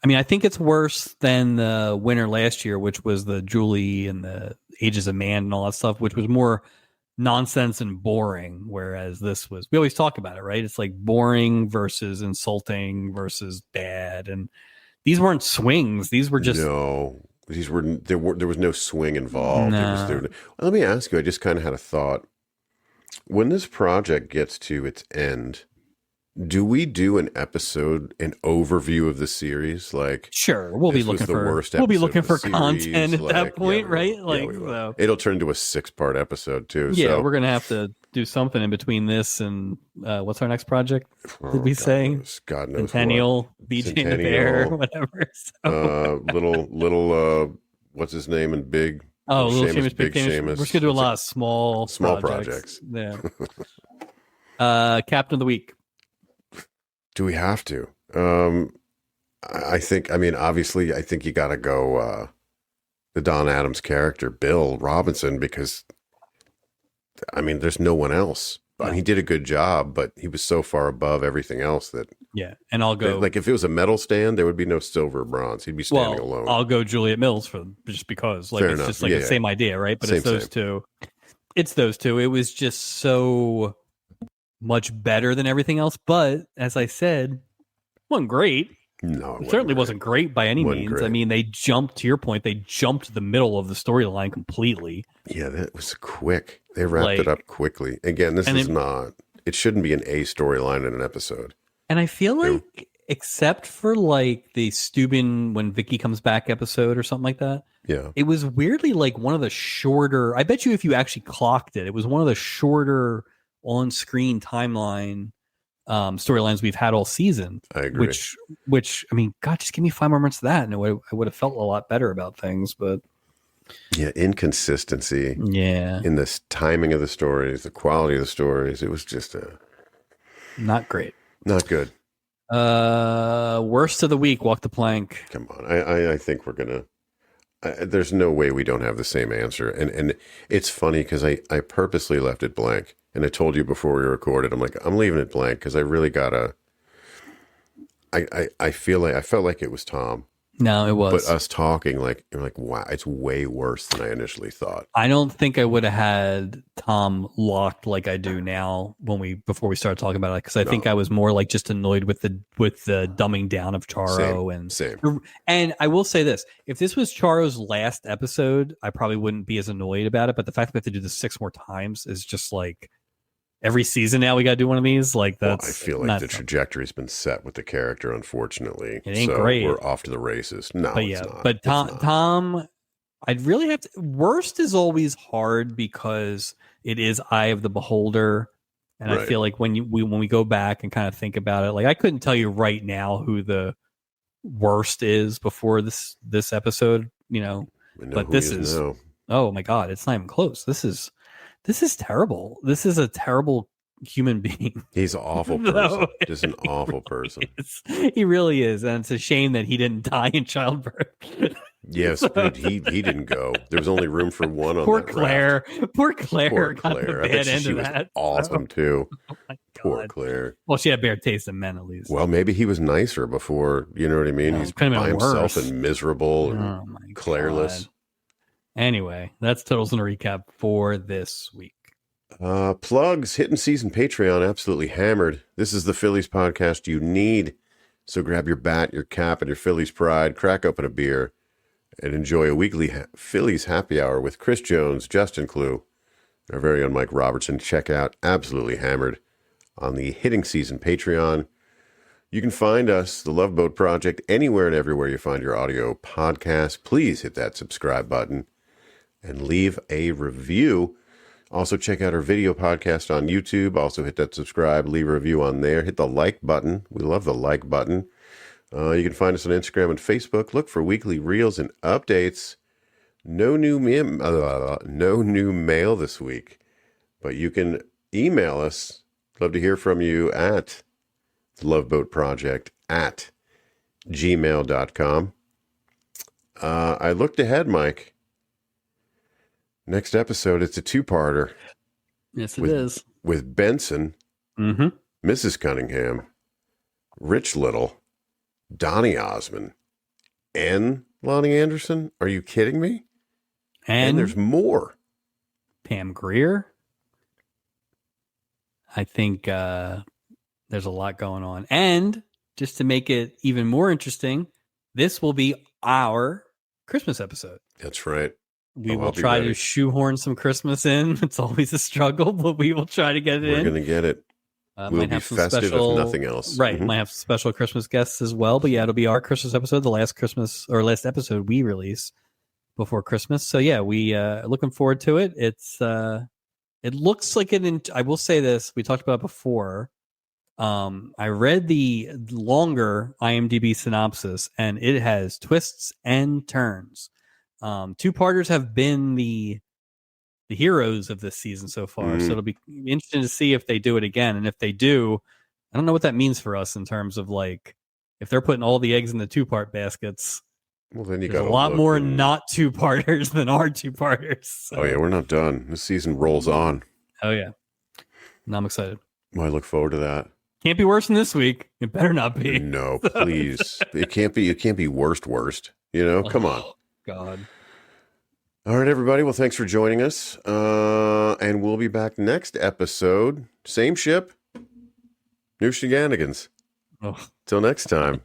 I mean, I think it's worse than the winner last year, which was the Julie and the Ages of Man and all that stuff, which was more nonsense and boring. Whereas this was, we always talk about it, right? It's like boring versus insulting versus bad. And these weren't swings. These were just. No, there was no swing involved. No. Let me ask you, I just kind of had a thought. When this project gets to its end, do we do an overview of the series? Like, sure, we'll be looking for content at that point, right? Like, so. It'll turn into a 6-part episode too. Yeah, so. We're gonna have to do something in between this and what's our next project? Did we say? God knows. Centennial, BJ and the Bear, whatever. So. Little, what's his name? And big. Oh, Little Seamus, Big Seamus. We're just gonna do a lot of small projects. Yeah. Captain of the Week. Do we have to? I think, obviously, I think you got to go the Don Adams character, Bill Robinson, because, there's no one else. No. He did a good job, but he was so far above everything else that... Yeah, and I'll go... Like, if it was a medal stand, there would be no silver or bronze. He'd be standing alone. I'll go Juliet Mills just because. Like, it's just like the same idea, right? But it's those two. It's those two. It was just so... much better than everything else, but as I said, wasn't great. No, it certainly wasn't great by any means. Great. I mean, they jumped, to your point, they jumped the middle of the storyline completely. Yeah, that was quick. They wrapped it up quickly. Again, it shouldn't be an A storyline in an episode. And I feel like, except for like the Steuben when Vicky comes back episode or something like that, it was weirdly like one of the shorter, I bet you if you actually clocked it was one of the shorter on-screen timeline storylines we've had all season. I agree. Which God, just give me 5 more minutes of that, and I would have felt a lot better about things. But inconsistency. Yeah, in the timing of the stories, the quality of the stories, it was just not great, not good. Worst of the week. Walk the plank. Come on, I think we're gonna. There's no way we don't have the same answer, and it's funny because I purposely left it blank. And I told you before we recorded, I'm like, I'm leaving it blank because I really gotta. I felt like it was Tom. No, it was. But us talking, you're like, wow, it's way worse than I initially thought. I don't think I would have had Tom locked like I do now before we started talking about it, because I think I was more like just annoyed with the dumbing down of Charo. Same. And I will say this: if this was Charo's last episode, I probably wouldn't be as annoyed about it. But the fact that we have to do this 6 more times is just like. Every season now we got to do one of these. Like that's. I feel like the trajectory's been set with the character. Unfortunately, it ain't great. We're off to the races. No, but it's not. But Tom, I'd really have to. Worst is always hard because it is eye of the beholder, and I feel like when we go back and kind of think about it, like I couldn't tell you right now who the worst is before this episode. But this is. No. Oh my God, it's not even close. This is terrible. This is a terrible human being. He's an awful person. Just an awful person. He really is. And it's a shame that he didn't die in childbirth. Yes, but he didn't go. There was only room for one on Poor that Claire. raft. Poor Claire got the I bet bad end she of was that. Awesome too. Oh my God. Poor Claire. Well, she had bad taste in men at least. Well, maybe he was nicer before, you know what I mean? He's by himself and miserable and Claireless. God. Anyway, that's Totals and a Recap for this week. Plugs, Hidden Season Patreon, absolutely hammered. This is the Phillies podcast you need. So grab your bat, your cap, and your Phillies pride, crack open a beer, and enjoy a weekly Phillies happy hour with Chris Jones, Justin Clue, our very own Mike Robertson. Check out Absolutely Hammered on the Hitting Season Patreon. You can find us, the Love Boat Project, anywhere and everywhere you find your audio podcast. Please hit that subscribe button and leave a review. Also, check out our video podcast on YouTube. Also, hit that subscribe, leave a review on there. Hit the like button. We love the like button. You can find us on Instagram and Facebook. Look for weekly reels and updates. No new mail this week, but you can email us. Love to hear from you at loveboatproject@gmail.com. I looked ahead, Mike. Next episode, it's a two-parter. Yes, it is. With Benson, Mrs. Cunningham, Rich Little, Donny Osmond, and Lonnie Anderson. Are you kidding me? And there's more. Pam Grier. I think there's a lot going on. And just to make it even more interesting, this will be our Christmas episode. That's right. We will try to shoehorn some Christmas in. It's always a struggle, but we will try to get it in. We're going to get it. We'll be festive if nothing else. Right. Might have some special Christmas guests as well. But yeah, it'll be our Christmas episode, the last episode we release before Christmas. So yeah, we looking forward to it. It looks like I will say this, we talked about it before. I read the longer IMDb synopsis, and it has twists and turns. Two-parters have been the heroes of this season so far, so it'll be interesting to see if they do it again. And if they do, I don't know what that means for us in terms of like if they're putting all the eggs in the two-part baskets. Well, then you got a lot more not two-parters than our two-parters. So. Oh yeah, we're not done. This season rolls on. Oh yeah, and I'm excited. Well, I look forward to that. Can't be worse than this week. It better not be. No, please. It can't be. It can't be worst. You know, come on. God. All right, everybody. Well, thanks for joining us. And we'll be back next episode. Same ship. New shenanigans. Till next time.